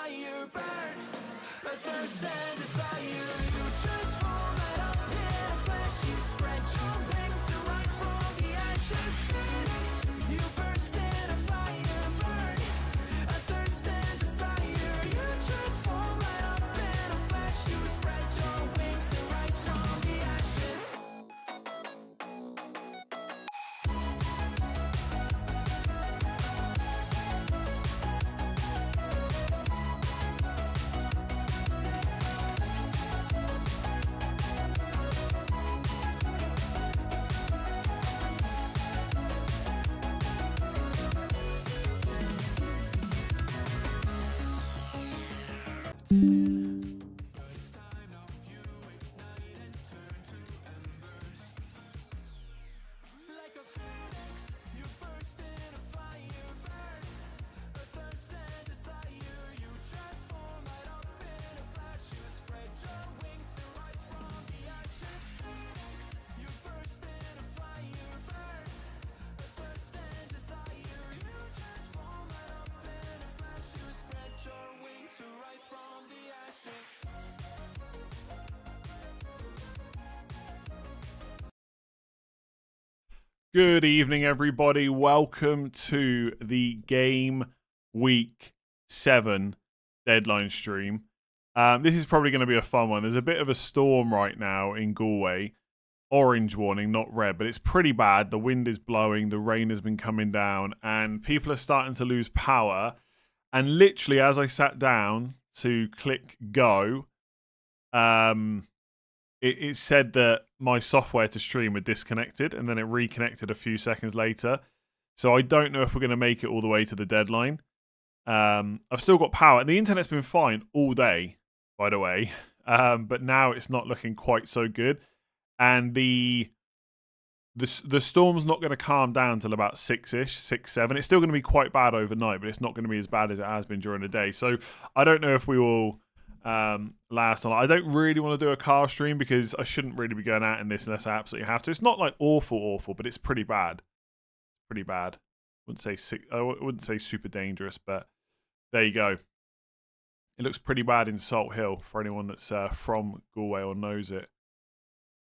fire burn, a thirst and desire. You transform light up in a flash. You spread your wings to rise from the ashes. Phoenix, you burst in a fire burn, a thirst and desire. You transform light up in a flash. You spread your wings to rise from the ashes. Like a phoenix, you burst in a fire burn, a thirst and desire. You transform light up in a flash. You spread your wings to rise from the ashes. Phoenix, you burst in a fire burn, a thirst and desire. You transform light up in a flash. You spread your wings to rise from the ashes. Good evening, everybody. Welcome to the Game Week 7 deadline stream. This is probably going to be a fun one. There's a bit of a storm right now in Galway. Orange warning, not red, but it's pretty bad. The wind is blowing, the rain has been coming down, and people are starting to lose power. And literally, as I sat down to click go, it said that my software to stream had disconnected, and then it reconnected a few seconds later. So I don't know if we're going to make it all the way to the deadline. I've still got power, and the internet's been fine all day, by the way. But now it's not looking quite so good, and the storm's not going to calm down till about 6-ish, 6, 7. It's still going to be quite bad overnight, but it's not going to be as bad as it has been during the day. So I don't know if we will last night. I don't really want to do a car stream because I shouldn't really be going out in this unless I absolutely have to. It's not like awful, but it's pretty bad. Pretty bad. I wouldn't say super dangerous, but there you go. It looks pretty bad in Salt Hill for anyone that's from Galway or knows it.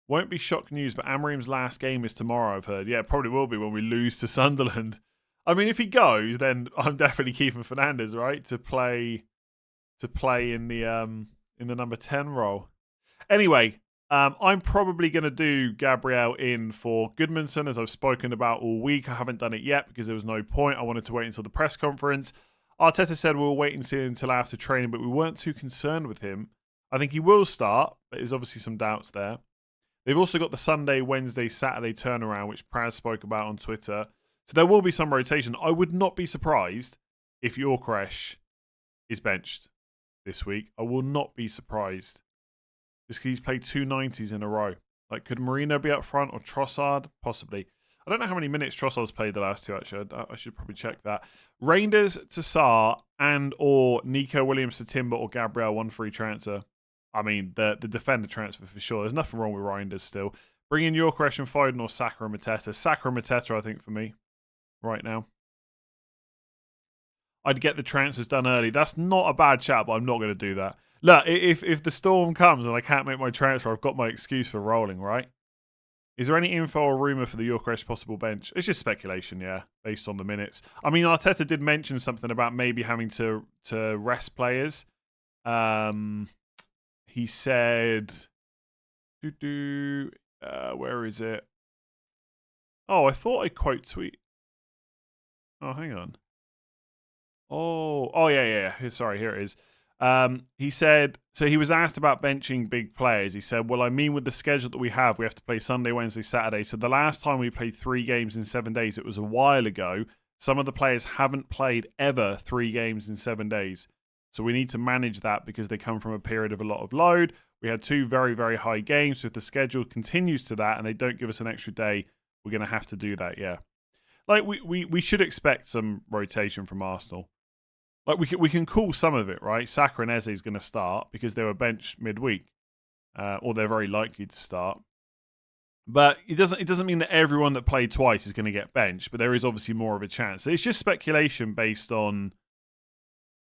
Won't be shock news, but Amorim's last game is tomorrow, I've heard. Yeah, it probably will be when we lose to Sunderland. I mean, if he goes, then I'm definitely keeping Fernandes, right? To play in the number 10 role. Anyway, I'm probably going to do Gabriel in for Goodmanson, as I've spoken about all week. I haven't done it yet because there was no point. I wanted to wait until the press conference. Arteta said we'll wait and see until after training, but we weren't too concerned with him. I think he will start, but there's obviously some doubts there. They've also got the Sunday, Wednesday, Saturday turnaround, which Praz spoke about on Twitter. So there will be some rotation. I would not be surprised if Gyökeres is benched this week. I will not be surprised. Just because he's played 2 90s in a row. Like, could Marino be up front or Trossard? Possibly. I don't know how many minutes Trossard's played the last 2, actually. I should probably check that. Reinders to Sarr and or Nico Williams to Timber or Gabriel, 1 free transfer. I mean, the defender transfer for sure. There's nothing wrong with Reinders still. Bring in Gyökeres and Foden or Saka and Mateta. Saka and Mateta, I think, for me, right now. I'd get the transfers done early. That's not a bad shout, but I'm not going to do that. Look, if the storm comes and I can't make my transfer, I've got my excuse for rolling, right? Is there any info or rumour for the Gyökeres possible bench? It's just speculation, yeah, based on the minutes. I mean, Arteta did mention something about maybe having to rest players. He said, where is it? Oh, I thought I quote tweet. Oh, hang on. Oh, yeah. Sorry, here it is. He said, so he was asked about benching big players. He said, well, I mean, with the schedule that we have to play Sunday, Wednesday, Saturday. So the last time we played 3 games in 7 days, it was a while ago. Some of the players haven't played ever 3 games in 7 days. So we need to manage that because they come from a period of a lot of load. We had 2 very, very high games. So if the schedule continues to that and they don't give us an extra day, we're going to have to do that, yeah. Like, we should expect some rotation from Arsenal. Like, we can call some of it, right? Saka and Eze is going to start because they were benched midweek. Or they're very likely to start. But it doesn't mean that everyone that played twice is going to get benched, but there is obviously more of a chance. So it's just speculation based on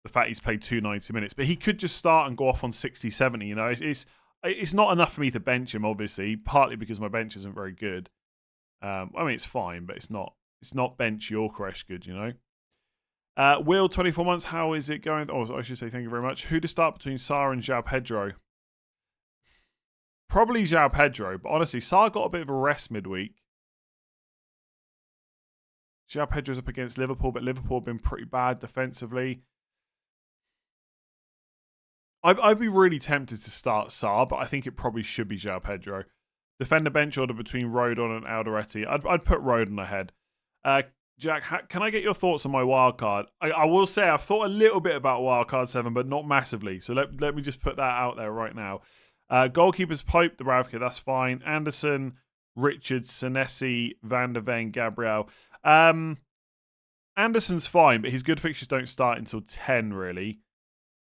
the fact he's played 290 minutes. But he could just start and go off on 60, 70. You know, it's not enough for me to bench him, obviously, partly because my bench isn't very good. I mean, it's fine, but it's not bench Yorkeresh good, you know. Will, 24 months, how is it going? Oh, I should say thank you very much. Who to start between Sa and João Pedro? Probably João Pedro, but honestly, Sa got a bit of a rest midweek. João Pedro's up against Liverpool, but Liverpool have been pretty bad defensively. I'd be really tempted to start Sa, but I think it probably should be João Pedro. Defender bench order between Rodon and Alderete. I'd put Rodon ahead. Jack, can I get your thoughts on my wildcard? I will say I've thought a little bit about wildcard 7, but not massively. So let me just put that out there right now. Goalkeepers Pope, the Ravka, that's fine. Anderson, Richards, Senesi, Van der Ven, Gabriel. Anderson's fine, but his good fixtures don't start until 10, really.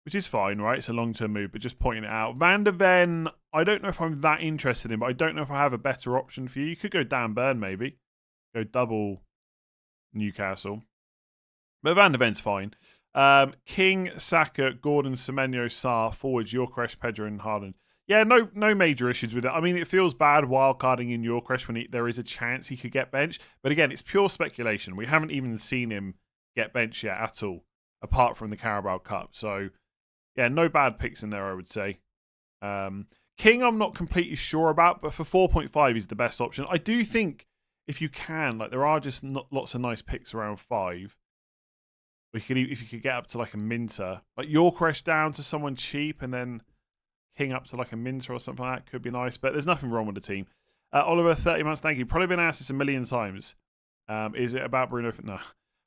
Which is fine, right? It's a long-term move, but just pointing it out. Van der Ven, I don't know if I'm that interested in, but I don't know if I have a better option for you. You could go Dan Burn, maybe. Go double Newcastle. But Van der Ven's fine. King, Saka, Gordon, Semenyo, Sarr, forwards, Yorkeresh, Pedro, and Haaland. Yeah, no major issues with it. I mean, it feels bad wildcarding in Yorkeresh when there is a chance he could get benched. But again, it's pure speculation. We haven't even seen him get benched yet at all, apart from the Carabao Cup. So, yeah, no bad picks in there, I would say. King, I'm not completely sure about, but for 4.5, he's the best option. I do think if you can, like, there are just lots of nice picks around 5. If you could get up to like a Minter, like Yorkeresh down to someone cheap, and then King up to like a Minter or something like that could be nice. But there's nothing wrong with the team. Oliver, 30 months, thank you. Probably been asked this a million times. Is it about Bruno? No.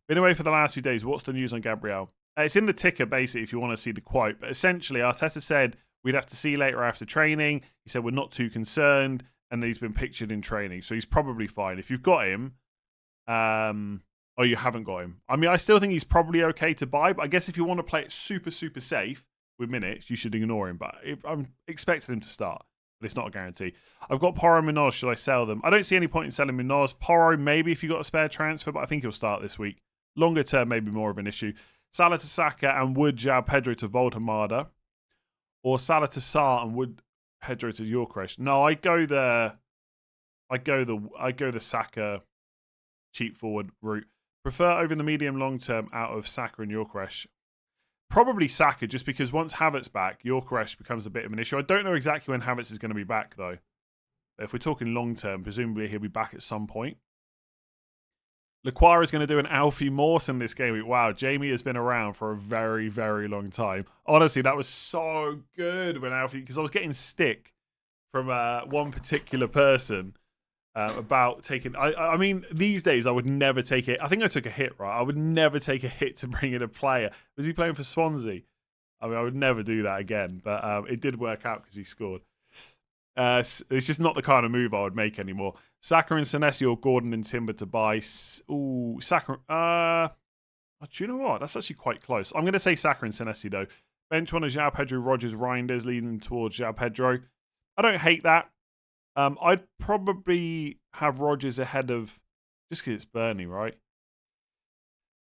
Been away for the last few days. What's the news on Gabriel? It's in the ticker, basically, if you want to see the quote. But essentially, Arteta said we'd have to see later after training. He said we're not too concerned, and he's been pictured in training. So he's probably fine. If you've got him, or you haven't got him. I mean, I still think he's probably okay to buy, but I guess if you want to play it super, super safe with minutes, you should ignore him. But I'm expecting him to start, but it's not a guarantee. I've got Porro and Munoz. Should I sell them? I don't see any point in selling Munoz. Porro, maybe if you got a spare transfer, but I think he'll start this week. Longer term, maybe more of an issue. Salah to Saka and Wood, João Pedro to Voldemada. Or Salah to Sarr and Wood, Pedro to Yorkeresh. No, I go the Saka cheap forward route. Prefer over the medium long term out of Saka and Yorkeresh. Probably Saka, just because once Havertz back, Yorkeresh becomes a bit of an issue. I don't know exactly when Havertz is going to be back, though. But if we're talking long term, presumably he'll be back at some point. Laquara is going to do an Alfie Mawson this game week. Wow, Jamie has been around for a very, very long time. Honestly, that was so good when Alfie, because I was getting stick from one particular person about taking. I mean, these days I would never take it. I think I took a hit, right? I would never take a hit to bring in a player. Was he playing for Swansea? I mean, I would never do that again. But it did work out because he scored. It's just not the kind of move I would make anymore. Saka and Senesi or Gordon and Timber to buy. Ooh, Saka. Do you know what? That's actually quite close. I'm going to say Saka and Senesi, though. Bench one of João Pedro, Rogers, Reinders leaning towards João Pedro. I don't hate that. I'd probably have Rogers ahead of, just because it's Burnley, right?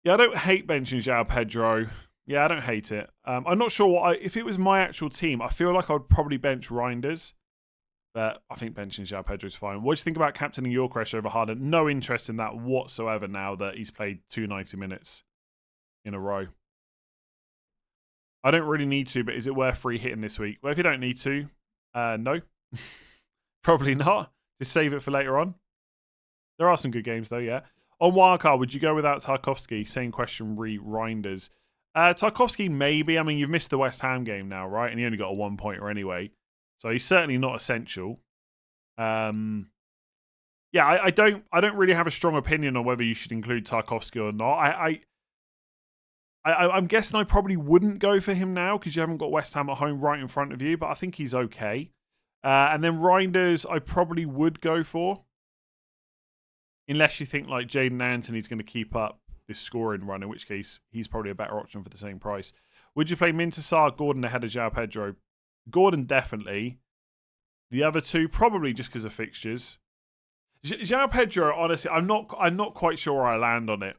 Yeah, I don't hate benching João Pedro. Yeah, I don't hate it. I'm not sure if it was my actual team, I feel like I would probably bench Reinders. But I think benching João Pedro is fine. What do you think about captaining Yorkeresh over Haaland? No interest in that whatsoever now that he's played 290 minutes in a row. I don't really need to, but is it worth free hitting this week? Well, if you don't need to, no. Probably not. Just save it for later on. There are some good games, though, yeah. On wildcard, would you go without Tarkowski? Same question, Reinders. Tarkowski, maybe. I mean, you've missed the West Ham game now, right? And he only got a 1-pointer anyway. So he's certainly not essential. Yeah, I don't really have a strong opinion on whether you should include Tarkowski or not. I'm guessing I probably wouldn't go for him now because you haven't got West Ham at home right in front of you, but I think he's okay. And then Reinders, I probably would go for. Unless you think like Jaden Anthony's going to keep up this scoring run, in which case he's probably a better option for the same price. Would you play Mintasar, Gordon ahead of João Pedro? Gordon, definitely. The other two, probably just because of fixtures. João Pedro, honestly, I'm not quite sure where I land on it.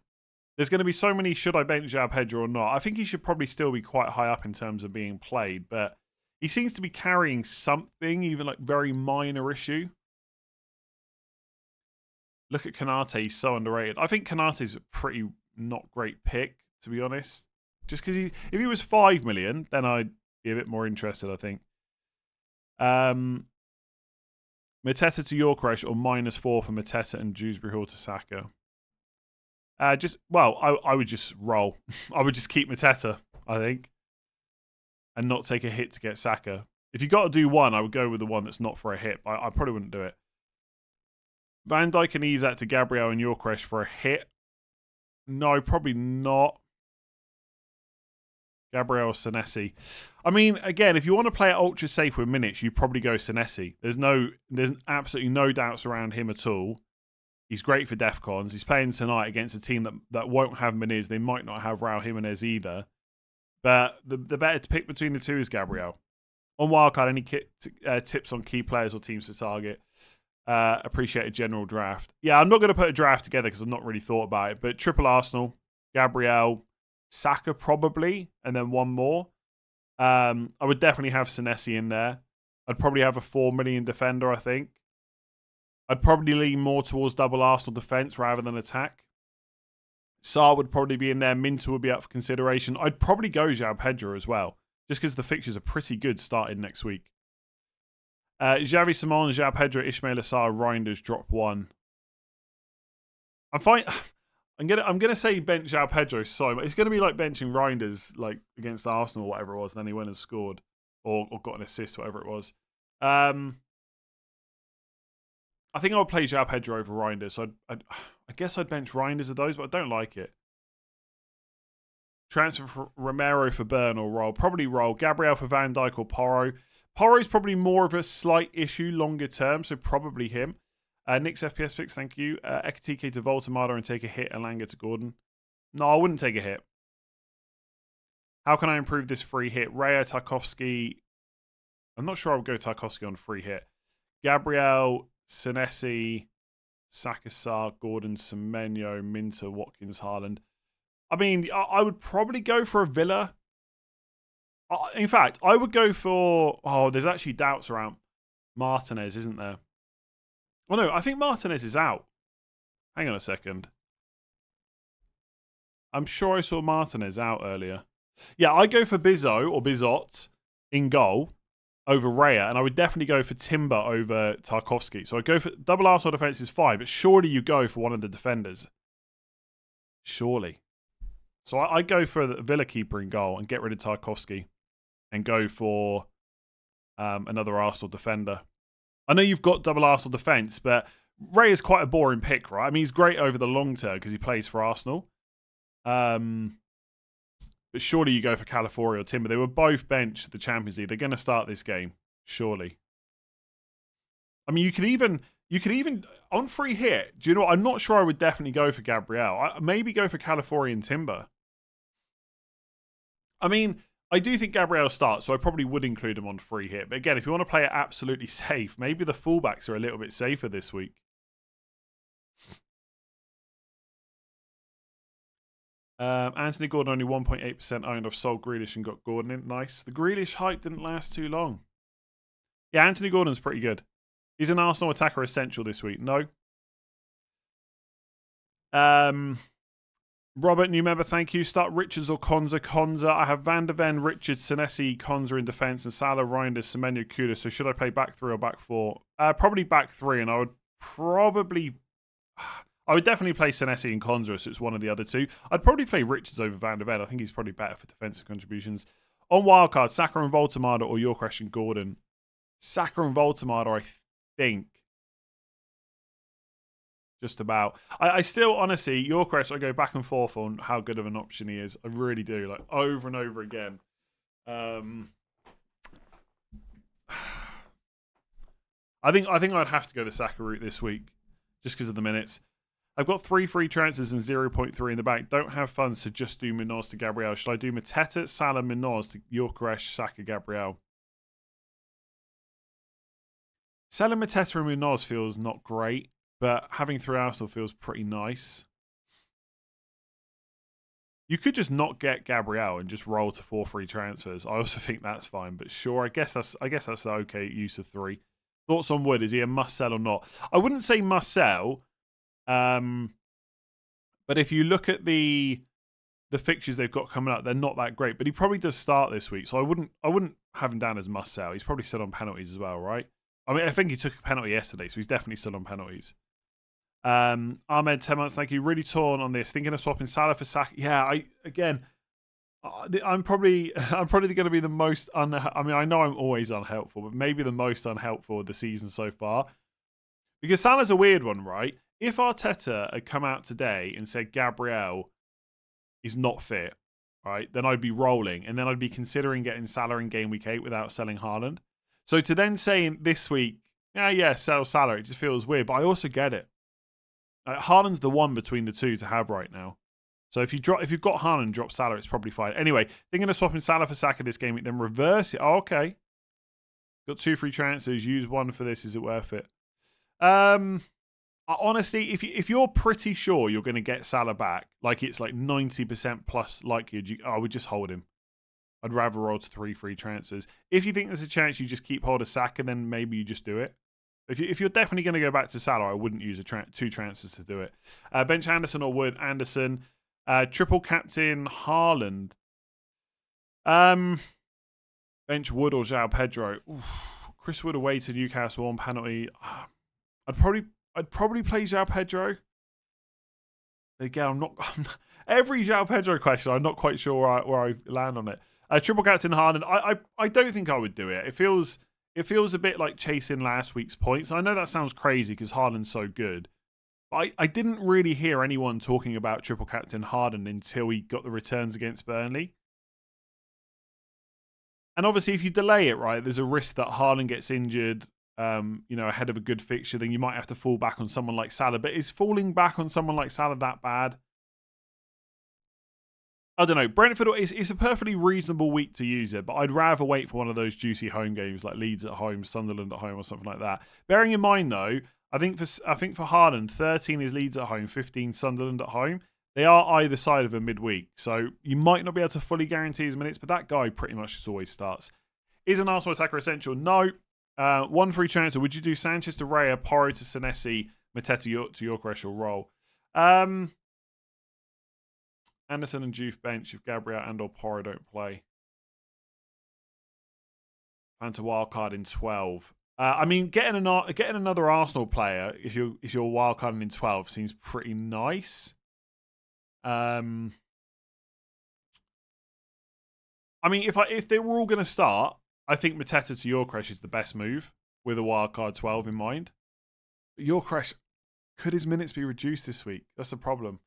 There's going to be so many should I bench João Pedro or not. I think he should probably still be quite high up in terms of being played, but he seems to be carrying something, even like very minor issue. Look at Kanate, he's so underrated. I think Kanate's a pretty not great pick, to be honest. Just because if he was 5 million, then I'd be a bit more interested, I think. Mateta to Yorkresh or -4 for Mateta and Dewsbury Hall to Saka. I would just roll. I would just keep Mateta, I think, and not take a hit to get Saka. If you got to do one, I would go with the one that's not for a hit. I probably wouldn't do it. Van Dijk and Isak to Gabriel and Yorkresh for a hit. No, probably not. Gabriel Senesi. I mean, again, if you want to play it ultra safe with minutes, you probably go Senesi. There's absolutely no doubts around him at all. He's great for DEFCONs. He's playing tonight against a team that won't have Meniz. They might not have Raul Jimenez either. But the better to pick between the two is Gabriel. On Wildcard, any tips on key players or teams to target? Appreciate a general draft. Yeah, I'm not going to put a draft together because I've not really thought about it. But triple Arsenal, Gabriel, Saka probably, and then one more. I would definitely have Senesi in there. I'd probably have a 4 million defender, I think. I'd probably lean more towards double Arsenal defence rather than attack. Sarr would probably be in there. Minter would be up for consideration. I'd probably go João Pedro as well, just because the fixtures are pretty good starting next week. Xavi Simon, João Pedro, Ismail Assar, Reinders drop 1. I'm fine. I'm gonna say bench João Pedro so much. It's gonna be like benching Reinders like against Arsenal or whatever it was, and then he went and scored or got an assist, whatever it was. I think I would play João Pedro over Reinders. So I guess I'd bench Reinders of those, but I don't like it. Transfer for Romero for Burn or Roll. Probably Roll. Gabriel for Van Dijk or Porro. Porro's probably more of a slight issue longer term, so probably him. Nick's FPS picks, thank you. Ekatike to Voltamada and take a hit. Elanga to Gordon. No, I wouldn't take a hit. How can I improve this free hit? Raya, Tarkovsky. I'm not sure I would go Tarkovsky on a free hit. Gabriel, Senesi, Saka, Sarr, Gordon, Semenyo, Minter, Watkins, Haaland. I mean, I would probably go for a Villa. In fact, I would go for... Oh, there's actually doubts around Martinez, isn't there? Oh, no, I think Martinez is out. Hang on a second. I'm sure I saw Martinez out earlier. Yeah, I'd go for Bizot or Bizot in goal over Raya, and I would definitely go for Timber over Tarkovsky. So I'd go for... Double Arsenal defence is fine, but surely you go for one of the defenders. Surely. So I'd go for the Villa keeper in goal and get rid of Tarkovsky and go for another Arsenal defender. I know you've got double Arsenal defence, but Ray is quite a boring pick, right? I mean, he's great over the long term because he plays for Arsenal. But surely you go for Calafiori or Timber. They were both benched the Champions League. They're going to start this game, surely. I mean, you could even on free hit. Do you know what? I'm not sure I would definitely go for Gabriel. I maybe go for Calafiori and Timber. I mean, I do think Gabriel starts, so I probably would include him on free hit. But again, if you want to play it absolutely safe, maybe the fullbacks are a little bit safer this week. Anthony Gordon only 1.8% owned. I've sold Grealish and got Gordon in. Nice. The Grealish hype didn't last too long. Yeah, Anthony Gordon's pretty good. He's an Arsenal attacker essential this week. No. Robert, new member, thank you. Start Richards or Konza. Konza. I have Van der Ven, Richards, Senesi, Konza in defence, and Salah, Reinders, Semenyo, Kudus. So should I play back 3 or back 4? Probably back 3, and I would definitely play Senesi and Konza, so it's one of the other two. I'd probably play Richards over Van der Ven. I think he's probably better for defensive contributions. On wildcard, Saka and Voltamada or Yorkresh and Gordon. Saka and Voltamada, I think. Just about. I still, honestly, Yorkresh, I go back and forth on how good of an option he is. I really do, like over and over again. I think I'd have to go the Saka route this week, just because of the minutes. I've got 3 free transfers and 0.3 in the bank. Don't have funds to just do Minoz to Gabriel. Should I do Mateta, Salah, Minoz to Yorkresh, Saka, Gabriel? Selling Mateta and Minoz feels not great. But having 3 Arsenal feels pretty nice. You could just not get Gabriel and just roll to 4 free transfers. I also think that's fine, but sure, I guess that's the okay use of 3. Thoughts on Wood? Is he a must sell or not? I wouldn't say must sell, but if you look at the fixtures they've got coming up, they're not that great. But he probably does start this week, so I wouldn't have him down as must sell. He's probably still on penalties as well, right? I mean, I think he took a penalty yesterday, so he's definitely still on penalties. Ahmed, 10 months, thank you. Really torn on this. Thinking of swapping Salah for Saka. Yeah, I'm probably going to be the most I mean, I know I'm always unhelpful, but maybe the most unhelpful of the season so far. Because Salah's a weird one, right? If Arteta had come out today and said Gabriel is not fit, right, then I'd be rolling, and then I'd be considering getting Salah in game week 8 without selling Haaland. So to then say this week, sell Salah, it just feels weird. But I also get it. Haaland's the one between the two to have right now. So if you've got Haaland, drop Salah, it's probably fine. Anyway, thinking of swapping Salah for Saka this game, then reverse it. Oh, okay. Got 2 free transfers. Use 1 for this. Is it worth it? Honestly, if you're pretty sure you're going to get Salah back, like it's like 90% plus likelihood, I would just hold him. I'd rather roll to 3 free transfers. If you think there's a chance you just keep hold of Saka, then maybe you just do it. If you're definitely going to go back to Salah, I wouldn't use 2 transfers to do it. Bench Anderson or Wood? Anderson. Triple captain Haaland. Bench Wood or João Pedro? Oof. Chris Wood away to Newcastle on penalty. I'd probably play João Pedro. Again, I'm not every João Pedro question, I'm not quite sure where I land on it. Triple captain Haaland. I don't think I would do it. It feels a bit like chasing last week's points. I know that sounds crazy because Haaland's so good. But I didn't really hear anyone talking about triple captain Haaland until he got the returns against Burnley. And obviously, if you delay it, right, there's a risk that Haaland gets injured, ahead of a good fixture. Then you might have to fall back on someone like Salah. But is falling back on someone like Salah that bad? I don't know. Brentford, it's a perfectly reasonable week to use it, but I'd rather wait for one of those juicy home games like Leeds at home, Sunderland at home, or something like that. Bearing in mind, though, I think for Haaland, 13 is Leeds at home, 15 Sunderland at home. They are either side of a midweek, so you might not be able to fully guarantee his minutes, but that guy pretty much just always starts. Is an Arsenal attacker essential? No. 1 free transfer. Would you do Sanchez to Raya, Porro to Senesi, Mateta to Yorkeresh or roll? Anderson and Juve bench if Gabriel and or Porro don't play. Plan to wildcard in 12. I mean, getting another Arsenal player if you're wildcarding in 12 seems pretty nice. I mean, if they were all going to start, I think Mateta to Yorkeresh is the best move with a wildcard 12 in mind. But Yorkeresh, could his minutes be reduced this week? That's the problem.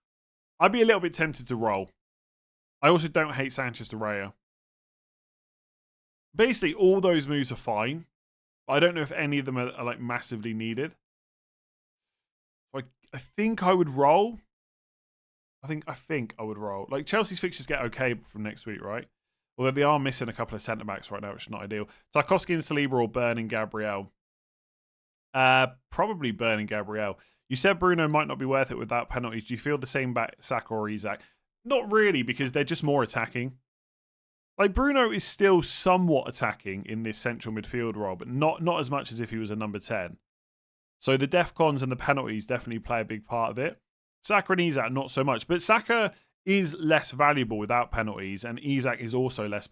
I'd be a little bit tempted to roll. I also don't hate Sanchez to Raya. Basically, all those moves are fine. But I don't know if any of them are like massively needed. I think I would roll. I think I would roll. Like Chelsea's fixtures get okay from next week, right? Although they are missing a couple of centre backs right now, which is not ideal. Tarkowski and Saliba or Burn and Gabriel. Probably Burn and Gabriel. You said Bruno might not be worth it without penalties. Do you feel the same about Saka or Isak? Not really, because they're just more attacking. Like Bruno is still somewhat attacking in this central midfield role, but not as much as if he was a number 10. So the defcons and the penalties definitely play a big part of it. Saka and Isak, not so much. But Saka is less valuable without penalties, and Isak is also less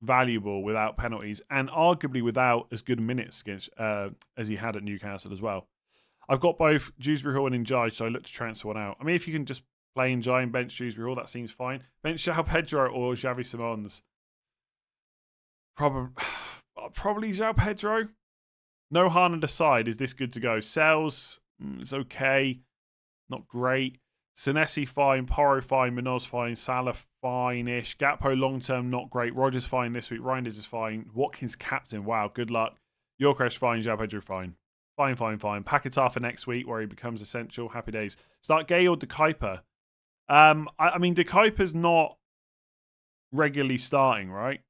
valuable without penalties, and arguably without as good minutes against as he had at Newcastle as well. I've got both Dewsbury Hall and Njai, so I look to transfer one out. I mean, if you can just play Njai and bench Dewsbury Hall, that seems fine. Bench João Pedro or Xavi Simons. Probably João Pedro. No Haaland aside, is this good to go? Sells, it's okay. Not great. Senesi fine, Porro fine, Munoz fine, Salah fine-ish. Gakpo long-term not great. Rogers fine this week. Reinders is fine. Watkins captain. Wow, good luck. Yorkeresh fine, João Pedro fine. Fine. Paquetá for next week where he becomes essential. Happy days. Start Gay or De Kuyper? I mean, De Kuyper's not regularly starting, right?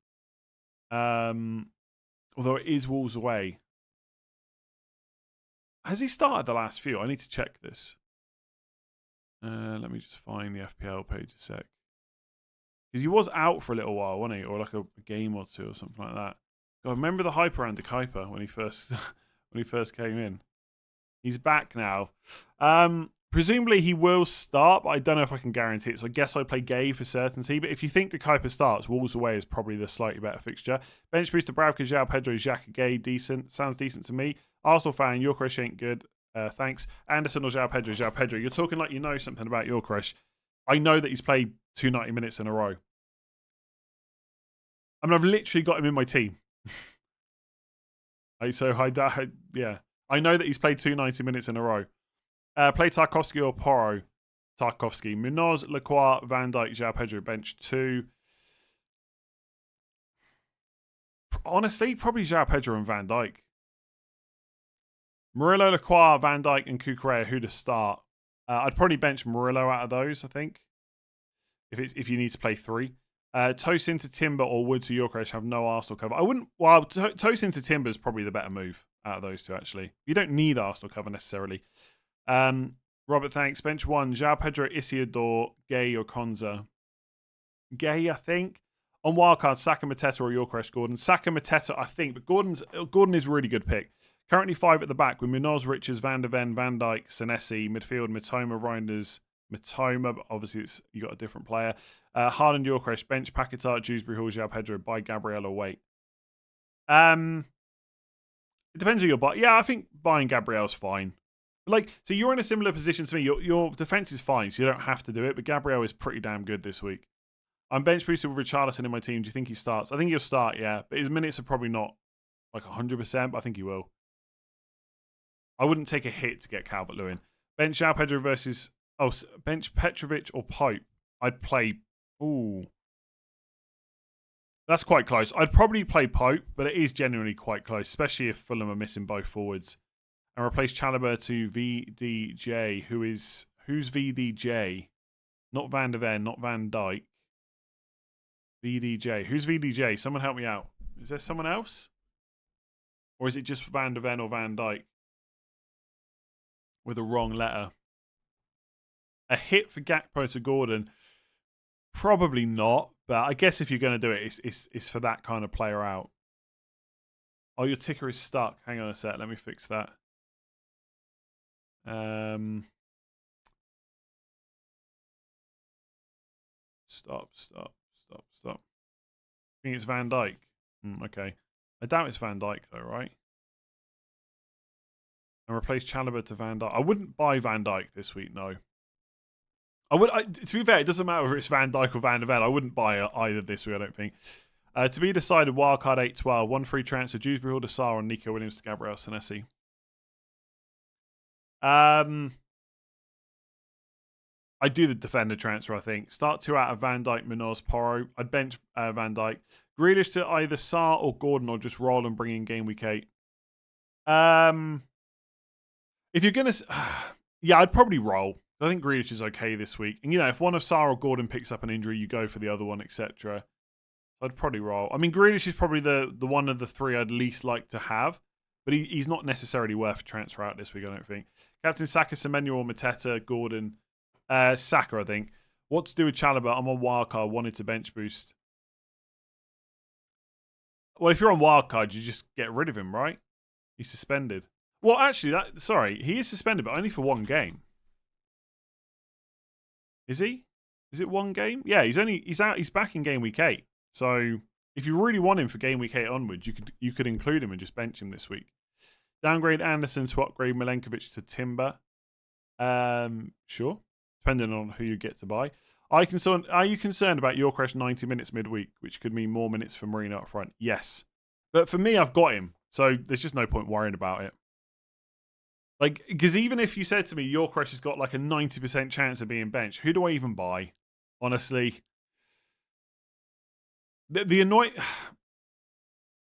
Although it is Wolves away. Has he started the last few? I need to check this. Let me just find the FPL page a sec. Because he was out for a little while, wasn't he? Or like a game or two or something like that. God, remember the hype around De Kuiper when he first when he first came in. He's back now. Presumably he will start, but I don't know if I can guarantee it. So I guess I play Gay for certainty. But if you think De Kuiper starts, Wolves away is probably the slightly better fixture. Bench boost to Bravka, João Pedro, Xhaka, Gay, decent. Sounds decent to me. Arsenal fan, Yorkresh ain't good. Thanks. Anderson or João Pedro, João Pedro. You're talking like you know something about Yorkresh. I know that he's played 290 minutes in a row. I mean, I've literally got him in my team. Yeah. I know that he's played 290 minutes in a row. Play Tarkowski or Porro. Tarkowski. Munoz, Lacroix, Van Dijk, João Pedro, bench 2. Honestly, probably João Pedro and Van Dijk. Murillo, Lacroix, Van Dijk, and Cucurella, who to start? I'd probably bench Murillo out of those, I think. If you need to play 3. Tosin to Timber or Wood to Yorkresh have no Arsenal cover. I wouldn't. Well, Tosin to Timber is probably the better move out of those two, actually. You don't need Arsenal cover necessarily. Robert, thanks. Bench 1, João Pedro, Isidore, Gay or Konza. Gay, I think. On wildcard, Saka, Mateta or Yorkresh, Gordon. Saka, Mateta, I think. But Gordon is a really good pick. Currently 5 at the back with Munoz, Richards, Van der Ven, Van Dijk, Senesi. Midfield, Mitoma, Reinders, Mitoma. But obviously, you got a different player. Haaland, Yorkresh, bench, Paquetá, Dewsbury Hall, João Pedro, buy Gabriel or wait. It depends who you're buying. Yeah, I think buying Gabriel's fine. Like, so you're in a similar position to me. Your defense is fine, so you don't have to do it. But Gabriel is pretty damn good this week. I'm bench boosted with Richarlison in my team. Do you think he starts? I think he'll start, yeah. But his minutes are probably not like 100%, but I think he will. I wouldn't take a hit to get Calvert-Lewin. Bench João Pedro versus... Oh, bench Petrovic or Pope. I'd play... Ooh. That's quite close. I'd probably play Pope, but it is genuinely quite close, especially if Fulham are missing both forwards. And replace Chalobah to VDJ, who's VDJ? Not Van der Ven, not Van Dijk. VDJ. Who's VDJ? Someone help me out. Is there someone else? Or is it just Van der Ven or Van Dijk? With a wrong letter. A hit for Gakpo to Gordon. Probably not, but I guess if you're going to do it, it's for that kind of player out. Oh, your ticker is stuck. Hang on a sec. Let me fix that. Stop. I think it's Van Dijk. Okay. I doubt it's Van Dijk though, right? And replace Chalobah to Van Dijk. I wouldn't buy Van Dijk this week, no. To be fair, it doesn't matter if it's Van Dijk or Van der Ven. I wouldn't buy either this week, I don't think. To be decided, wildcard 8-12. 1 free transfer, Dewsbury Hall to Sarr and Nico Williams to Gabriel Senesi. I do the defender transfer, I think. Start 2 out of Van Dijk, Munoz, Porro. I'd bench Van Dijk. Grealish to either Sarr or Gordon, or just roll and bring in game week 8. If you're going to... Yeah, I'd probably roll. I think Grealish is okay this week. And, if one of Sarr or Gordon picks up an injury, you go for the other one, etc. I'd probably roll. I mean, Grealish is probably the one of the 3 I'd least like to have. But he's not necessarily worth transfer out this week, I don't think. Captain Saka, Semenyo or Mateta, Gordon... Saka, I think. What to do with Chalobah? I'm on wildcard. Wanted to bench boost. Well, if you're on wildcard, you just get rid of him, right? He's suspended. Well, actually, he is suspended, but only for 1 game. Is he? Is it 1 game? Yeah, he's out. He's back in game week 8. So if you really want him for game week 8 onwards, you could include him and just bench him this week. Downgrade Anderson to upgrade Milenkovic to Timber. Sure. Depending on who you get to buy. Are you concerned about Yorkresh 90 minutes midweek, which could mean more minutes for Marino up front? Yes. But for me, I've got him. So there's just no point worrying about it. Like, because even if you said to me, Yorkresh has got like a 90% chance of being benched, who do I even buy? Honestly. The annoying...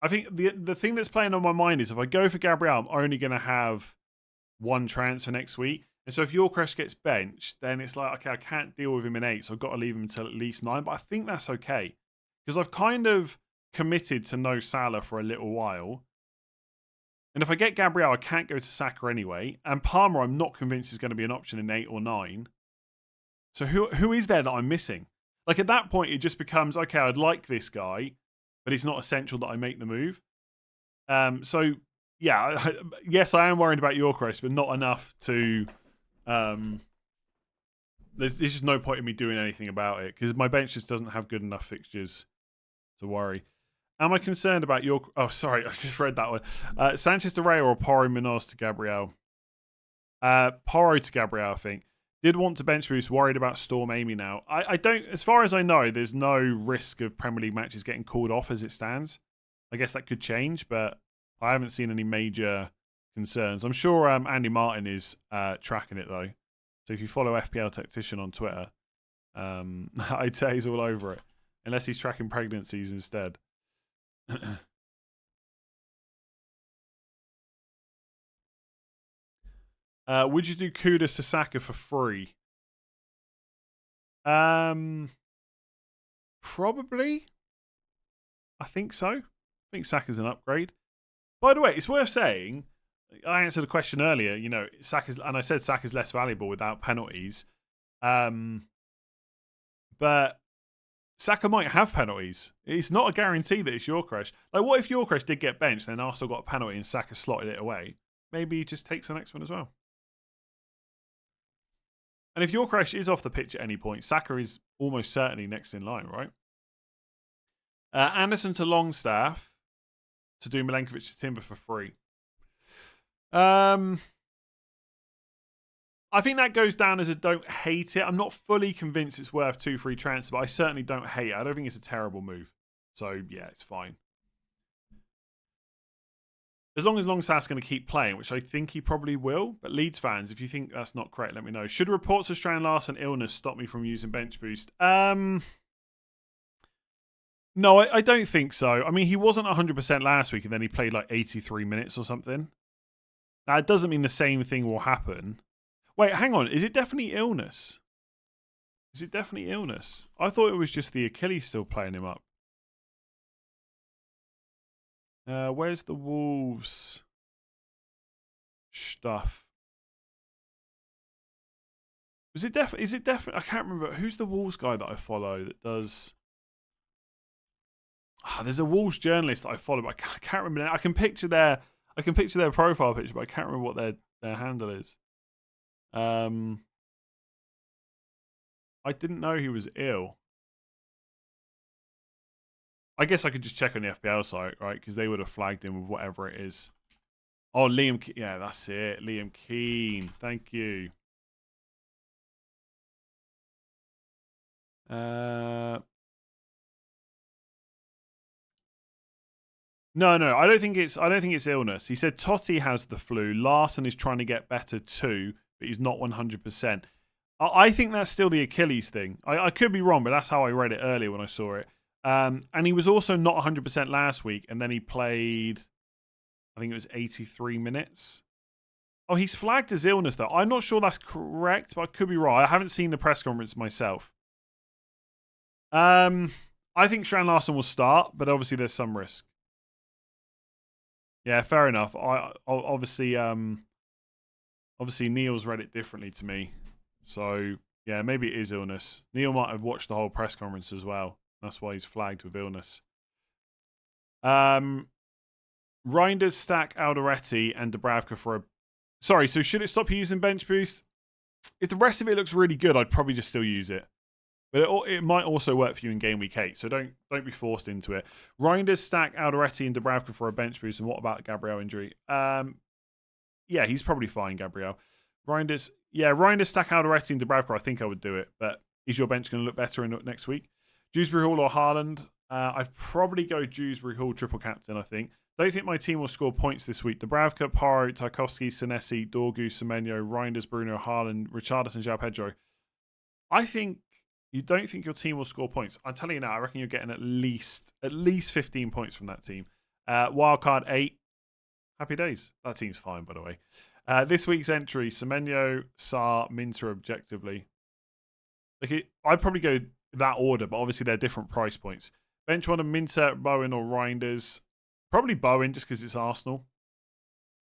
I think the thing that's playing on my mind is if I go for Gabriel, I'm only going to have 1 transfer next week. And so if Yorkresh gets benched, then it's like, okay, I can't deal with him in 8, so I've got to leave him until at least 9. But I think that's okay. Because I've kind of committed to no Salah for a little while. And if I get Gabriel, I can't go to Saka anyway. And Palmer, I'm not convinced is going to be an option in 8 or 9. So who is there that I'm missing? Like at that point, it just becomes, okay, I'd like this guy, but it's not essential that I make the move. So yeah, yes, I am worried about your Yorkresh, but not enough to. There's just no point in me doing anything about it because my bench just doesn't have good enough fixtures to worry. Am I concerned about your? Oh, sorry, I just read that one. Sanchez to Ray or Poro Minos to Gabriel? Poro to Gabriel, I think. Did want to bench boost, worried about Storm Amy now. I don't, as far as I know, there's no risk of Premier League matches getting called off as it stands. I guess that could change, but I haven't seen any major concerns. I'm sure Andy Martin is tracking it, though. So if you follow FPL Tactician on Twitter, I'd say he's all over it. Unless he's tracking pregnancies instead. Would you do Kudus to Saka for free? Probably. I think so. I think Saka's an upgrade. By the way, it's worth saying, I answered a question earlier, you know, Saka's, and I said Saka's less valuable without penalties. But Saka might have penalties. It's not a guarantee that it's Yorkresh. Like, what if Yorkresh did get benched, then Arsenal got a penalty and Saka slotted it away? Maybe he just takes the next one as well. And if Yorkresh is off the pitch at any point, Saka is almost certainly next in line, right? Anderson to Longstaff to do Milenkovic to Timber for free. I think that goes down as a don't hate it. I'm not fully convinced it's worth 2 free transfers, but I certainly don't hate it. I don't think it's a terrible move. So, yeah, it's fine. As long as Longstaff's going to keep playing, which I think he probably will. But Leeds fans, if you think that's not correct, let me know. Should reports of Strand Larsen illness stop me from using bench boost? No, I don't think so. I mean, he wasn't 100% last week, and then he played like 83 minutes or something. Now, it doesn't mean the same thing will happen. Wait, hang on. Is it definitely illness? Is it definitely illness? I thought it was just the Achilles still playing him up. Where's the Wolves stuff? Is it definitely? I can't remember. Who's the Wolves guy that I follow that does? There's a Wolves journalist that I follow, but I can't remember. I can picture their profile picture, but I can't remember what their handle is. I didn't know he was ill. I guess I could just check on the FPL site, right? Because they would have flagged him with whatever it is. Oh, Liam. Yeah, that's it. Liam Keane. Thank you. No. I don't think it's illness. He said Totti has the flu. Larson is trying to get better too, but he's not 100%. I think that's still the Achilles thing. I could be wrong, but that's how I read it earlier when I saw it. And he was also not 100% last week, and then he played, I think it was 83 minutes. Oh, he's flagged as illness, though. I'm not sure that's correct, but I could be wrong. I haven't seen the press conference myself. I think Strand Larsen will start, but obviously there's some risk. Yeah, fair enough. Obviously Neil's read it differently to me. So, yeah, maybe it is illness. Neil might have watched the whole press conference as well. That's why he's flagged with illness. Reinders, Stack, Alderete, and Dubravka for a... Sorry, so should it stop you using bench boost? If the rest of it looks really good, I'd probably just still use it. But it might also work for you in Game Week 8, so don't be forced into it. Reinders, Stack, Alderete, and Dubravka for a bench boost. And what about Gabriel injury? Yeah, he's probably fine, Gabriel. Reinders, Stack, Alderete, and Dubravka, I think I would do it. But is your bench going to look better next week? Dewsbury Hall or Haaland? I'd probably go Dewsbury Hall triple captain, I think. Don't think my team will score points this week. Dubravka, Paro, Tarkovsky, Senesi, Dorgu, Semenyo, Reinders, Bruno, Haaland, Richarlison, João Pedro. I think you don't think your team will score points. I'm telling you now, I reckon you're getting at least 15 points from that team. Wildcard 8. Happy days. That team's fine, by the way. This week's entry, Semenyo, Sarr, Minter, objectively. I'd probably go that order, but obviously they're different price points. Bench one of Minter, Bowen, or Reinders. Probably Bowen, just because it's Arsenal.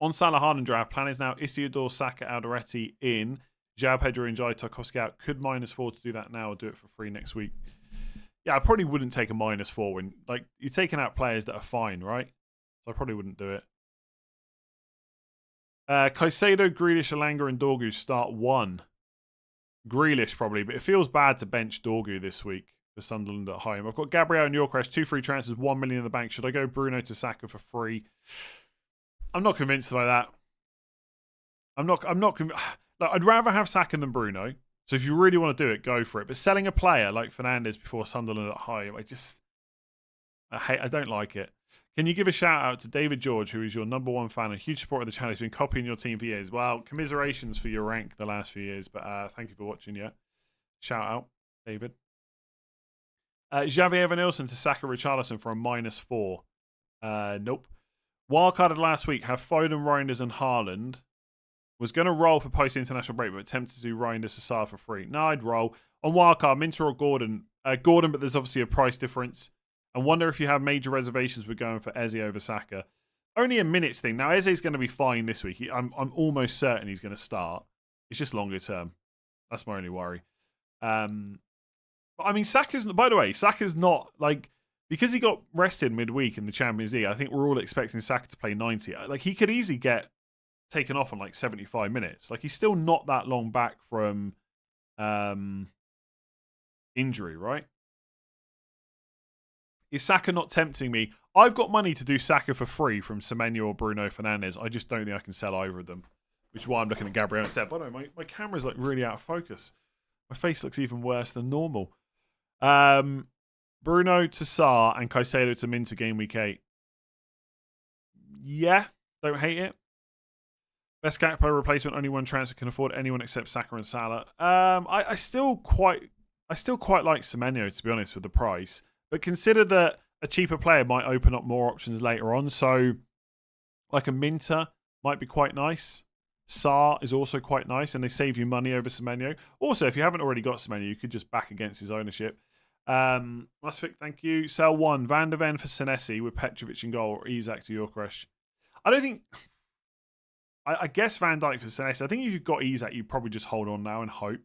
On Salah Haaland draft, plan is now Isidore, Saka, Alderete in. João Pedro and Jai Tarkowski out. Could -4 to do that now or do it for free next week? Yeah, I probably wouldn't take a -4 when, like, you're taking out players that are fine, right? So I probably wouldn't do it. Caicedo, Grealish, Elanga, and Dorgu start 1. Grealish probably, but it feels bad to bench Dorgu this week for Sunderland at home. I've got Gabriel and Yorkresh, 2 free transfers, 1 million in the bank. Should I go Bruno to Saka for free? I'm not convinced by that. Like, I'd rather have Saka than Bruno. So if you really want to do it, go for it. But selling a player like Fernandes before Sunderland at home, I don't like it. Can you give a shout out to David George, who is your #1 fan, a huge supporter of the channel? He's been copying your team for years. Well, commiserations for your rank the last few years, but thank you for watching. Yeah, shout out, David. Xavi Evanilson to Saka Richarlison for a -4. Nope. Wildcarded last week. Have Foden, Reinders, and Haaland. Was going to roll for post-international break, but tempted to do Reinders to Saar for free. No, I'd roll. On wildcard, Minter or Gordon. Gordon, but there's obviously a price difference. And wonder if you have major reservations with going for Eze over Saka. Only a minutes thing. Now, Eze's going to be fine this week. I'm almost certain he's going to start. It's just longer term. That's my only worry. But I mean, by the way, Saka's not, like, because he got rested midweek in the Champions League, I think we're all expecting Saka to play 90. Like, he could easily get taken off on like 75 minutes. Like, he's still not that long back from injury, right? Is Saka not tempting me? I've got money to do Saka for free from Semenyo or Bruno Fernandes. I just don't think I can sell either of them, which is why I'm looking at Gabriel instead. By the way, my camera's like really out of focus. My face looks even worse than normal. Bruno to Saar and Caicedo to Minter game week 8. Yeah, don't hate it. Best Gakpo replacement, only one transfer can afford anyone except Saka and Salah. I still quite like Semenyo, to be honest, with the price. But consider that a cheaper player might open up more options later on. So, like a Minter might be quite nice. Saar is also quite nice, and they save you money over Semenyo. Also, if you haven't already got Semenyo, you could just back against his ownership. Musvik, thank you. Sell 1. Van der Ven for Senesi with Petrovic in goal, or Isak to Yorkresh. I don't think... I guess Van Dijk for Senesi. I think if you've got Isak, you probably just hold on now and hope.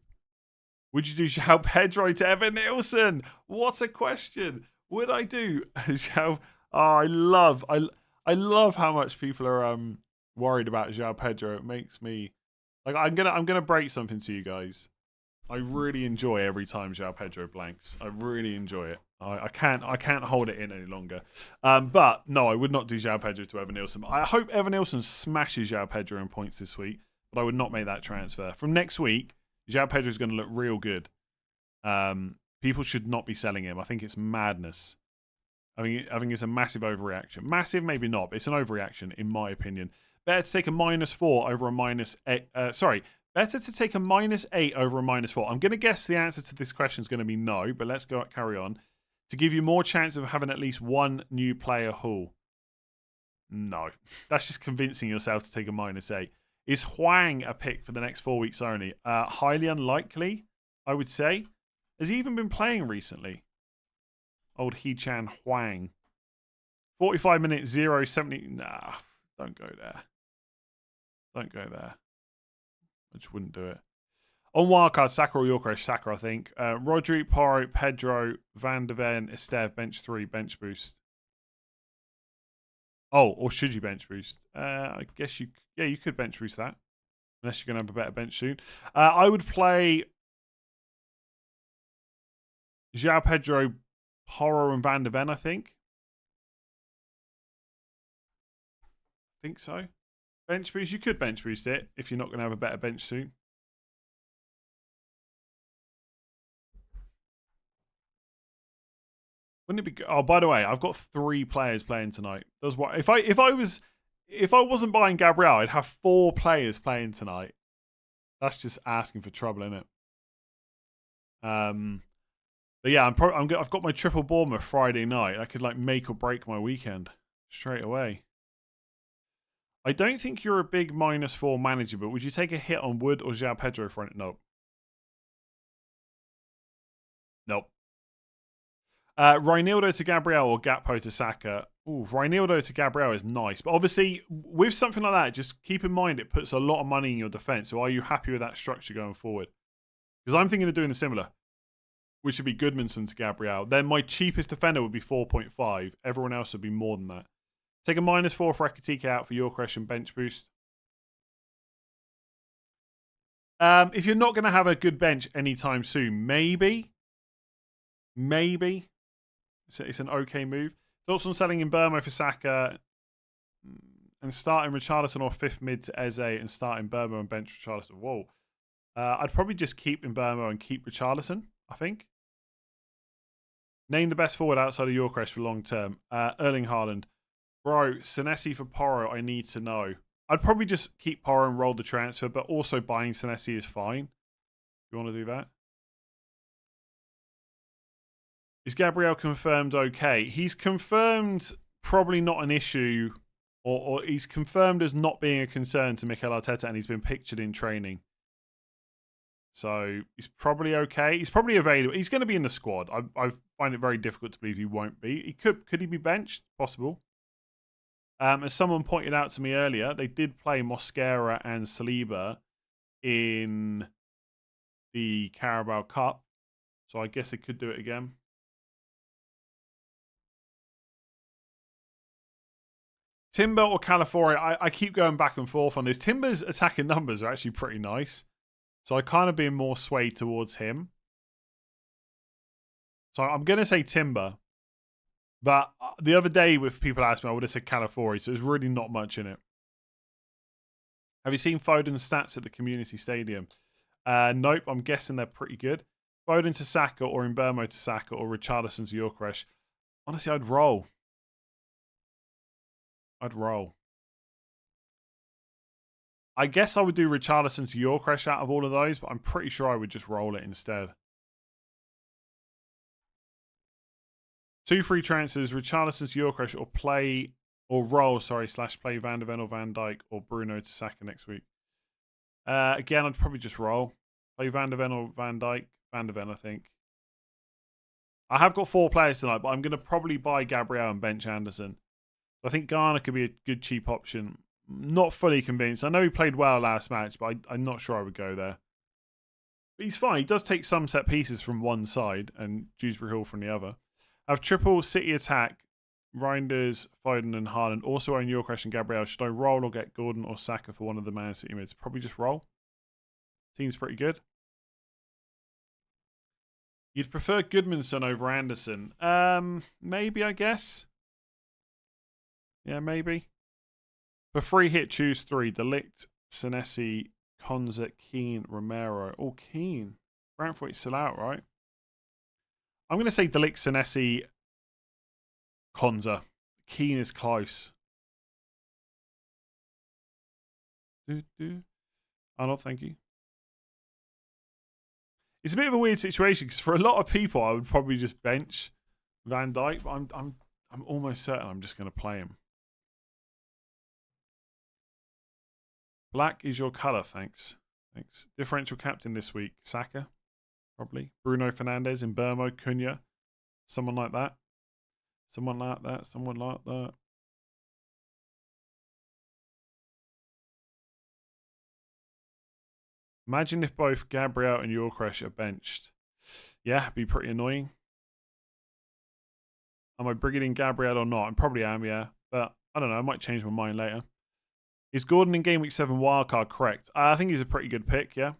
Would you do João Pedro to Evan Nilsson? What a question. Would I do João? Oh, I love how much people are worried about João Pedro. It makes me like I'm gonna break something to you guys. I really enjoy every time João Pedro blanks. I really enjoy it. I can't hold it in any longer. But no, I would not do João Pedro to Evan Nilsson. I hope Evan Nilsson smashes João Pedro in points this week, but I would not make that transfer. From next week, João Pedro is going to look real good. People should not be selling him. I think it's madness. I think it's a massive overreaction. Massive, maybe not, but it's an overreaction, in my opinion. Better to take a -4 over a -8. Better to take a -8 over a -4. I'm going to guess the answer to this question is going to be no, but let's carry on. To give you more chance of having at least one new player haul. No. That's just convincing yourself to take a -8. Is Hwang a pick for the next 4 weeks only? Highly unlikely, I would say. Has he even been playing recently? Old Hee-Chan Hwang. 45 minutes, 0.70. Nah, don't go there. Don't go there. I just wouldn't do it. On wildcard, Saka or Yorkresh? Saka, I think. Rodri, Porro, Pedro, Van der Ven, Esteve, bench 3, bench boost. Oh, or should you bench boost? I guess you could bench boost that. Unless you're going to have a better bench soon. I would play João Pedro, Porro, and Van der Ven, I think. I think so. Bench boost, you could bench boost it if you're not going to have a better bench soon. Wouldn't it be? Oh, by the way, I've got 3 players playing tonight. That's what if I wasn't buying Gabriel, I'd have 4 players playing tonight. That's just asking for trouble, isn't it? But yeah, I've got my triple Bournemouth Friday night. I could like make or break my weekend straight away. I don't think you're a big -4 manager, but would you take a hit on Wood or João Pedro for it? Nope. Nope. Reinildo to Gabriel or Gakpo to Saka? Ooh, Reinildo to Gabriel is nice. But obviously, with something like that, just keep in mind it puts a lot of money in your defense. So are you happy with that structure going forward? Because I'm thinking of doing the similar, which would be Goodmanson to Gabriel. Then my cheapest defender would be 4.5. Everyone else would be more than that. Take a -4 for Ekitike out for your question bench boost. If you're not going to have a good bench anytime soon, maybe. It's an okay move. Thoughts on selling in Burmo for Saka and starting Richarlison or fifth mid to Eze and starting Burmo and bench Richarlison? Whoa. I'd probably just keep in Burmo and keep Richarlison, I think. Name the best forward outside of Yorkresh for long term. Erling Haaland. Bro, Senesi for Porro, I need to know. I'd probably just keep Porro and roll the transfer, but also buying Senesi is fine. You want to do that? Is Gabriel confirmed okay? He's confirmed probably not an issue, or he's confirmed as not being a concern to Mikel Arteta, and he's been pictured in training. So he's probably okay. He's probably available. He's going to be in the squad. I find it very difficult to believe he won't be. He could he be benched? Possible. As someone pointed out to me earlier, they did play Mosquera and Saliba in the Carabao Cup. So I guess they could do it again. Timber or Calafiori, I keep going back and forth on this. Timber's attacking numbers are actually pretty nice. So I kind of been more swayed towards him. So I'm going to say Timber. But the other day, with people asking me, I would have said Calafiori. So there's really not much in it. Have you seen Foden's stats at the community stadium? Nope. I'm guessing they're pretty good. Foden to Saka or Mbeumo to Saka or Richarlison to Yorkresh. Honestly, I'd roll. I guess I would do Richarlison to Yorkresh out of all of those, but I'm pretty sure I would just roll it instead. 2 free transfers, Richarlison to Yorkresh or play / play Van de Ven or Van Dijk or Bruno to Saka next week. Again, I'd probably just roll. Play Van de Ven or Van Dijk. Van de Ven, I think. I have got 4 players tonight, but I'm going to probably buy Gabriel and bench Anderson. I think Garner could be a good cheap option. Not fully convinced. I know he played well last match, but I'm not sure I would go there. But he's fine. He does take some set pieces from one side and Dewsbury Hall from the other. I have triple City attack. Reinders, Foden and Haaland. Also own Yorkresh and Gabriel. Should I roll or get Gordon or Saka for one of the Man City mids? Probably just roll. Team's pretty good. You'd prefer Goodmanson over Anderson? Maybe, I guess. Yeah, maybe. For free hit, choose 3. Delict, Senesi, Konza, Keane, Romero. Oh, Keane. Brantford's still out, right? I'm going to say Delict, Senesi, Konza. Keane is close. Arnold, thank you. It's a bit of a weird situation because for a lot of people, I would probably just bench Van Dijk, but I'm almost certain I'm just going to play him. Black is your colour, thanks. Differential captain this week, Saka, probably. Bruno Fernandes, Mbeumo, Cunha, someone like that. Someone like that. Imagine if both Gabriel and Yorkresh are benched. Yeah, it'd be pretty annoying. Am I bringing in Gabriel or not? I probably am, yeah. But I don't know, I might change my mind later. Is Gordon in Game Week 7 wildcard correct? I think he's a pretty good pick, yeah.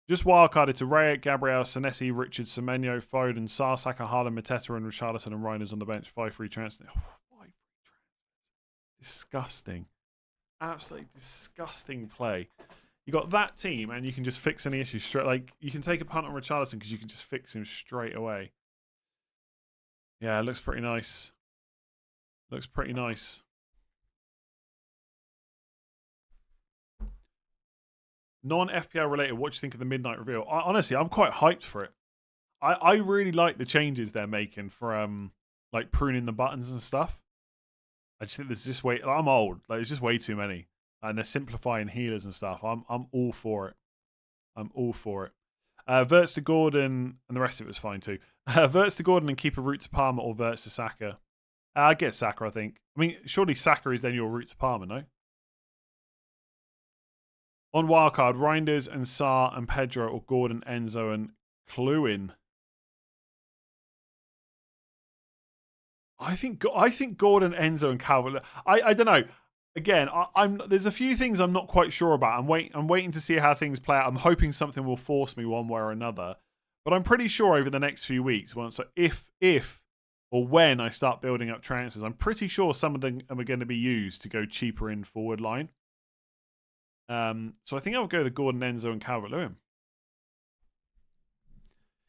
Just wildcarded to Raya, Gabriel, Senesi, Richard, Semenyo, Foden, Sar, Saka, Haaland, Mateta, and Richarlison and Reinders on the bench. 5 free transfers. Oh, 5 free transfers. Disgusting. Absolutely disgusting play. You got that team, and you can just fix any issues straight. Like, you can take a punt on Richarlison because you can just fix him straight away. Yeah, it looks pretty nice. Looks pretty nice. Non-FPL related, what do you think of the midnight reveal? Honestly, I'm quite hyped for it. I really like the changes they're making from like pruning the buttons and stuff. I just think there's just way. I'm old. Like, there's just way too many, and they're simplifying healers and stuff. I'm all for it. I'm all for it. Verts to Gordon, and the rest of it was fine too. Verts to Gordon and keep a route to Palmer or Verts to Saka. I get Saka, I think. I mean, surely Saka is then your route to Parma, no? On wildcard, Reinders and Sarr and Pedro or Gordon, Enzo and Cluin. I think Gordon, Enzo and Calvert. I don't know. Again, I'm there's a few things I'm not quite sure about. I'm waiting to see how things play out. I'm hoping something will force me one way or another. But I'm pretty sure over the next few weeks, once if or when I start building up transfers, I'm pretty sure some of them are going to be used to go cheaper in forward line. So I think I'll go the Gordon, Enzo, and Calvert-Lewin.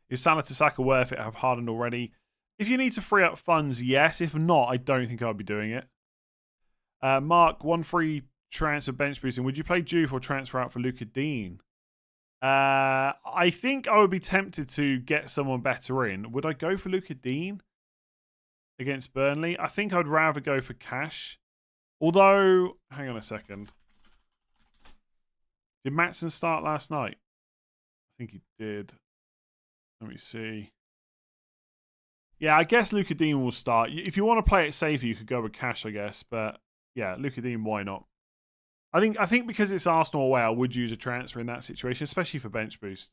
Is Salah to Saka worth it? I have Hardened already. If you need to free up funds, yes. If not, I don't think I'll be doing it. Mark, one free transfer bench boosting. Would you play Juve or transfer out for Luca Dean? I think I would be tempted to get someone better in. Would I go for Luca Dean against Burnley? I think I'd rather go for cash. Although, hang on a second. Did Maatsen start last night? I think he did. Let me see. Yeah, I guess Luca Dean will start. If you want to play it safer, you could go with cash, I guess. But yeah, Luca Dean, why not? I think because it's Arsenal away, I would use a transfer in that situation, especially for bench boost.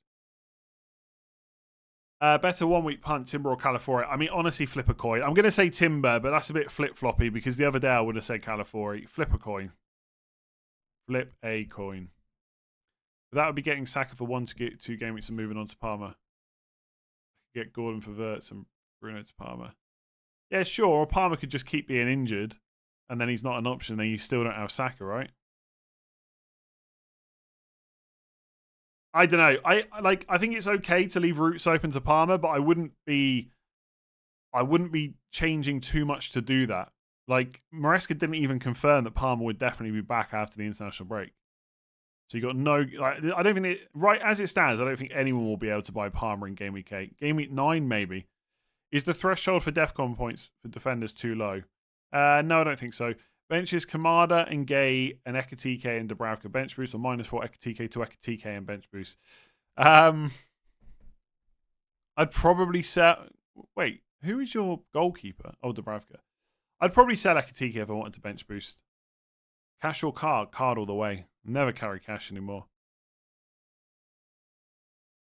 Better 1 week punt, Timber or Calafiori? I mean, honestly, flip a coin. I'm going to say Timber, but that's a bit flip-floppy because the other day I would have said Calafiori. Flip a coin. Flip a coin. But that would be getting Saka for 1 to 2 game weeks and moving on to Parma. Get Gordon for Verts and Bruno to Parma. Yeah, sure. Or Parma could just keep being injured and then he's not an option. Then you still don't have Saka, right? I don't know. I think it's okay to leave routes open to Parma, but I wouldn't be changing too much to do that. Like Maresca didn't even confirm that Parma would definitely be back after the international break. So you got no. I don't think right as it stands. I don't think anyone will be able to buy Parma in game week 8. Game week 9 maybe. Is the threshold for DEFCON points for defenders too low? No, I don't think so. Benches Kamada and Gay and Ekatike and Dubravka bench boost or -4 Ekatike to Ekatike and bench boost. I'd probably sell. Wait, who is your goalkeeper? Oh, Dubravka. I'd probably sell Ekatike if I wanted to bench boost. Cash or card? Card all the way. Never carry cash anymore.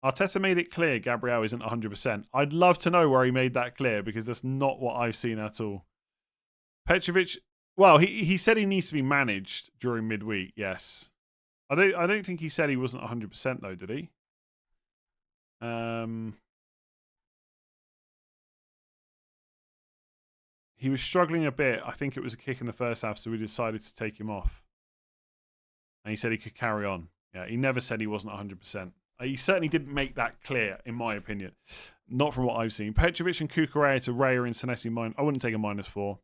Arteta made it clear Gabriel isn't 100%. I'd love to know where he made that clear because that's not what I've seen at all. Petrovic, well, he said he needs to be managed during midweek. Yes, I don't think he said he wasn't 100% though, did he? He was struggling a bit. I think it was a kick in the first half, so we decided to take him off. And he said he could carry on. Yeah, he never said he wasn't 100%. He certainly didn't make that clear, in my opinion. Not from what I've seen. Petrovic and Kukurea to Raya and Senesi. I wouldn't take a -4.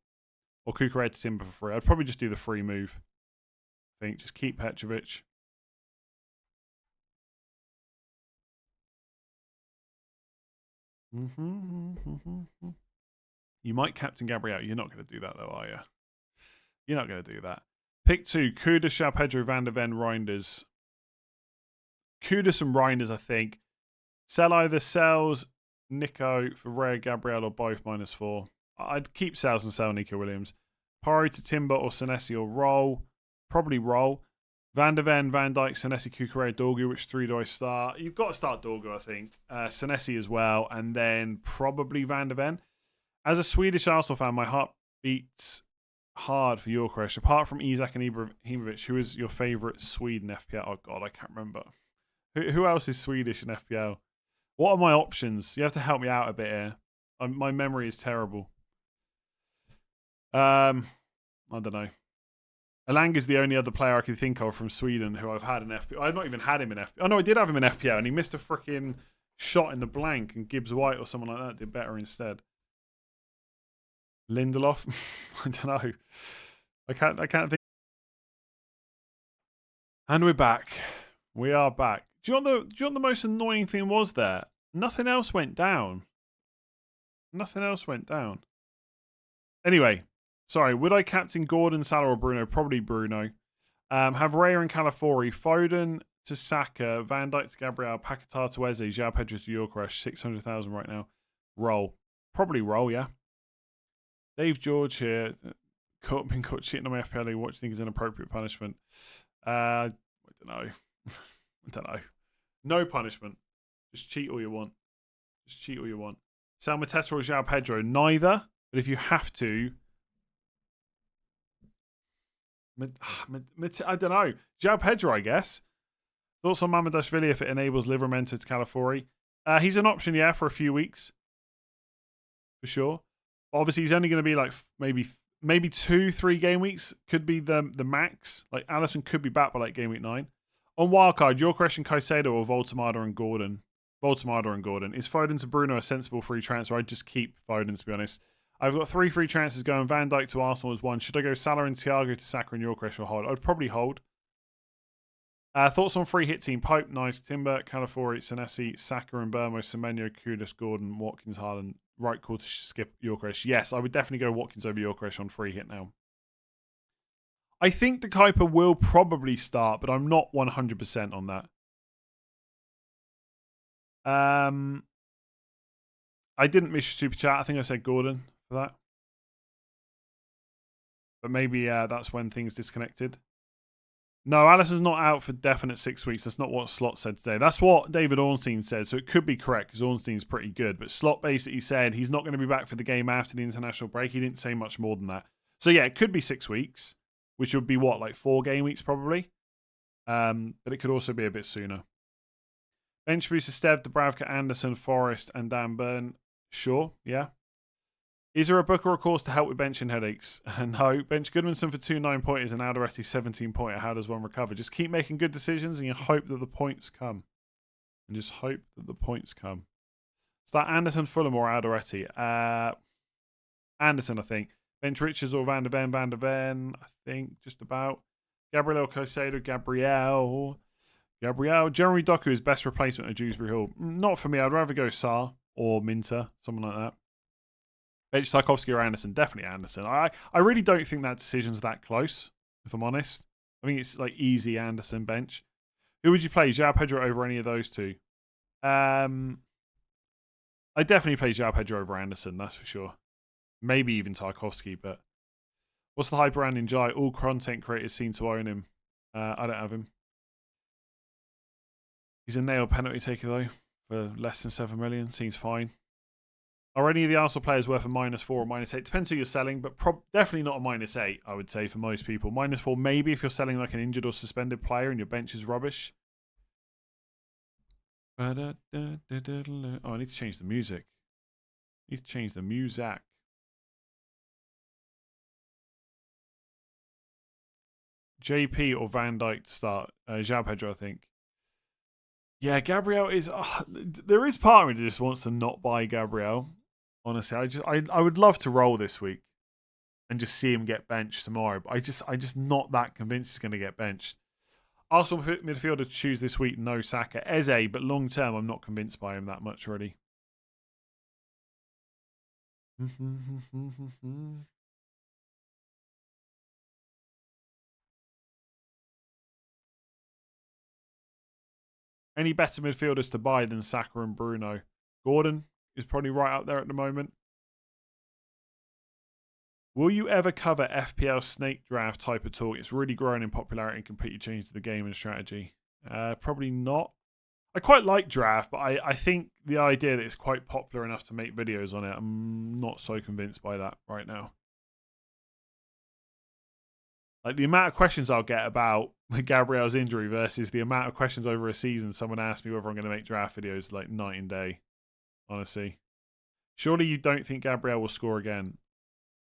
Or Kukurea to Timber for free. I'd probably just do the free move. I think just keep Petrovic. You might captain Gabriel. You're not going to do that though, are you? You're not going to do that. Pick 2. Kudus, Pedro, Van der Ven, Reinders. Kudus and Reinders, I think. Sell either Sells, Nico for Rare, Gabriel, or both -4. I'd keep Sells and sell Nico Williams. Pari to Timber or Senesi or Roll. Probably Roll. Van der Ven, Van Dijk, Senesi, Kukurea, Dorgu. Which 3 do I start? You've got to start Dorgu, I think. Senesi as well. And then probably Van der Ven. As a Swedish Arsenal fan, my heart beats hard for your crash. Apart from Isak and Ibrahimovic, who is your favourite Swede in FPL? Oh, God, I can't remember. Who else is Swedish in FPL? What are my options? You have to help me out a bit here. My memory is terrible. I don't know. Alang is the only other player I can think of from Sweden who I've had in FPL. I've not even had him in FPL. Oh, no, I did have him in FPL, and he missed a freaking shot in the blank, and Gibbs White or someone like that did better instead. Lindelof? I don't know. I can't think. And we're back. We are back. Do you know what the most annoying thing was there? Nothing else went down. Nothing else went down. Anyway, sorry. Would I captain Gordon, Salah, or Bruno? Probably Bruno. Have Raya and Calafiori, Foden to Saka, Van Dijk to Gabriel, Paquetá to Eze, João Pedro to Yorkresh, 600,000 right now. Roll. Probably roll, yeah. Dave George here. Been caught cheating on my FPL League. What do you think is inappropriate punishment? I don't know. I don't know. No punishment. Just cheat all you want. Just cheat all you want. Sal Matessa or João Pedro? Neither. But if you have to, I don't know. João Pedro, I guess. Thoughts on Mamardashvili if it enables Livramento to Calafiori? He's an option, yeah, for a few weeks. For sure. But obviously, he's only going to be like maybe 2-3 game weeks. Could be the max. Like, Allison could be back by like game week 9. On wildcard, your question, Caicedo or Voltemada and Gordon? Voltemada and Gordon. Is Foden to Bruno a sensible free transfer? I'd just keep Foden, to be honest. I've got 3 free transfers going. Van Dijk to Arsenal is 1. Should I go Salah and Thiago to Saka and Yorkresh or hold? I'd probably hold. Thoughts on free hit team? Pope, nice. Timber, Calafiori, Senesi, Saka and Burmo, Semenyo, Kudus, Gordon, Watkins, Haaland. Right call to skip Yorkresh. Yes, I would definitely go Watkins over Yorkresh on free hit now. I think the Kuiper will probably start, but I'm not 100% on that. I didn't miss your super chat. I think I said Gordon for that. But maybe that's when things disconnected. No, Alisson's not out for definite 6 weeks. That's not what Slot said today. That's what David Ornstein said, so it could be correct because Ornstein's pretty good. But Slot basically said he's not going to be back for the game after the international break. He didn't say much more than that. So yeah, it could be 6 weeks, which would be what, like 4 game weeks probably? But it could also be a bit sooner. Bench booster Stev, Dubravka, Anderson, Forrest, and Dan Burn. Sure, yeah. Is there a book or a course to help with benching headaches? No. Bench Goodmanson for 2 9-pointers and Alderete 17-pointer. How does one recover? Just keep making good decisions and you hope that the points come. And just hope that the points come. Is that Anderson, Fulham, or Alderete? Anderson, I think. Bench Richards or Van der Ven? Van der Ven, I think, just about. Gabriel Caicedo, Gabriel. Jeremy Doku is best replacement at Dewsbury Hall. Not for me. I'd rather go Sarr or Minter, someone like that. Bench Tarkovsky or Anderson? Definitely Anderson. I really don't think that decision's that close, if I'm honest. I think it's like easy Anderson bench. Who would you play? João Pedro over any of those two? I definitely play João Pedro over Anderson, that's for sure. Maybe even Tarkovsky, but what's the hype around Njai? All content creators seem to own him. I don't have him. He's a nail penalty taker though, for less than 7 million. Seems fine. Are any of the Arsenal players worth a -4 or -8? Depends who you're selling, but definitely not a -8, I would say, for most people. -4 maybe if you're selling like an injured or suspended player and your bench is rubbish. Oh, I need to change the music. I need to change the music. JP or Van Dijk to start? João Pedro, I think. Yeah, Gabriel is... there is part of me that just wants to not buy Gabriel. Honestly, I would love to roll this week and just see him get benched tomorrow. But I just not that convinced he's going to get benched. Arsenal midfielder to choose this week, no Saka. Eze, but long term, I'm not convinced by him that much already. Any better midfielders to buy than Saka and Bruno? Gordon is probably right up there at the moment. Will you ever cover FPL snake draft type of talk? It's really grown in popularity and completely changed the game and strategy. Probably not. I quite like draft, but I think the idea that it's quite popular enough to make videos on it, I'm not so convinced by that right now. Like the amount of questions I'll get about Gabriel's injury versus the amount of questions over a season someone asks me whether I'm going to make draft videos like night and day. Honestly. Surely you don't think Gabriel will score again?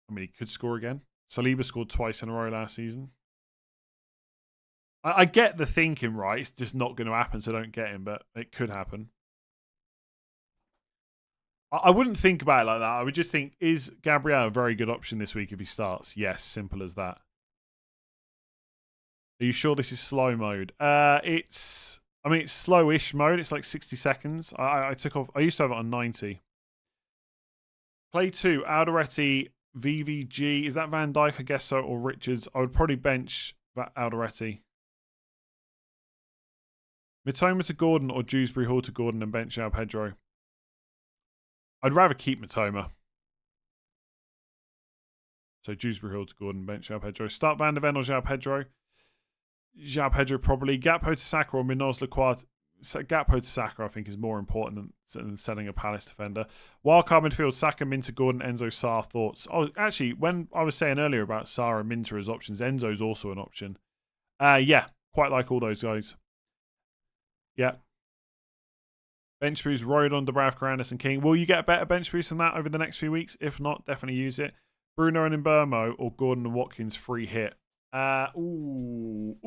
I mean, he could score again. Saliba scored twice in a row last season. I get the thinking, right? It's just not going to happen, so don't get him, but it could happen. I wouldn't think about it like that. I would just think, is Gabriel a very good option this week if he starts? Yes, simple as that. Are you sure this is slow mode? It's slowish mode. It's like 60 seconds. I took off. I used to have it on 90. Play 2, Alderete, VVG. Is that Van Dijk? I guess so, or Richards. I would probably bench Alderete. Mitoma to Gordon or Dewsbury Hall to Gordon and bench João Pedro. I'd rather keep Mitoma. So Dewsbury Hill to Gordon, bench João Pedro. Start Van de Ven or João Pedro. João Pedro probably. Gakpo to Saka or Minoz Lequart. Gakpo to Saka, I think, is more important than selling a Palace defender. Wildcard midfield, Saka, Minter, Gordon, Enzo, Sarr. Thoughts? Oh, actually, when I was saying earlier about Sarr and Minter as options, Enzo's also an option. Yeah, quite like all those guys. Yeah. Bench boost, Rodon, Dubravka, Anderson, King. Will you get a better bench boost than that over the next few weeks? If not, definitely use it. Bruno and Mbeumo or Gordon and Watkins free hit. Ooh.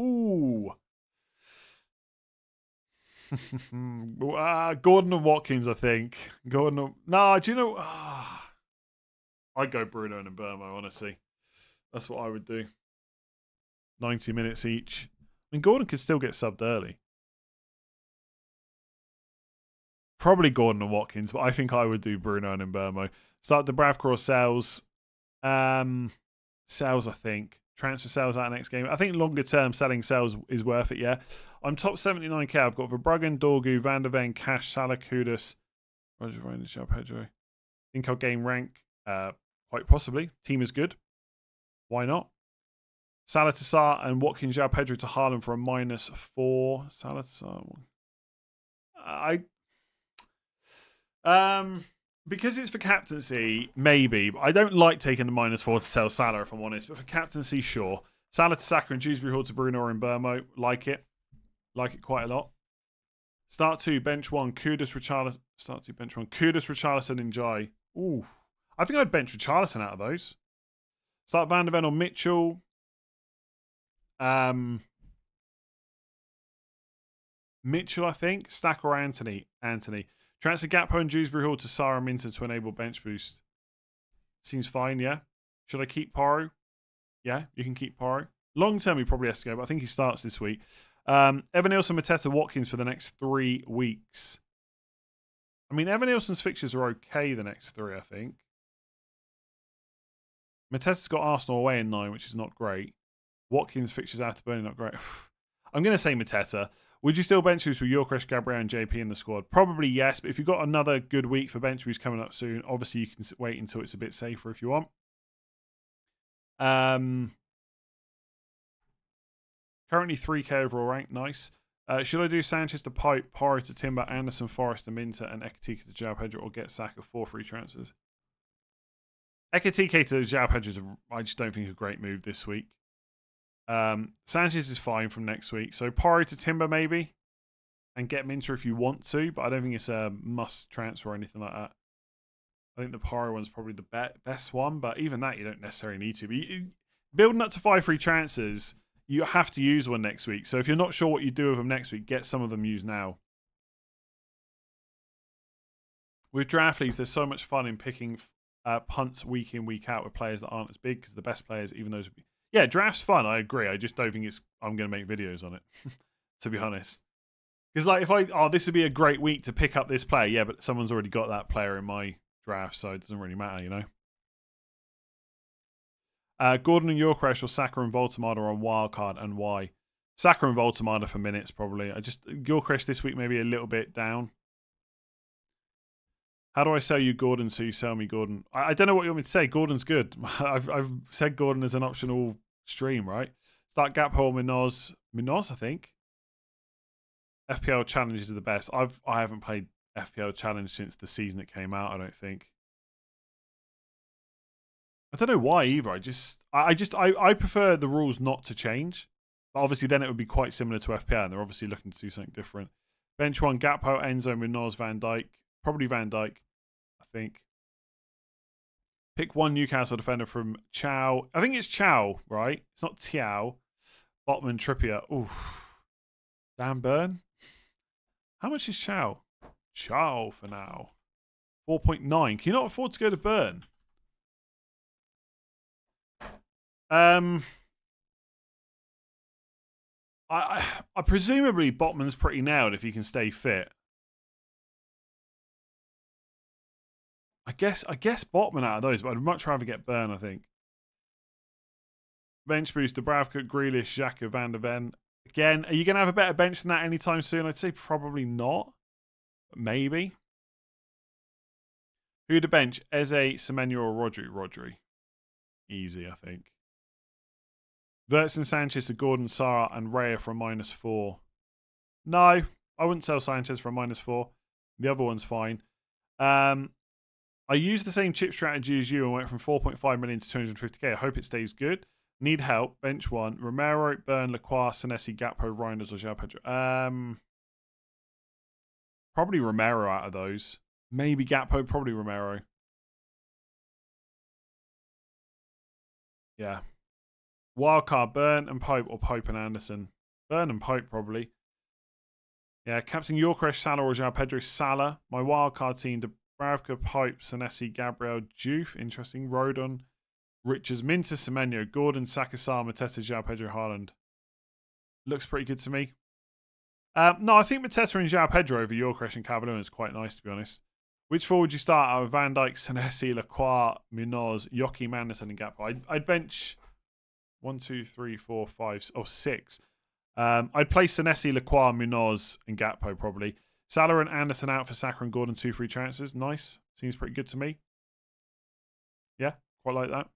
Gordon and Watkins, I think. No, do you know? I'd go Bruno and Mbeumo, honestly. That's what I would do. 90 minutes each. I mean, Gordon could still get subbed early. Probably Gordon and Watkins, but I think I would do Bruno and Mbeumo. Start Dubravka or Sales. Sales, I think. Transfer Sales out next game. I think longer term selling Sales is worth it, yeah. I'm top 79k. I've got Verbruggen, Dorgu, Van der Ven, Cash, Salah, Kudus, Roger Ryan, João Pedro. I think I'll gain rank. Quite possibly. Team is good. Why not? Salah to Sarr and Watkins, João Pedro to Haaland for a -4. Salah to Sarr. Because it's for captaincy, maybe. I don't like taking the -4 to sell Salah, if I'm honest. But for captaincy, sure. Salah to Saka and Dewsbury Hall to Bruno or Mbeumo. Like it. Like it quite a lot. Start 2, bench 1. Kudus, Richarlison. Start 2, bench 1. Kudus, Richarlison, and Jai. Ooh. I think I'd bench Richarlison out of those. Start Van der Ven or Mitchell. Mitchell, I think. Stack or Anthony. Transfer Gakpo and Dewsbury Hall to Sarah Minter to enable bench boost. Seems fine, yeah. Should I keep Porro? Yeah, you can keep Porro. Long term, he probably has to go, but I think he starts this week. Evan Nielsen, Mateta, Watkins for the next 3 weeks. I mean, Evan Nielsen's fixtures are okay the next 3, I think. Mateta's got Arsenal away in 9, which is not great. Watkins fixtures out to Burnley, not great. I'm going to say Mateta. Would you still bench boost with Yorkresh, Gabriel, and JP in the squad? Probably yes, but if you've got another good week for bench boost coming up soon, obviously you can wait until it's a bit safer if you want. Currently 3k overall rank, nice. Should I do Sanchez to Pipe, Porro to Timber, Anderson, Forrest to Minter, and Ekatike to João Pedro, or get Saka 4 free transfers? Ekatike to João Pedro, I just don't think a great move this week. Sanchez is fine from next week. So Porro to Timber maybe. And get Minter if you want to. But I don't think it's a must transfer or anything like that. I think the Porro one's probably the best one. But even that you don't necessarily need to. But building up to 5 free transfers, you have to use one next week. So if you're not sure what you do with them next week, get some of them used now. With draft leagues, there's so much fun in picking punts week in, week out with players that aren't as big. Because the best players, even those... Yeah, draft's fun. I agree. I just don't think I'm going to make videos on it, to be honest. Because like, this would be a great week to pick up this player. Yeah, but someone's already got that player in my draft, so it doesn't really matter, you know. Gordon and Yorkresh or Saka and Voltemada on wildcard, and why? Saka and Voltemada for minutes probably. Yorkresh this week maybe a little bit down. How do I sell you Gordon so you sell me Gordon? I don't know what you want me to say. Gordon's good. I've said Gordon as an optional stream, right? Start Gakpo, Minoz, I think. FPL challenges are the best. I haven't played FPL challenge since the season it came out, I don't think. I don't know why either. I prefer the rules not to change. But obviously then it would be quite similar to FPL, and they're obviously looking to do something different. Bench 1, Gakpo, Enzo, Minoz, Van Dijk. Probably Van Dijk, I think. Pick 1 Newcastle defender from Chow. I think it's Chow, right? It's not Tiao. Botman, Trippier. Oof. Dan Burn. How much is Chow? Chow for now. 4.9. Can you not afford to go to Burn? I presumably Botman's pretty nailed if he can stay fit. I guess Botman out of those, but I'd much rather get Burn, I think. Bench boost, Dubravka, Grealish, Xhaka, Van der Ven. Again, are you going to have a better bench than that anytime soon? I'd say probably not. But maybe. Who to bench? Eze, Semenyo, or Rodri? Rodri. easy, I think. Verts and Sanchez to Gordon, Sarah, and Raya for a -4. No, I wouldn't sell Sanchez for a -4. The other one's fine. I used the same chip strategy as you and went from 4.5 million to 250k. I hope it stays good. Need help. Bench 1. Romero, Burn, Lacroix, Senesi, Gakpo, Reinders, or João Pedro. Probably Romero out of those. Maybe Gakpo, probably Romero. Yeah. Wildcard, Burn and Pope, or Pope and Anderson. Burn and Pope, probably. Yeah, Captain Yorkresh, Salah, or João Pedro, Salah. My wildcard team, Dubravka, Pope, Senesi, Gabriel, Juve. Interesting. Rodon, Richards, Minter, Semenyo, Gordon, Sakasar, Mateta, João Pedro, Haaland. Looks pretty good to me. No, I think Mateta and João Pedro over Yorkresh and Cavallon is quite nice, to be honest. Which four would you start out of? Van Dijk, Senesi, Lacroix, Munoz, Joachim Anderson, and Gakpo? I'd bench 1, 2, 3, 4, 5, 6. I'd play Senesi, Lacroix, Munoz, and Gakpo probably. Salah and Anderson out for Saka and Gordon, 2 free transfers. Nice. Seems pretty good to me. Yeah, quite like that.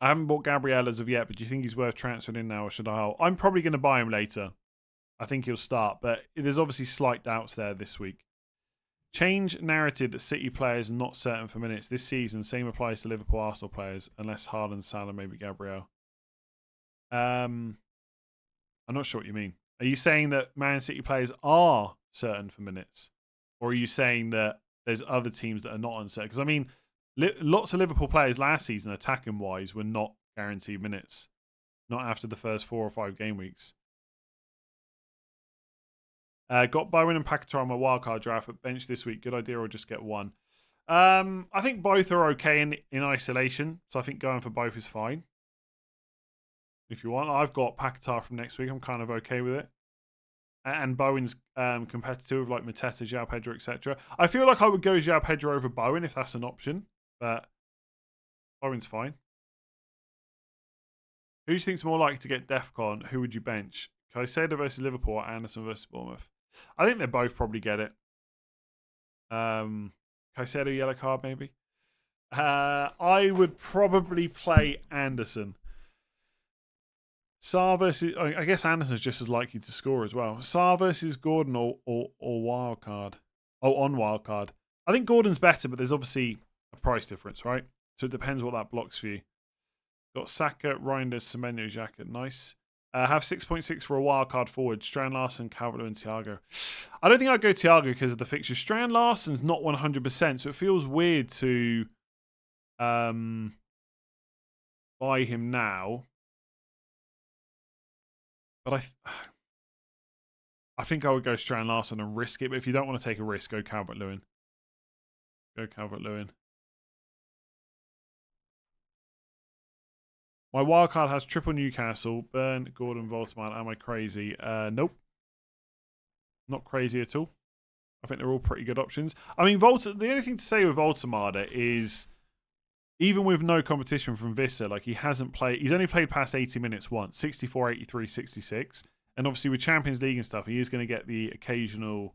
I haven't bought Gabriel as of yet, but do you think he's worth transferring in now, or should I hold? I'm probably going to buy him later. I think he'll start, but there's obviously slight doubts there this week. Change narrative that City players are not certain for minutes this season. Same applies to Liverpool Arsenal players, unless Haaland, Salah, maybe Gabriel. I'm not sure what you mean. Are you saying that Man City players are certain for minutes? Or are you saying that there's other teams that are not uncertain? Because, I mean, lots of Liverpool players last season, attacking-wise, were not guaranteed minutes. Not after the first 4 or 5 game weeks. Got Bowen and Paquetá on my wildcard draft, but bench this week. Good idea, or just get one? I think both are okay in isolation, so I think going for both is fine. If you want, I've got Paquetá from next week. I'm kind of okay with it. And Bowen's competitive, like Mateta, João Pedro, etc. I feel like I would go João Pedro over Bowen if that's an option, but Bowen's fine. Who do you think's more likely to get DEFCON? Who would you bench? Caicedo versus Liverpool or Anderson versus Bournemouth? I think they both probably get it. Caicedo yellow card maybe. I would probably play Anderson. Sarr versus, I guess Anderson's just as likely to score as well. Sarr versus Gordon or wildcard. Oh, on wildcard. I think Gordon's better, but there's obviously a price difference, right? So it depends what that blocks for you. Got Saka, Reinders, Semenyo, Xhaka. Nice. Have 6.6 for a wildcard forward. Strand Larson, Calvert and Thiago. I don't think I'd go Thiago because of the fixture. Strand Larson's not 100%, so it feels weird to buy him now. But I think I would go Strand Larson and risk it. But if you don't want to take a risk, go Calvert-Lewin. Go Calvert-Lewin. My wildcard has triple Newcastle, Burn, Gordon, Voltemar. Am I crazy? Nope. Not crazy at all. I think they're all pretty good options. I mean, the only thing to say with Voltemar is, even with no competition from Vissa, like he's only played past 80 minutes once, 64, 83, 66. And obviously with Champions League and stuff, he is going to get the occasional,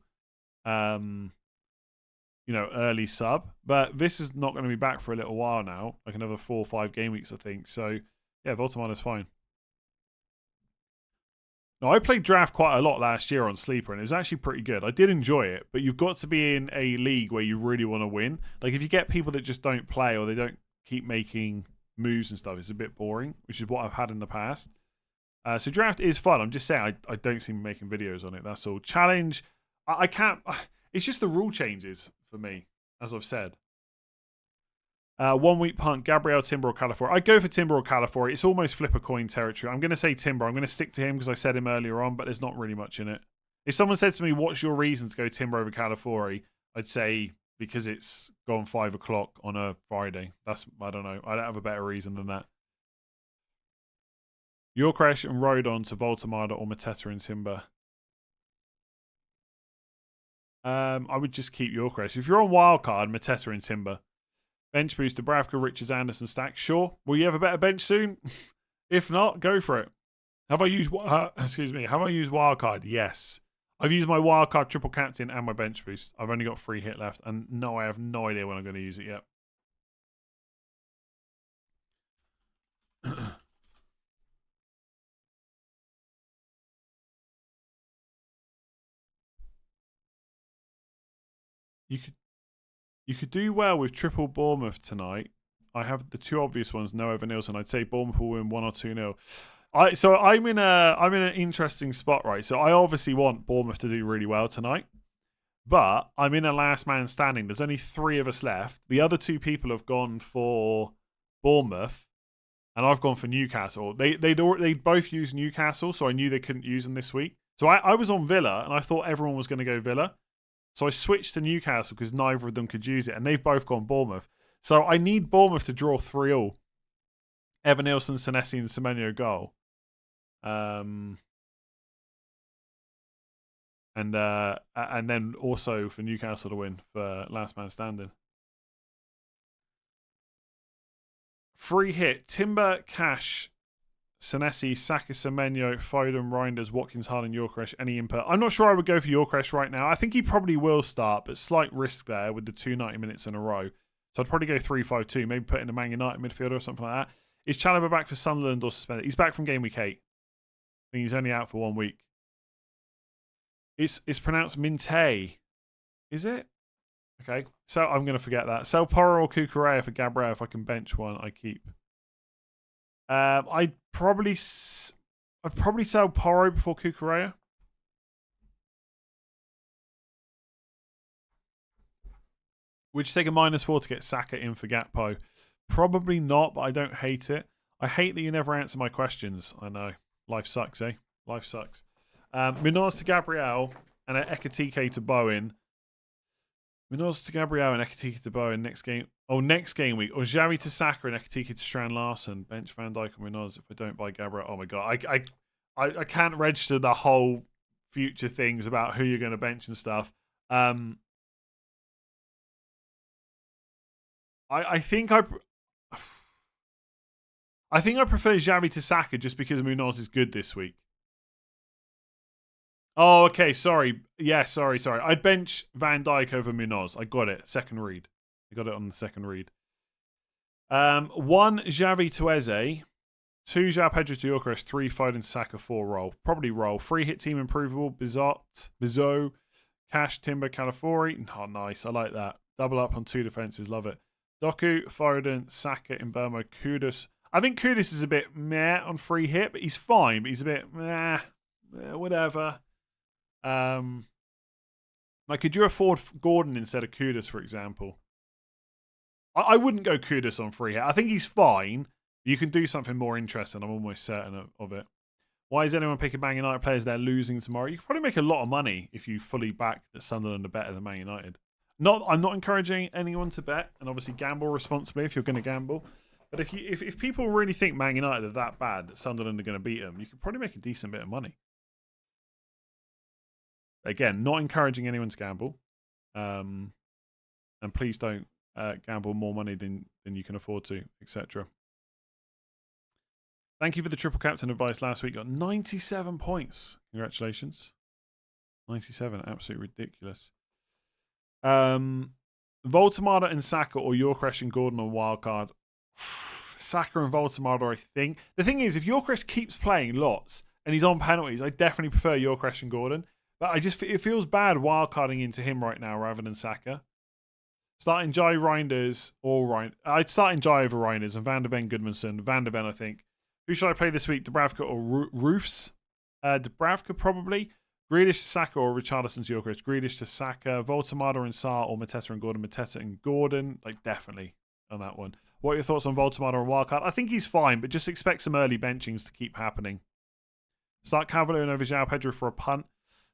early sub. But Vissa's not going to be back for a little while now, like another 4 or 5 game weeks, I think. So, yeah, Voltemar is fine. Now, I played draft quite a lot last year on Sleeper, and it was actually pretty good. I did enjoy it, but you've got to be in a league where you really want to win. Like, if you get people that just don't play or they don't keep making moves and stuff, it's a bit boring, which is what I've had in the past. So draft is fun. I'm just saying I don't seem to be making videos on it. That's all. Challenge, I can't. It's just the rule changes for me, as I've said. 1 week punt, Gabriel, Timber or Calafiori. I'd go for Timber or Calafiori. It's almost flip a coin territory. I'm going to say Timber. I'm going to stick to him because I said him earlier on, but there's not really much in it. If someone said to me, what's your reason to go Timber over Calafiori? I'd say because it's gone 5 o'clock on a Friday. I don't know. I don't have a better reason than that. Yorkresh and Rodon to Voltemar or Mateta and Timber. I would just keep Yorkresh. If you're on wildcard, Mateta and Timber. Bench boost, Dubravka, Richards, Anderson, Stack. Sure. Will you have a better bench soon? If not, go for it. Have I used wildcard? Yes. I've used my wildcard triple captain and my bench boost. I've only got 3 hit left, and no, I have no idea when I'm going to use it yet. you could do well with triple Bournemouth tonight. I have the two obvious ones, no Evan Nielsen. I'd say Bournemouth will win 1 or 2-0. I'm in an interesting spot, right? So I obviously want Bournemouth to do really well tonight. But I'm in a last man standing. There's only 3 of us left. The other 2 people have gone for Bournemouth, and I've gone for Newcastle. They'd both used Newcastle, so I knew they couldn't use them this week. So I was on Villa, and I thought everyone was going to go Villa. So I switched to Newcastle because neither of them could use it, and they've both gone Bournemouth. So I need Bournemouth to draw 3-3. Evan Nielsen, Senesi, and Semenyo goal. And then also for Newcastle to win for last man standing. Free hit: Timber, Cash, Senesi, Saka, Semenyo, Foden, Reinders, Watkins, Haaland, Yorkeresh. Any input? I'm not sure I would go for Yorkeresh right now. I think he probably will start, but slight risk there with the 2 90 minutes in a row. So I'd probably go 3-5-2, maybe put in a Man United midfielder or something like that. Is Chalobah back for Sunderland or suspended? He's back from game week 8. I think he's only out for 1 week. It's pronounced Minte. Is it? Okay. So I'm going to forget that. Sell Porro or Kukurea for Gabriel. If I can bench one, I keep. I'd probably sell Porro before Kukurea. Would you take a -4 to get Saka in for Gakpo? Probably not, but I don't hate it. I hate that you never answer my questions. I know. Life sucks, eh? Life sucks. Munoz to Gabriel and Ekatike to Bowen. Munoz to Gabriel and Ekatike to Bowen next game. Oh, next game week. Or Xavi to Saka and Ekatike to Strand Larson. Bench Van Dijk and Munoz if I don't buy Gabriel. Oh my god. I can't register the whole future things about who you're going to bench and stuff. I think I prefer Xavi to Saka just because Munoz is good this week. Oh, okay. Sorry. Yeah, sorry. I'd bench Van Dijk over Munoz. I got it. Second read. I got it on the second read. 1 Xavi to Eze. 2 João Pedro to Yorkeresh. 3 Foden to Saka. 4 roll. Probably roll. 3 hit team improvable. Bizot, Cash, Timber, Calafiori. Oh, nice. I like that. Double up on 2 defenses. Love it. Doku, Foden, Saka, Mbeumo, Kudus. I think Kudus is a bit meh on free hit, but he's fine. But he's a bit meh, whatever. Like, could you afford Gordon instead of Kudus, for example? I wouldn't go Kudus on free hit. I think he's fine. You can do something more interesting. I'm almost certain of it. Why is anyone picking Man United players they're losing tomorrow? You could probably make a lot of money if you fully back that Sunderland are better than Man United. I'm not encouraging anyone to bet, and obviously gamble responsibly if you're going to gamble. But if people really think Man United are that bad that Sunderland are going to beat them, you could probably make a decent bit of money. Again, not encouraging anyone to gamble, and please don't gamble more money than you can afford to, etc. Thank you for the triple captain advice last week. Got 97 points. Congratulations. 97, absolutely ridiculous. Voltemada and Saka or Yorkeresh and Gordon on wildcard. Saka and Voltemada, I think. The thing is, if Yorkeresh keeps playing lots and he's on penalties, I definitely prefer Yorkeresh and Gordon. But it feels bad wildcarding into him right now rather than Saka. Starting Jai Reinders or Reinders. I'd start in Jai over Reinders and Van der Ven Goodmanson. Van der Ven, I think. Who should I play this week? Dubravka or Roofs? Dubravka probably. Grealish to Saka or Richarlison to Yorkeresh. Grealish to Saka. Voltemada and Sarr or Mateta and Gordon. Mateta and Gordon. Like, definitely on that one. What are your thoughts on Voltemada and Wildcard? I think he's fine, but just expect some early benchings to keep happening. Start Cavalier over João Pedro for a punt.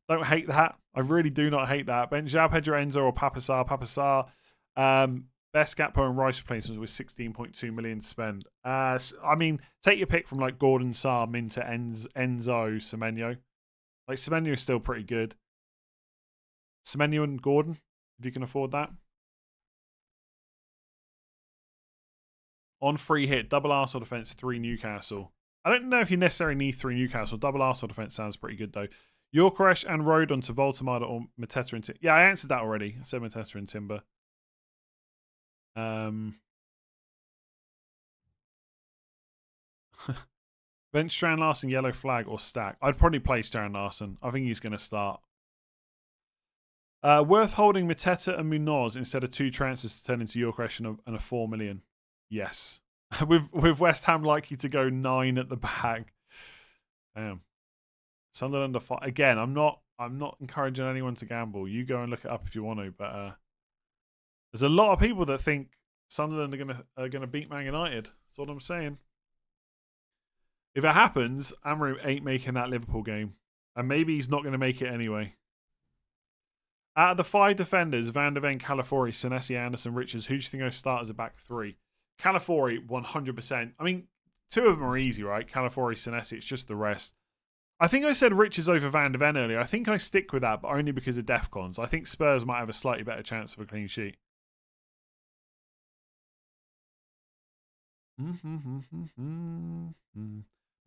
Don't hate that. I really do not hate that. Bench João Pedro, Enzo or Papasar. Best Gakpo and Rice replacements with 16.2 million to spend. I mean, take your pick from like Gordon, Sarr, Minter, Enzo, Semenyo. Like, Semenyo is still pretty good. Semenyo and Gordon, if you can afford that. On free hit, double Arsenal defence, 3 Newcastle. I don't know if you necessarily need 3 Newcastle. Double Arsenal defence sounds pretty good, though. Yorkeresh and Rodon to Voltemada or Mateta and Timber. Yeah, I answered that already. I said Mateta and Timber. Bench Strand Larson, yellow flag, or stack. I'd probably play Strand Larson. I think he's going to start. Worth holding Mateta and Munoz instead of 2 transfers to turn into Yorkresh and a 4 million. Yes. with West Ham likely to go 9 at the back. Damn. Sunderland are again. I'm not encouraging anyone to gamble. You go and look it up if you want to. But there's a lot of people that think Sunderland are gonna beat Man United. That's what I'm saying. If it happens, Amorim ain't making that Liverpool game, and maybe he's not going to make it anyway. Out of the 5 defenders, Van der Ven, Calafiori, Senesi, Anderson, Richards, who do you think will start as a back 3? Calafiori, 100%. I mean, 2 of them are easy, right? Calafiori, Senesi, it's just the rest. I think I said Richards over Van der Ven earlier. I think I stick with that, but only because of DEFCONs. I think Spurs might have a slightly better chance of a clean sheet.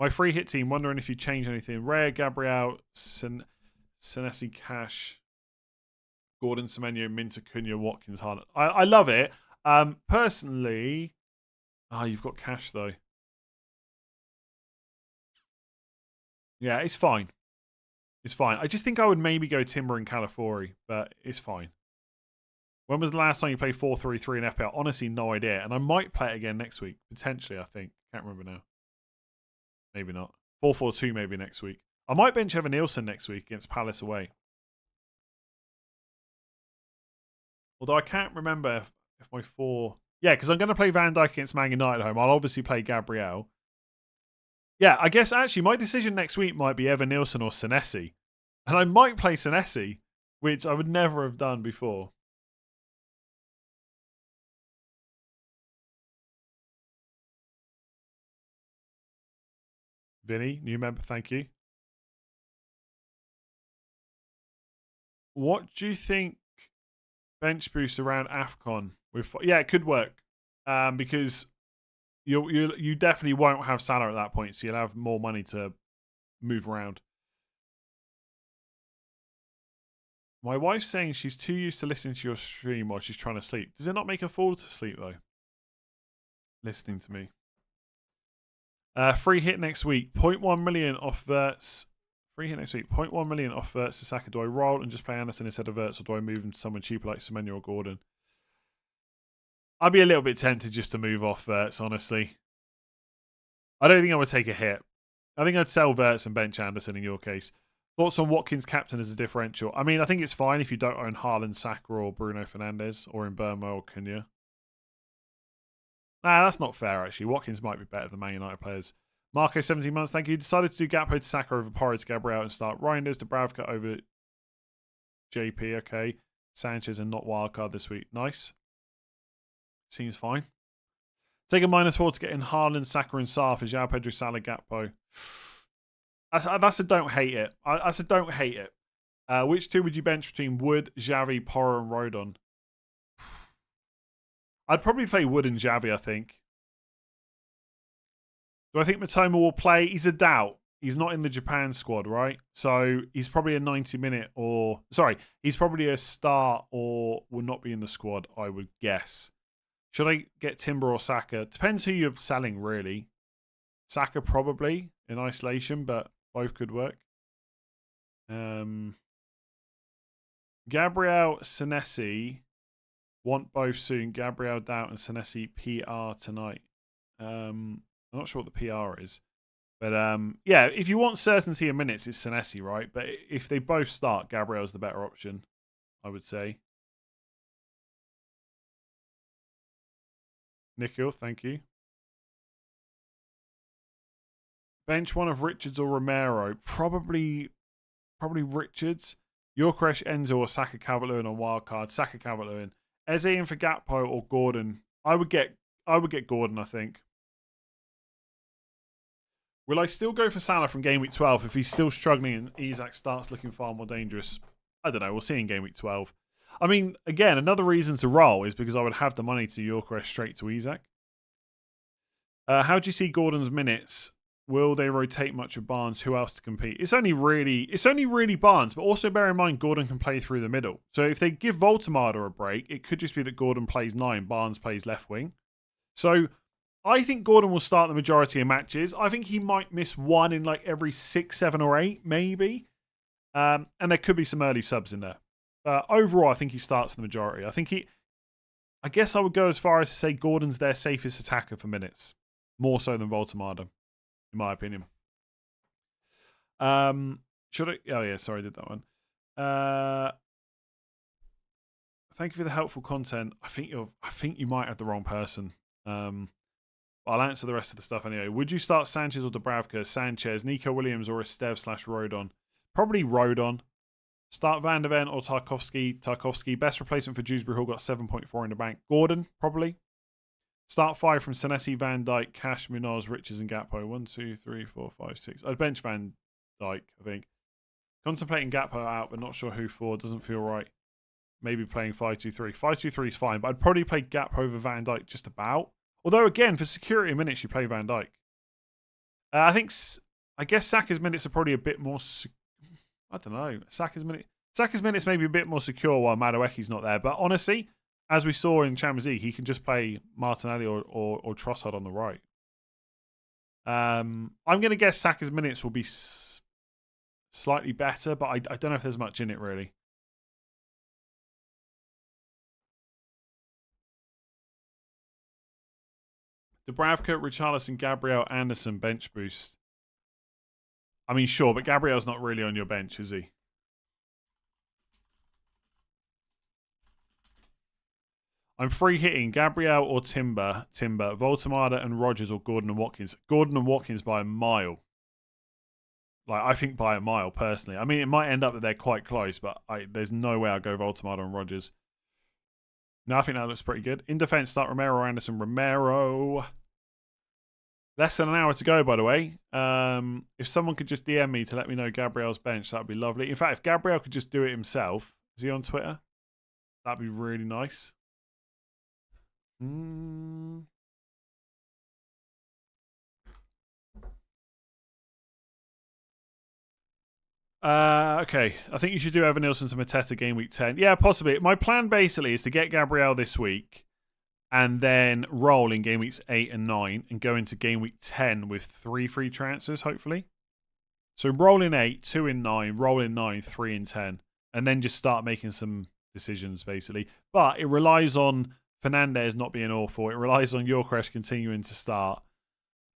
My free hit team, wondering if you change anything. Rare, Gabriel, Senesi, Cash, Gordon, Semenyo, Minter, Cunha, Watkins, Haaland. I love it. Personally, you've got Cash though. Yeah, it's fine. It's fine. I just think I would maybe go Timber and Calafiori, but it's fine. When was the last time you played 4-3-3 in FPL? Honestly, no idea. And I might play it again next week. Potentially, I think. Can't remember now. Maybe not. 4-4-2 maybe next week. I might bench Evan Nielsen next week against Palace away. Although I can't remember if my 4... Yeah, because I'm going to play Van Dijk against Man United at home. I'll obviously play Gabriel. Yeah, I guess actually my decision next week might be Evan Nielsen or Senesi. And I might play Senesi, which I would never have done before. Vinny, new member, thank you. What do you think bench boost around AFCON? Yeah, it could work. Because you definitely won't have Salah at that point, so you'll have more money to move around. My wife's saying she's too used to listening to your stream while she's trying to sleep. Does it not make her fall to sleep, though? Listening to me. Free hit next week. 0.1 million off Verts. Free hit next week. 0.1 million off Verts to Saka. Do I roll and just play Anderson instead of Verts, or do I move him to someone cheaper like Semenyo or Gordon? I'd be a little bit tempted just to move off Verts, honestly. I don't think I would take a hit. I think I'd sell Verts and bench Anderson in your case. Thoughts on Watkins captain as a differential? I mean, I think it's fine if you don't own Haaland, Saka, or Bruno Fernandes, or in Burma or Cunha. Nah, that's not fair, actually. Watkins might be better than Man United players. Marco, 17 months, thank you. Decided to do Gakpo to Saka over Porro to Gabriel and start Reinders to Bravka over JP, okay. Sanchez and not wildcard this week. Nice. Seems fine. Take a -4 to get in Haaland, Saka and Sarr for João Pedro, Salah, Gakpo. That's a don't hate it. That's a don't hate it. Which 2 would you bench between Wood, Xavi, Porro and Rodon? I'd probably play Wood and Xavi, I think. Do I think Matoma will play? He's a doubt. He's not in the Japan squad, right? So he's probably a 90-minute or... Sorry, he's probably a start or will not be in the squad, I would guess. Should I get Timber or Saka? Depends who you're selling, really. Saka probably in isolation, but both could work. Gabriel, Senesi... Want both soon. Gabriel, Doubt, and Senesi PR tonight. I'm not sure what the PR is. But yeah, if you want certainty of minutes, it's Senesi, right? But if they both start, Gabriel's the better option, I would say. Nikhil, thank you. Bench one of Richards or Romero. Probably Richards. Yorkresh, Enzo, or Saka Calvert-Lewin on wildcard. Saka Calvert-Lewin. Eze in for Gakpo or Gordon. I would get Gordon, I think. Will I still go for Salah from game week 12 if he's still struggling and Isak starts looking far more dangerous? I don't know. We'll see in game week 12. I mean, again, another reason to roll is because I would have the money to Yorkresh straight to Isak. How do you see Gordon's minutes? Will they rotate much with Barnes? Who else to compete? It's only really Barnes, but also bear in mind Gordon can play through the middle. So if they give Voltemada a break, it could just be that Gordon plays 9, Barnes plays left wing. So I think Gordon will start the majority of matches. I think he might miss one in like every 6, 7 or 8, maybe. And there could be some early subs in there. Overall, I think he starts the majority. I guess I would go as far as to say Gordon's their safest attacker for minutes. More so than Voltemada, in my opinion. Should I? Oh, yeah, sorry, I did that one. Thank you for the helpful content. I think you might have the wrong person. I'll answer the rest of the stuff anyway. Would you start Sanchez or Dubravka? Sanchez, Nico Williams, or Estev/Rodon? Probably Rodon. Start Van der Ven or Tarkovsky. Tarkovsky, best replacement for Dewsbury Hall, got 7.4 in the bank. Gordon, probably. Start 5 from Senesi, Van Dijk, Cash, Munoz, Richards, and Gakpo. 1, 2, 3, 4, 5, 6. I'd bench Van Dijk, I think. Contemplating Gakpo out, but not sure who for. Doesn't feel right. Maybe playing 5-2-3. 5-2-3 is fine, but I'd probably play Gakpo over Van Dijk just about. Although, again, for security minutes, you play Van Dijk. I guess Saka's minutes are probably a bit more... I don't know. Saka's minutes may be a bit more secure while Madueke's not there. But honestly, as we saw in Champions League, he can just play Martinelli or Trossard on the right. I'm going to guess Saka's minutes will be slightly better, but I don't know if there's much in it, really. Dubravka, Richarlison, Gabriel, Anderson, bench boost. I mean, sure, but Gabriel's not really on your bench, is he? I'm free hitting Gabriel or Timber, Voltemada and Rogers or Gordon and Watkins. Gordon and Watkins by a mile. Like, I think by a mile, personally. I mean, it might end up that they're quite close, but there's no way I'd go Voltemada and Rogers. No, I think that looks pretty good. In defense, start Romero or Anderson. Romero. Less than an hour to go, by the way. If someone could just DM me to let me know Gabriel's bench, that would be lovely. In fact, if Gabriel could just do it himself. Is he on Twitter? That'd be really nice. Okay. I think you should do Evan Nilsson to Mateta game week 10. Yeah, possibly. My plan basically is to get Gabriel this week and then roll in game weeks 8 and 9 and go into game week 10 with 3 free transfers, hopefully. So roll in 8, 2 in 9, roll in 9, 3 in 10, and then just start making some decisions, basically. But it relies on Fernandez not being awful. It relies on Gyökeres continuing to start.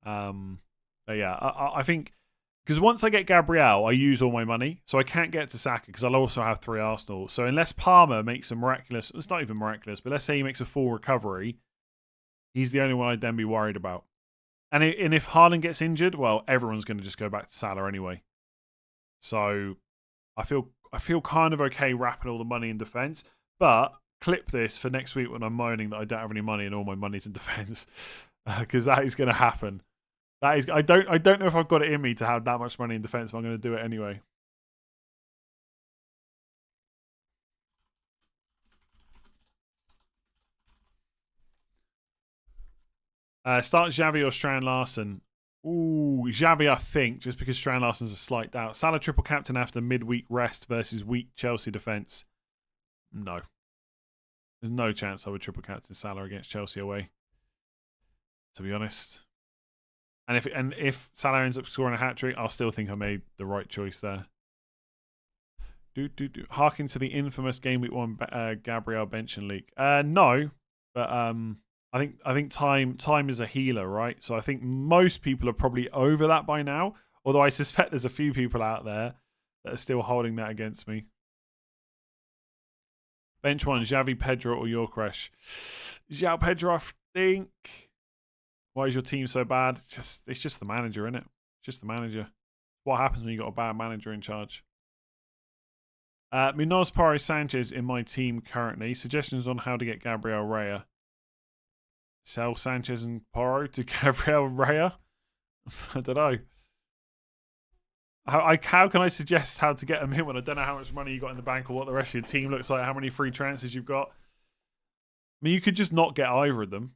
But yeah, I think... Because once I get Gabriel, I use all my money. So I can't get to Saka because I'll also have 3 Arsenal. So unless Palmer makes a miraculous... It's not even miraculous, but let's say he makes a full recovery, he's the only one I'd then be worried about. And if Haaland gets injured, well, everyone's going to just go back to Salah anyway. So I feel kind of okay wrapping all the money in defence. But clip this for next week when I'm moaning that I don't have any money and all my money's in defence. Because that is going to happen. I don't know if I've got it in me to have that much money in defence, but I'm going to do it anyway. Start Xavi or Strand Larson. Ooh, Xavi, I think, just because Strand Larson's a slight doubt. Salah triple captain after midweek rest versus weak Chelsea defence. No. There's no chance I would triple captain Salah against Chelsea away, to be honest. And if Salah ends up scoring a hat-trick, I'll still think I made the right choice there. Harken to the infamous game week 1 Gabriel bench and leak. No, but I think time is a healer, right? So I think most people are probably over that by now. Although I suspect there's a few people out there that are still holding that against me. Bench 1, Xavi, Pedro, or Gyökeres. João Pedro, I think. Why is your team so bad? It's just the manager, isn't it? It's just the manager. What happens when you got a bad manager in charge? Munoz, Pari, Sanchez in my team currently. Suggestions on how to get Gabriel Raya. Sell Sanchez and Porro to Gabriel Raya? I don't know. How can I suggest how to get them in when I don't know how much money you got in the bank or what the rest of your team looks like, how many free transfers you've got? I mean, you could just not get either of them,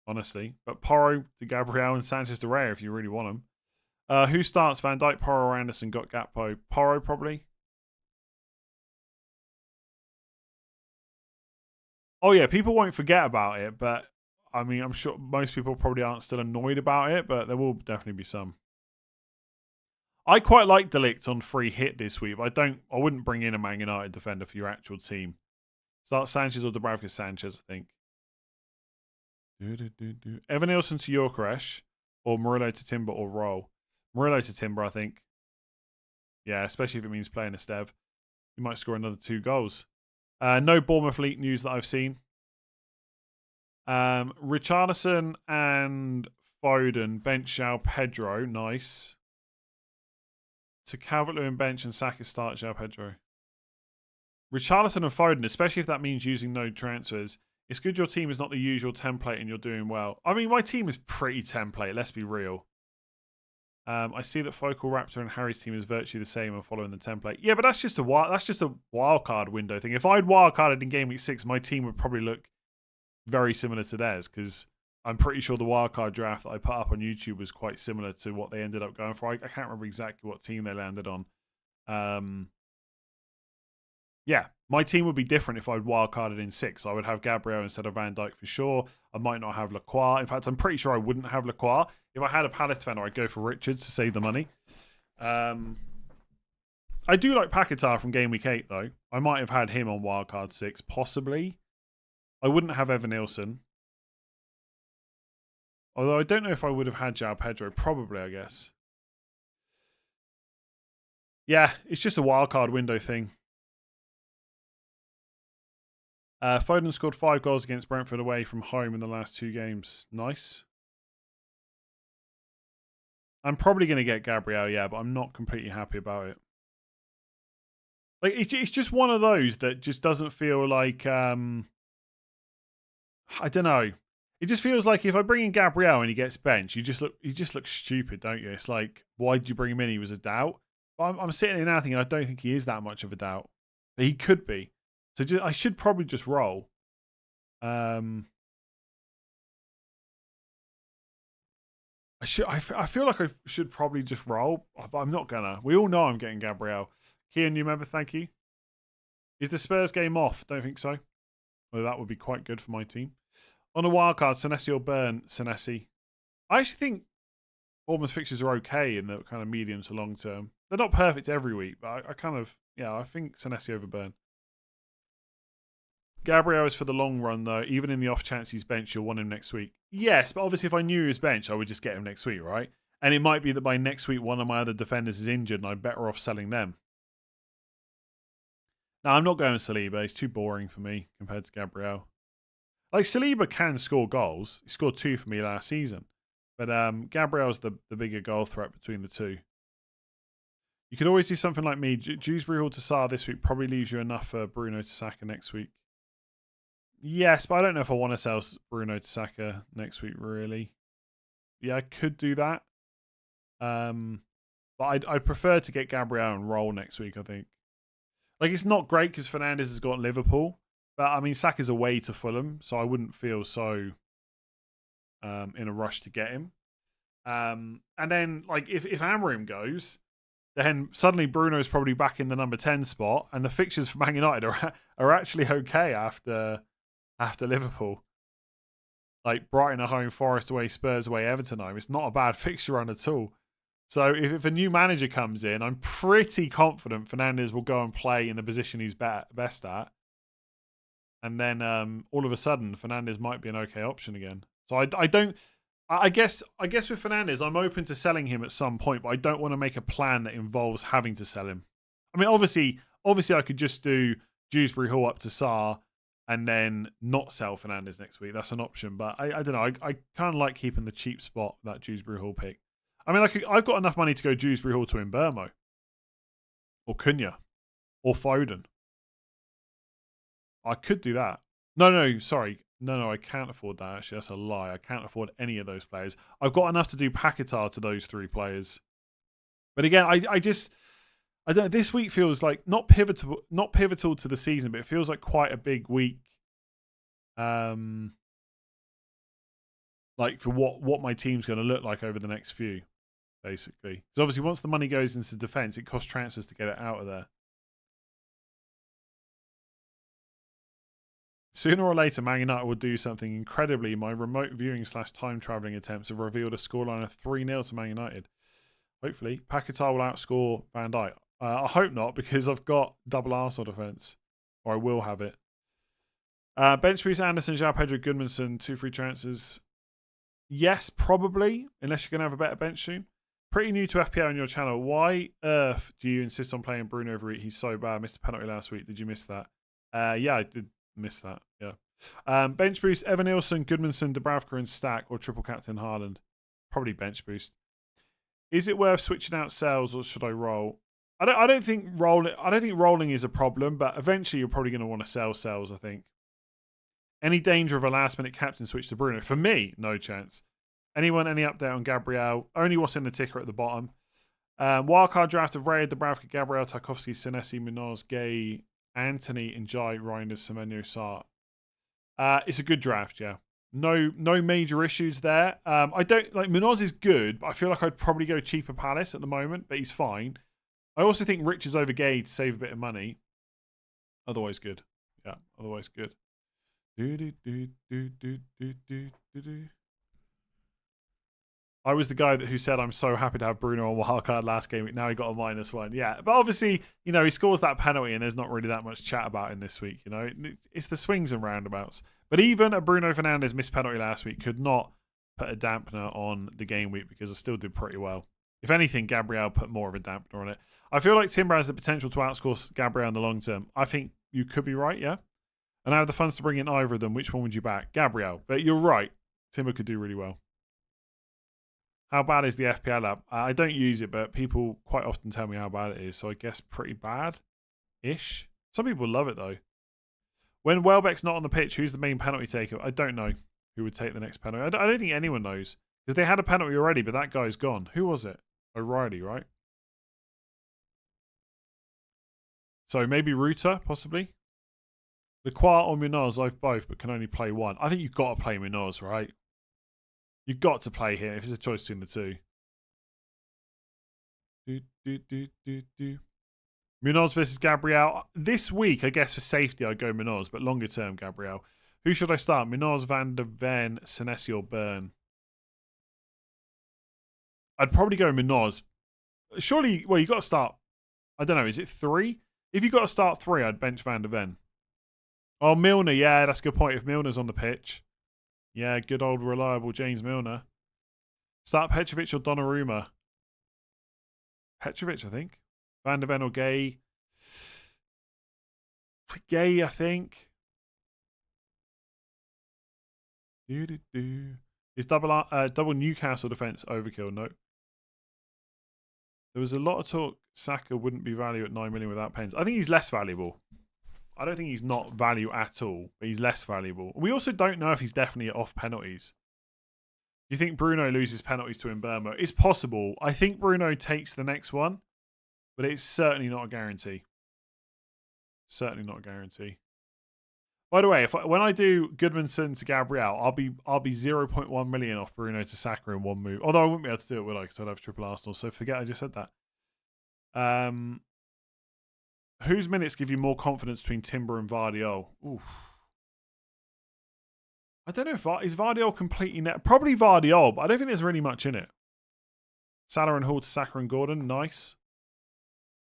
honestly. But Porro to Gabriel and Sanchez to Raya if you really want them. Who starts? Van Dijk, Porro, or Anderson? Got Gakpo. Porro, probably. Oh, yeah, people won't forget about it, but I mean, I'm sure most people probably aren't still annoyed about it, but there will definitely be some. I quite like Delict on free hit this week, but I wouldn't bring in a Man United defender for your actual team. Start Sanchez or Dubravka Sanchez, I think. Evan Nielsen to Yorkeresh, or Murillo to Timber, or Roll. Murillo to Timber, I think. Yeah, especially if it means playing Estev. You might score another 2 goals. No Bournemouth league news that I've seen. Richarlison and Foden bench João Pedro. Nice. To Calvert-Lewin bench and Saka start João Pedro. Richarlison and Foden, especially if that means using no transfers. It's good your team is not the usual template and you're doing well. I mean, my team is pretty template, let's be real. I see that Focal Raptor and Harry's team is virtually the same and following the template. Yeah, but that's just a wild card window thing. If I'd wildcarded in Game Week 6, my team would probably look very similar to theirs because I'm pretty sure the wildcard draft that I put up on YouTube was quite similar to what they ended up going for. I can't remember exactly what team they landed on. Yeah, my team would be different if I'd wildcarded in 6. I would have Gabriel instead of Van Dijk for sure. I might not have Lacroix. In fact, I'm pretty sure I wouldn't have Lacroix. If I had a Palace defender, I'd go for Richards to save the money. I do like Paquetá from Game Week 8, though. I might have had him on wildcard 6, possibly. I wouldn't have Evan Nielsen. Although I don't know if I would have had João Pedro. Probably, I guess. Yeah, it's just a wildcard window thing. Foden scored 5 goals against Brentford away from home in the last 2 games. Nice. I'm probably going to get Gabriel, yeah, but I'm not completely happy about it. Like, it's just one of those that just doesn't feel like... I don't know. It just feels like if I bring in Gabriel and he gets benched, you just look stupid, don't you? It's like, why did you bring him in? He was a doubt. But I'm sitting here now thinking I don't think he is that much of a doubt. But he could be. So I should probably just roll. I feel like I should probably just roll, but I'm not gonna. We all know I'm getting Gabriel. Kian, you remember? Thank you. Is the Spurs game off? Don't think so. Well, that would be quite good for my team. On a wildcard, Senesi or Burn? Senesi. I actually think Bournemouth's fixtures are okay in the kind of medium to long term. They're not perfect every week, but I think Senesi over Burn. Gabriel is for the long run, though. Even in the off chance he's benched, you'll want him next week. Yes, but obviously if I knew he was benched, I would just get him next week, right? And it might be that by next week, one of my other defenders is injured and I'm better off selling them. Now, I'm not going with Saliba. He's too boring for me compared to Gabriel. Like, Saliba can score goals. He scored 2 for me last season. But Gabriel's the bigger goal threat between the two. You could always do something like me. Dewsbury Hall to Sarr this week probably leaves you enough for Bruno to Saka next week. Yes, but I don't know if I want to sell Bruno to Saka next week, really. Yeah, I could do that. But I'd prefer to get Gabriel and roll next week, I think. Like, it's not great because Fernandes has got Liverpool. But, I mean, Saka's away to Fulham, so I wouldn't feel so in a rush to get him. And then, like, if Amorim goes, then suddenly Bruno's probably back in the number 10 spot, and the fixtures for Man United are actually okay after Liverpool. Like, Brighton at home, Forest away, Spurs away, Everton home. It's not a bad fixture run at all. So if a new manager comes in, I'm pretty confident Fernandes will go and play in the position he's best at. And then all of a sudden, Fernandes might be an okay option again. So I guess with Fernandes, I'm open to selling him at some point, but I don't want to make a plan that involves having to sell him. I mean, obviously I could just do Dewsbury Hall up to Sarr and then not sell Fernandes next week. That's an option, but I don't know. I kind of like keeping the cheap spot, that Dewsbury Hall pick. I mean, I've got enough money to go Dewsbury Hall to Mbermo. Or Cunha. Or Foden. I could do that. No, sorry. No, I can't afford that, actually. That's a lie. I can't afford any of those players. I've got enough to do Paquetá to those 3 players. But again, I don't. This week feels like not pivotal to the season, but it feels like quite a big week. Like for what my team's going to look like over the next few, basically. Because obviously, once the money goes into defence, it costs transfers to get it out of there. Sooner or later, Man United will do something incredibly. My remote viewing / time travelling attempts have revealed a scoreline of 3-0 to Man United. Hopefully. Paquetá will outscore Van Dijk. I hope not, because I've got double Arsenal defence. Or I will have it. Bench boost Anderson, João Pedro, Goodmanson, 2 free transfers. Yes, probably, unless you're going to have a better bench soon. Pretty new to FPL on your channel. Why earth do you insist on playing Bruno over it? He's so bad. Missed a penalty last week. Did you miss that? Yeah, I did miss that. Yeah. Bench boost, Evan Nielsen, Goodmanson, Dubravka, and Stack, or triple captain Haaland. Probably bench boost. Is it worth switching out Sales, or should I roll? I don't think rolling is a problem, but eventually you're probably going to want to sell Sales, I think. Any danger of a last-minute captain switch to Bruno? For me, no chance. Anyone, any update on Gabriel? Only what's in the ticker at the bottom. Wildcard draft of Ray, Dubravka, Gabriel, Tarkovsky, Senesi, Munoz, Gay, Anthony, Njai, Reinders, Semenyo, Sarr. It's a good draft, yeah. No major issues there. I don't like Munoz is good, but I feel like I'd probably go cheaper Palace at the moment, but he's fine. I also think Rich is over Gay to save a bit of money. Otherwise good. Yeah, otherwise good. I was the guy who said I'm so happy to have Bruno on wildcard last game. Now he got a -1. Yeah, but obviously, you know, he scores that penalty and there's not really that much chat about him this week. You know, it's the swings and roundabouts. But even a Bruno Fernandes missed penalty last week could not put a dampener on the game week because I still did pretty well. If anything, Gabriel put more of a dampener on it. I feel like Timber has the potential to outscore Gabriel in the long term. I think you could be right, yeah. And I have the funds to bring in either of them. Which one would you back? Gabriel. But you're right. Timber could do really well. How bad is the FPL app? I don't use it, but people quite often tell me how bad it is. So I guess pretty bad-ish. Some people love it, though. When Welbeck's not on the pitch, who's the main penalty taker? I don't know who would take the next penalty. I don't think anyone knows. Because they had a penalty already, but that guy's gone. Who was it? O'Reilly, right? So maybe Ruta, possibly. Lacroix or Munoz, I've both, but can only play one. I think you've got to play Munoz, right? You've got to play here if it's a choice between the two. Munoz versus Gabriel. This week, I guess for safety, I'd go Munoz, but longer term, Gabriel. Who should I start? Munoz, Van der Ven, Senesi, or Byrne? I'd probably go Munoz. Surely, well, you've got to start. I don't know, is it 3? If you've got to start 3, I'd bench Van der Ven. Oh, Milner, yeah, that's a good point. If Milner's on the pitch. Yeah, good old reliable James Milner. Start Petrovic or Donnarumma? Petrovic, I think. Van der Ven or Gay? Gay, I think. Is double Newcastle defence overkill? No. There was a lot of talk Saka wouldn't be valued at 9 million without pens. I think he's less valuable. I don't think he's not value at all, but he's less valuable. We also don't know if he's definitely off penalties. Do you think Bruno loses penalties to Mbeumo? It's possible. I think Bruno takes the next one, but it's certainly not a guarantee. Certainly not a guarantee. By the way, when I do Goodmanson to Gabriel, I'll be 0.1 million off Bruno to Saka in one move. Although I wouldn't be able to do it, would I? Because I'd have triple Arsenal. So forget I just said that. Whose minutes give you more confidence between Timber and Vardiol? Oof. I don't know if is Vardiol completely net. Probably Vardiol, but I don't think there's really much in it. Salah and Hall to Saka and Gordon. Nice.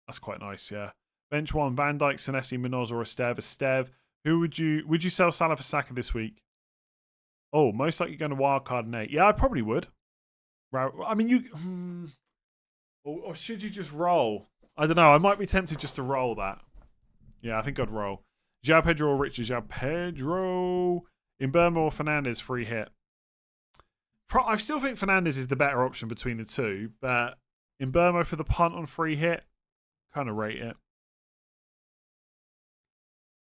That's quite nice, yeah. Bench 1, Van Dijk, Senesi, Munoz, or Esteve. Who would you sell Salah for Saka this week? Oh, most likely going to wildcard an 8. Yeah, I probably would. I mean, you... Or should you just roll? I don't know. I might be tempted just to roll that. Yeah, I think I'd roll. João Pedro or Richard? João Pedro. Mbeumo or Fernandes, free hit. I still think Fernandes is the better option between the two, but Mbeumo for the punt on free hit, kind of rate it.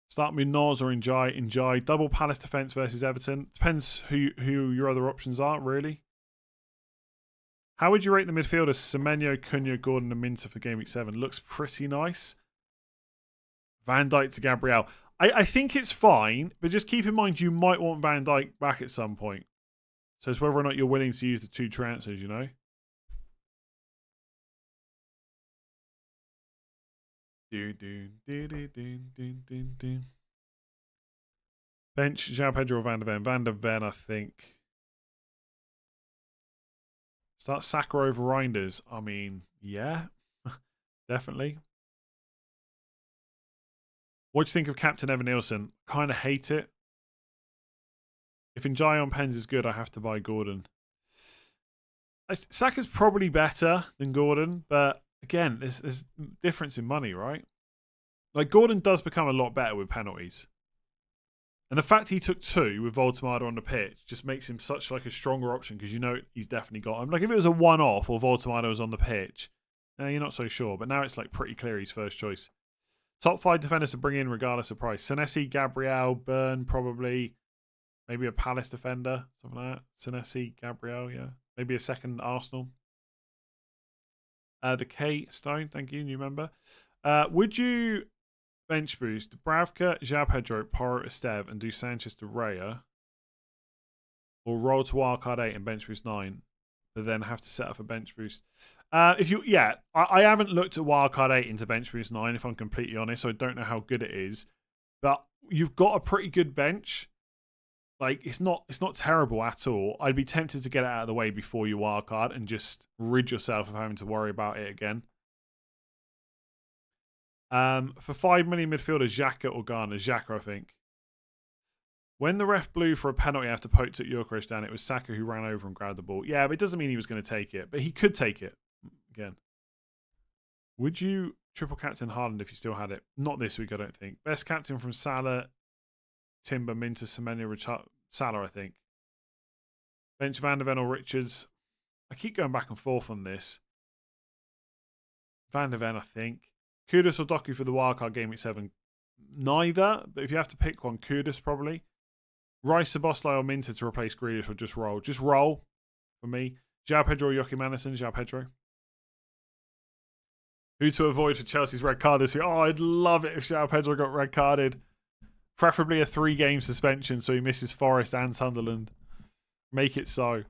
Start Munoz or Njai. Double Palace defence versus Everton. Depends who your other options are, really. How would you rate the midfielders? Semenyo, Cunha, Gordon, and Minter for Game Week 7. Looks pretty nice. Van Dijk to Gabriel. I think it's fine, but just keep in mind you might want Van Dijk back at some point. So it's whether or not you're willing to use the 2 transfers, you know? Bench, João Pedro or Van der Ven? Van der Ven, I think. Start Saka over Reinders. I mean, yeah, definitely. What do you think of Captain Evan Nielsen? Kind of hate it. If Njai on pens is good, I have to buy Gordon. Saka's probably better than Gordon, but again, there's difference in money, right? Like, Gordon does become a lot better with penalties. And the fact he took 2 with Voltemada on the pitch just makes him such like a stronger option because you know he's definitely got him. Like, if it was a one-off or Voltemada was on the pitch, you're not so sure. But now it's like pretty clear he's first choice. Top 5 defenders to bring in regardless of price. Senesi, Gabriel, Byrne, probably. Maybe a Palace defender, something like that. Senesi, Gabriel, yeah. Maybe a second Arsenal. The K Stone, thank you, new member. Would you bench boost Bravka, João Pedro, Porro, Esteve, and do Sanchez to Raya? Or roll to wildcard 8 and bench boost 9, but then have to set up a bench boost? I haven't looked at wildcard 8 into bench boost 9, if I'm completely honest, so I don't know how good it is. But you've got a pretty good bench. Like, it's not terrible at all. I'd be tempted to get it out of the way before you wildcard and just rid yourself of having to worry about it again. For 5 million midfielders, Xhaka or Garner? Xhaka, I think. When the ref blew for a penalty after Pope took Gyökeres down, it was Saka who ran over and grabbed the ball. Yeah, but it doesn't mean he was going to take it. But he could take it. Again. Would you triple captain Haaland if you still had it? Not this week, I don't think. Best captain from Salah, Timber, Minter, Semenyo, Richard, Salah, I think. Bench Van der Ven or Richards. I keep going back and forth on this. Van der Ven, I think. Kudus or Doku for the wildcard game at 7. Neither, but if you have to pick one, Kudus probably. Rice, Szoboszlai or Minter to replace Grealish or just roll? Just roll for me. João Pedro or Joachim Andersen? João Pedro. Who to avoid for Chelsea's red card this week? Oh, I'd love it if João Pedro got red carded. Preferably a 3-game suspension so he misses Forest and Sunderland. Make it so.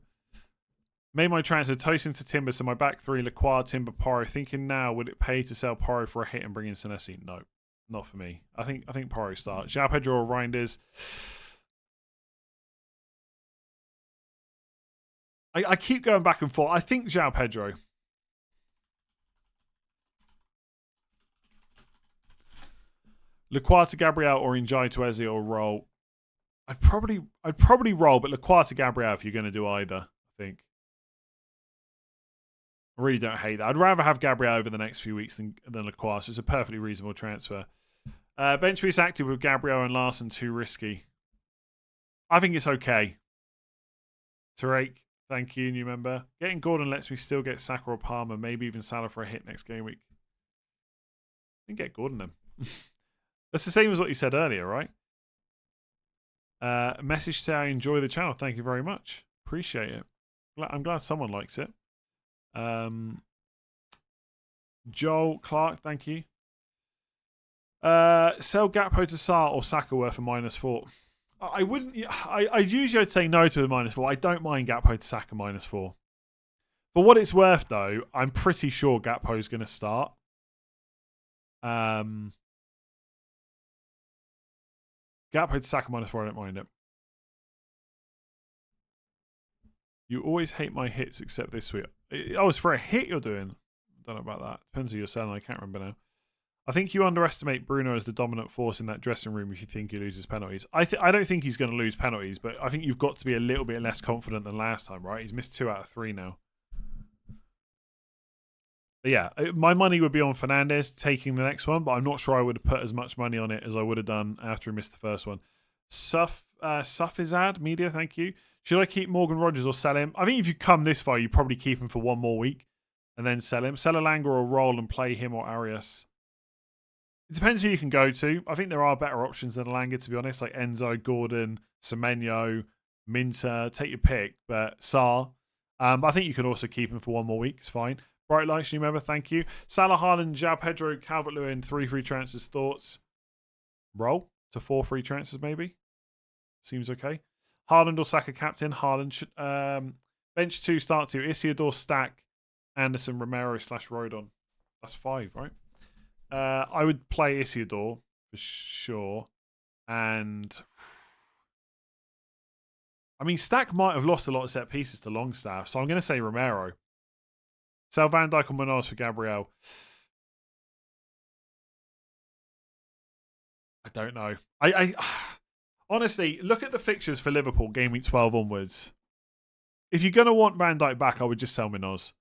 Made my transfer, Tosin to Timber, so my back 3, Lacroix, Timber, Porro. Thinking now, would it pay to sell Porro for a hit and bring in Senesi? No, not for me. I think Porro starts. João Pedro or Reinders. I keep going back and forth. I think João Pedro. Lacroix to Gabriel or Njai to Eze or roll. I'd probably roll, but Lacroix to Gabriel if you're going to do either, I think. I really don't hate that. I'd rather have Gabriel over the next few weeks than Lacroix, so it's a perfectly reasonable transfer. Bench boost active with Gabriel and Larson, too risky. I think it's okay. Tarek, thank you, new member. Getting Gordon lets me still get Saka or Palmer, maybe even Salah for a hit next game week. I can get Gordon then. That's the same as what you said earlier, right? Message say I enjoy the channel. Thank you very much. Appreciate it. I'm glad someone likes it. Joel Clark, thank you. Sell Gakpo to Sarr or Saka worth a -4. I wouldn't. Usually I'd say no to a -4. I don't mind Gakpo to Saka -4. For what it's worth, though, I'm pretty sure Gakpo's going to start. Gakpo to Saka -4, I don't mind it. You always hate my hits except this week. Oh, it's for a hit you're doing. I don't know about that. Depends who you're selling. I can't remember now. I think you underestimate Bruno as the dominant force in that dressing room if you think he loses penalties. I don't think he's going to lose penalties, but I think you've got to be a little bit less confident than last time, right? He's missed 2 out of 3 now. But yeah, my money would be on Fernandes taking the next one, but I'm not sure I would have put as much money on it as I would have done after he missed the first one. Sufizad Media, thank you. Should I keep Morgan Rogers or sell him? I think if you come this far, you probably keep him for 1 more week and then sell him. Sell Elanga or roll and play him or Arias. It depends who you can go to. I think there are better options than Elanga, to be honest, like Enzo, Gordon, Semenyo, Minter. Take your pick, but Sarr. But I think you can also keep him for 1 more week. It's fine. Bright Lights, you remember, thank you. Salah, Haaland, João Pedro, Calvert-Lewin, 3 free transfers. Thoughts? Roll to 4 free transfers, maybe. Seems okay. Haaland or Saka captain. Haaland should, bench 2, start 2. Isidore, Stack, Anderson, Romero / Rodon. That's 5, right? I would play Isidore for sure. And I mean, Stack might have lost a lot of set pieces to Longstaff, so I'm going to say Romero. Sell Van Dijk and Munoz for Gabriel. I don't know. I honestly, look at the fixtures for Liverpool game week 12 onwards. If you're going to want Van Dijk back, I would just sell Munoz.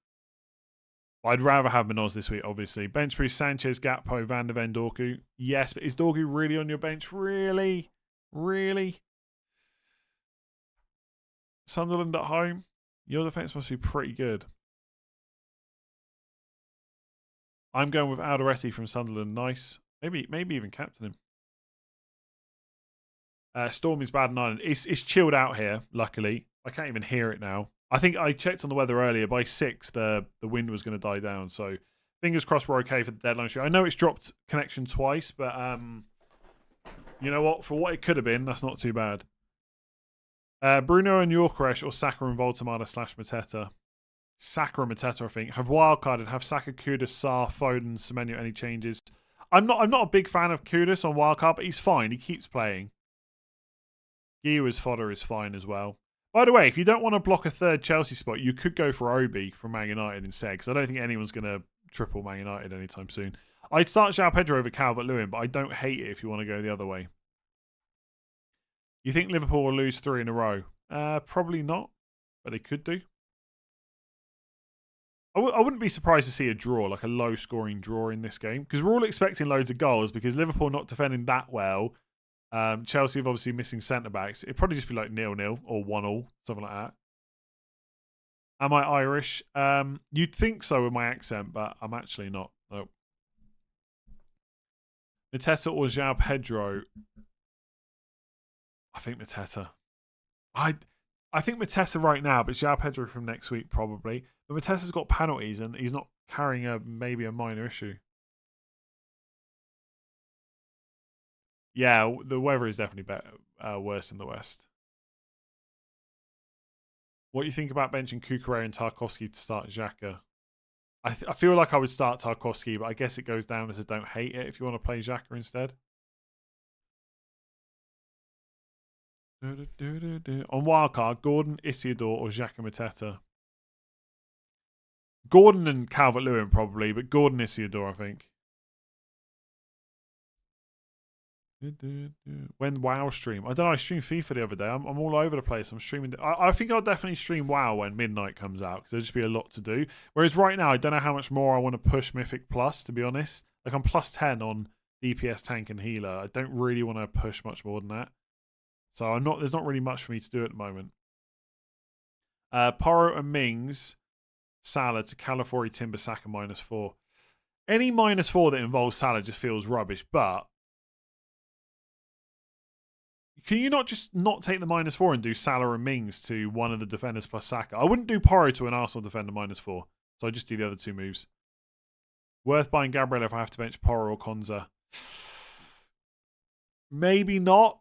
I'd rather have Munoz this week, obviously. Bench boost Sanchez, Gakpo, Van der Ven, Dorgu. Yes, but is Dorgu really on your bench? Really? Really? Sunderland at home? Your defence must be pretty good. I'm going with Alderete from Sunderland. Nice. Maybe even captain him. Storm is bad in Ireland. It's chilled out here, luckily. I can't even hear it now. I think I checked on the weather earlier. By 6, the wind was going to die down. So fingers crossed we're okay for the deadline show. I know it's dropped connection twice, but you know what? For what it could have been, that's not too bad. Bruno and Yorkeresh or Saka and Voltamada / Mateta. Saka and Mateta, I think. Have wildcarded. Have Saka, Kudus, Sarr, Foden, Semenyo. Any changes? I'm not a big fan of Kudus on wildcard, but he's fine. He keeps playing. Giwa's fodder is fine as well. By the way, if you don't want to block a third Chelsea spot, you could go for Obi from Man United instead, because I don't think anyone's going to triple Man United anytime soon. I'd start João Pedro over Calvert-Lewin, but I don't hate it if you want to go the other way. You think Liverpool will lose 3 in a row? Probably not, but they could do. I wouldn't be surprised to see a draw, like a low-scoring draw in this game, because we're all expecting loads of goals, because Liverpool not defending that well. Chelsea have obviously missing centre-backs. It'd probably just be like 0-0 or 1-1, something like that. Am I Irish? You'd think so with my accent, but I'm actually not. Nope. Mateta or João Pedro? I think Mateta. I think Mateta right now, but João Pedro from next week probably. But Mateta's got penalties and he's not carrying maybe a minor issue. Yeah, the weather is definitely better, worse in the west. What do you think about benching Kukurea and Tarkowski to start Xhaka? I feel like I would start Tarkowski, but I guess it goes down as I don't hate it if you want to play Xhaka instead. On wildcard, Gordon, Isidore, or Xhaka Mateta? Gordon and Calvert-Lewin probably, but Gordon, Isidore, I think. When WoW stream? I don't know. I streamed FIFA the other day. I'm all over the place. I'm streaming. I think I'll definitely stream WoW when midnight comes out because there'll just be a lot to do. Whereas right now, I don't know how much more I want to push Mythic Plus, to be honest. Like I'm plus 10 on DPS, tank, and healer. I don't really want to push much more than that. So there's not really much for me to do at the moment. Porro and Mings, Salah to Calafiori, Timber, Saka -4. Any -4 that involves Salah just feels rubbish, but can you not just not take the -4 and do Salah and Mings to one of the defenders plus Saka? I wouldn't do Porro to an Arsenal defender -4. So I just do the other two moves. Worth buying Gabriel if I have to bench Porro or Konza. Maybe not.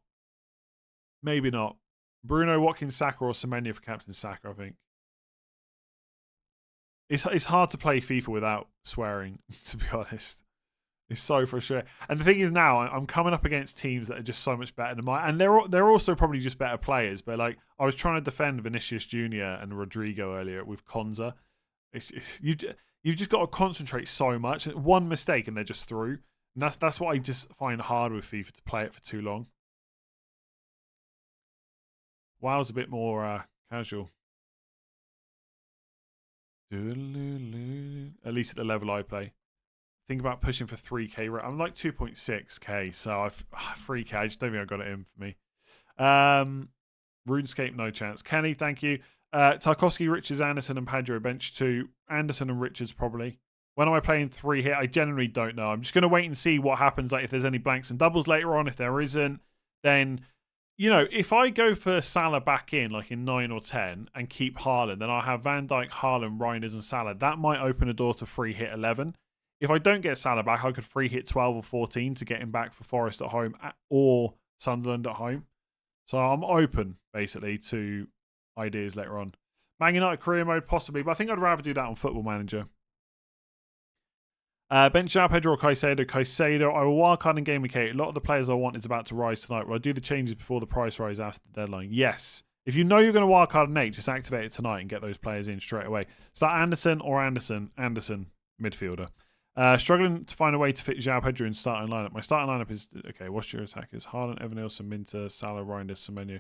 Maybe not. Bruno, Watkins, Saka or Semenyo for Captain Saka, I think. It's hard to play FIFA without swearing, to be honest. It's so frustrating. And the thing is now, I'm coming up against teams that are just so much better than mine. And they're also probably just better players. But like, I was trying to defend Vinicius Jr. and Rodrigo earlier with Konza. You've just got to concentrate so much. One mistake and they're just through. And that's what I just find hard with FIFA, to play it for too long. WoW's a bit more casual. At least at the level I play. Think about pushing for 3k. I'm like 2.6k, so 3k. I just don't think I got it in for me. RuneScape, no chance. Kenny, thank you. Tarkowski, Richards, Anderson, and Pedro bench 2. Anderson and Richards probably. When am I playing 3 here? I generally don't know. I'm just going to wait and see what happens. Like if there's any blanks and doubles later on. If there isn't, then you know, if I go for Salah back in, like in 9 or 10, and keep Haaland, then I'll have Van Dijk, Haaland, Reinders, and Salah. That might open a door to free hit 11. If I don't get Salah back, I could free hit 12 or 14 to get him back for Forest at home or Sunderland at home. So I'm open, basically, to ideas later on. Man United career mode, possibly, but I think I'd rather do that on Football Manager. Bench João Pedro or Caicedo. I will wildcard in GameWeek 8. A lot of the players I want is about to rise tonight. Will I do the changes before the price rise after the deadline? Yes. If you know you're going to wildcard an 8, just activate it tonight and get those players in straight away. Start Anderson or Anderson, midfielder. Struggling to find a way to fit João Pedro in starting lineup. My starting lineup is okay. What's your attackers? Haaland, Evan Nilsson, Minter, Salah, Reinders, Semenyo.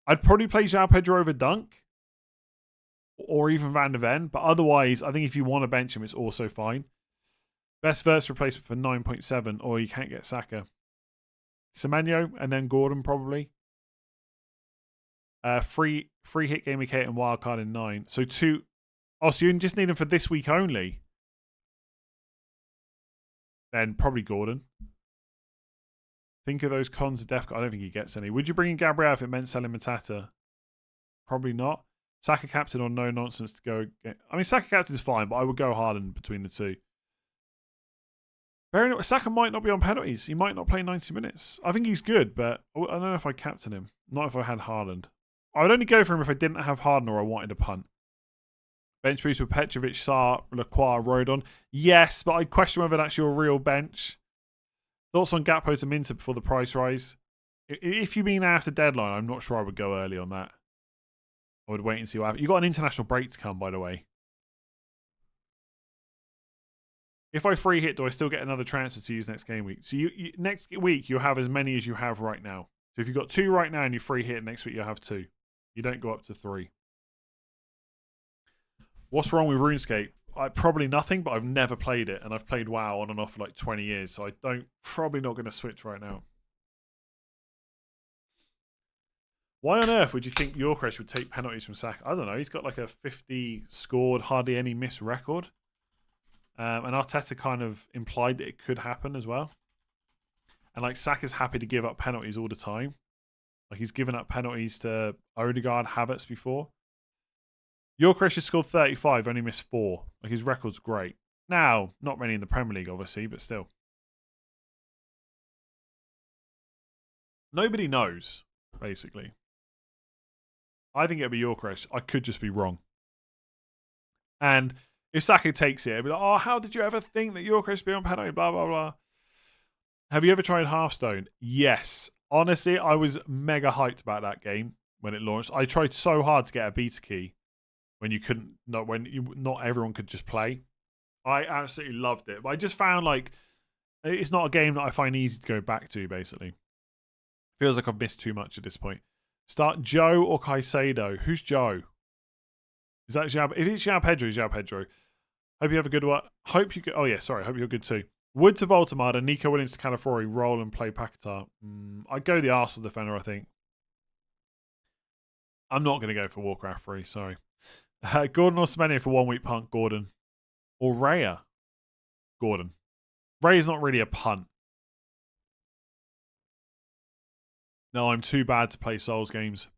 I'd probably play João Pedro over Dunk or even Van de Ven, but otherwise, I think if you want to bench him, it's also fine. Best verse replacement for 9.7, or you can't get Saka. Semenyo and then Gordon probably. Free hit game week 8 and wildcard in 9. So 2. Oh, so you just need him for this week only. Then probably Gordon. Think of those cons of def. I don't think he gets any. Would you bring in Gabriel if it meant selling Matata? Probably not. Saka captain or no nonsense to go. I mean, Saka captain is fine, but I would go Haaland between the two. Saka might not be on penalties. He might not play 90 minutes. I think he's good, but I don't know if I captain him. Not if I had Haaland. I would only go for him if I didn't have Harden or I wanted a punt. Bench boost with Petrovic, Sarr, Lacroix, Rodon. Yes, but I question whether that's your real bench. Thoughts on Gakpo to Minter before the price rise? If you mean after deadline, I'm not sure I would go early on that. I would wait and see what happens. You've got an international break to come, by the way. If I free hit, do I still get another transfer to use next game week? So next week, you'll have as many as you have right now. So if you've got 2 right now and you free hit, next week you'll have 2. You don't go up to 3. What's wrong with RuneScape? Probably nothing, but I've never played it, and I've played WoW on and off for like 20 years, so probably not going to switch right now. Why on earth would you think Yorkresh would take penalties from Saka? I don't know. He's got like a 50 scored, hardly any miss record. And Arteta kind of implied that it could happen as well. And like Saka's happy to give up penalties all the time. Like he's given up penalties to Odegaard, Havertz before. Yorkresh has scored 35, only missed 4. Like his record's great. Now, not many in the Premier League, obviously, but still. Nobody knows, basically. I think it'll be Yorkresh. I could just be wrong. And if Saka takes it, it'll be like, oh, how did you ever think that Yorkresh would be on penalty? Blah, blah, blah. Have you ever tried Hearthstone? Yes. Honestly, I was mega hyped about that game when it launched. I tried so hard to get a beta key when you couldn't, not everyone could just play. I absolutely loved it. But I just found like it's not a game that I find easy to go back to, basically. Feels like I've missed too much at this point. Start Joe or Caicedo. Who's Joe? Is that João? If it's João Pedro, João Pedro. Hope you have a good one. Hope you good. Oh yeah, sorry. Hope you're good too. Wood to Voltemada, Nico Williams to Calafiori, roll and play Paquetá. I'd go the Arsenal defender, I think. I'm not going to go for Warcraft 3, sorry. Gordon or Semenyo for 1 week punt, Gordon. Or Raya. Gordon. Raya's not really a punt. No, I'm too bad to play Souls games.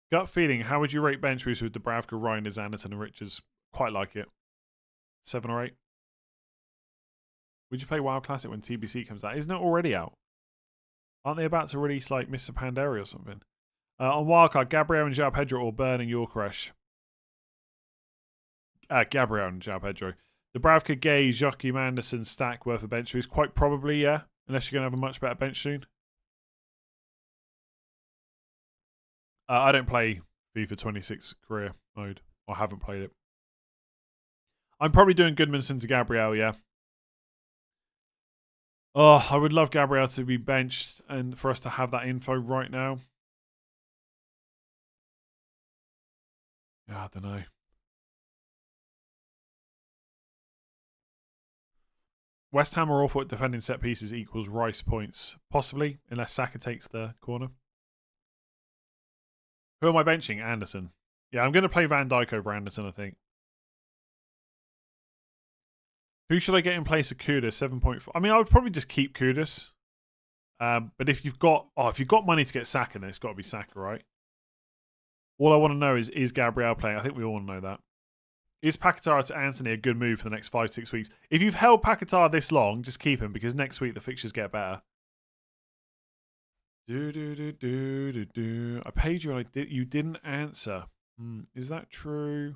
Gut feeling, how would you rate bench boost with Dubravka, Reinders, Anderson and Richards? Quite like it. 7 or 8. Would you play WoW Classic when TBC comes out? Isn't it already out? Aren't they about to release like Mr. Pandaria or something? On Wildcard, Gabriel and João Pedro or Burn and Yorkresh? Gabriel and João Pedro. Dubravka, Gay, Joachim Anderson, stack worth a bench boost? Quite probably, yeah. Unless you're going to have a much better bench soon. I don't play FIFA 26 career mode. Or haven't played it. I'm probably doing Goodmanson to Gabriel, yeah. Oh, I would love Gabriel to be benched and for us to have that info right now. Yeah, I don't know. West Ham are awful at defending set pieces equals Rice points. Possibly, unless Saka takes the corner. Who am I benching? Anderson. Yeah, I'm going to play Van Dijk over Anderson, I think. Who should I get in place of Kudus? 7.4. I mean, I would probably just keep Kudus. But if you've got money to get Saka, then it's got to be Saka, right? All I want to know is Gabriel playing? I think we all want to know that. Is Paquetá to Anthony a good move for the next 5-6 weeks? If you've held Paquetá this long, just keep him because next week the fixtures get better. I paid you and you didn't answer. Is that true?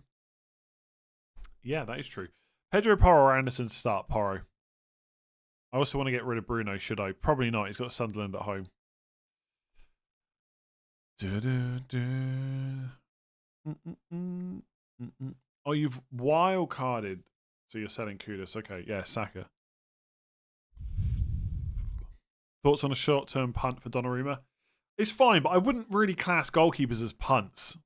Yeah, that is true. Pedro, Porro or Anderson to start? Porro. I also want to get rid of Bruno, should I? Probably not. He's got Sunderland at home. Oh, you've wild carded. So you're selling Kudus. Okay, yeah, Saka. Thoughts on a short-term punt for Donnarumma? It's fine, but I wouldn't really class goalkeepers as punts.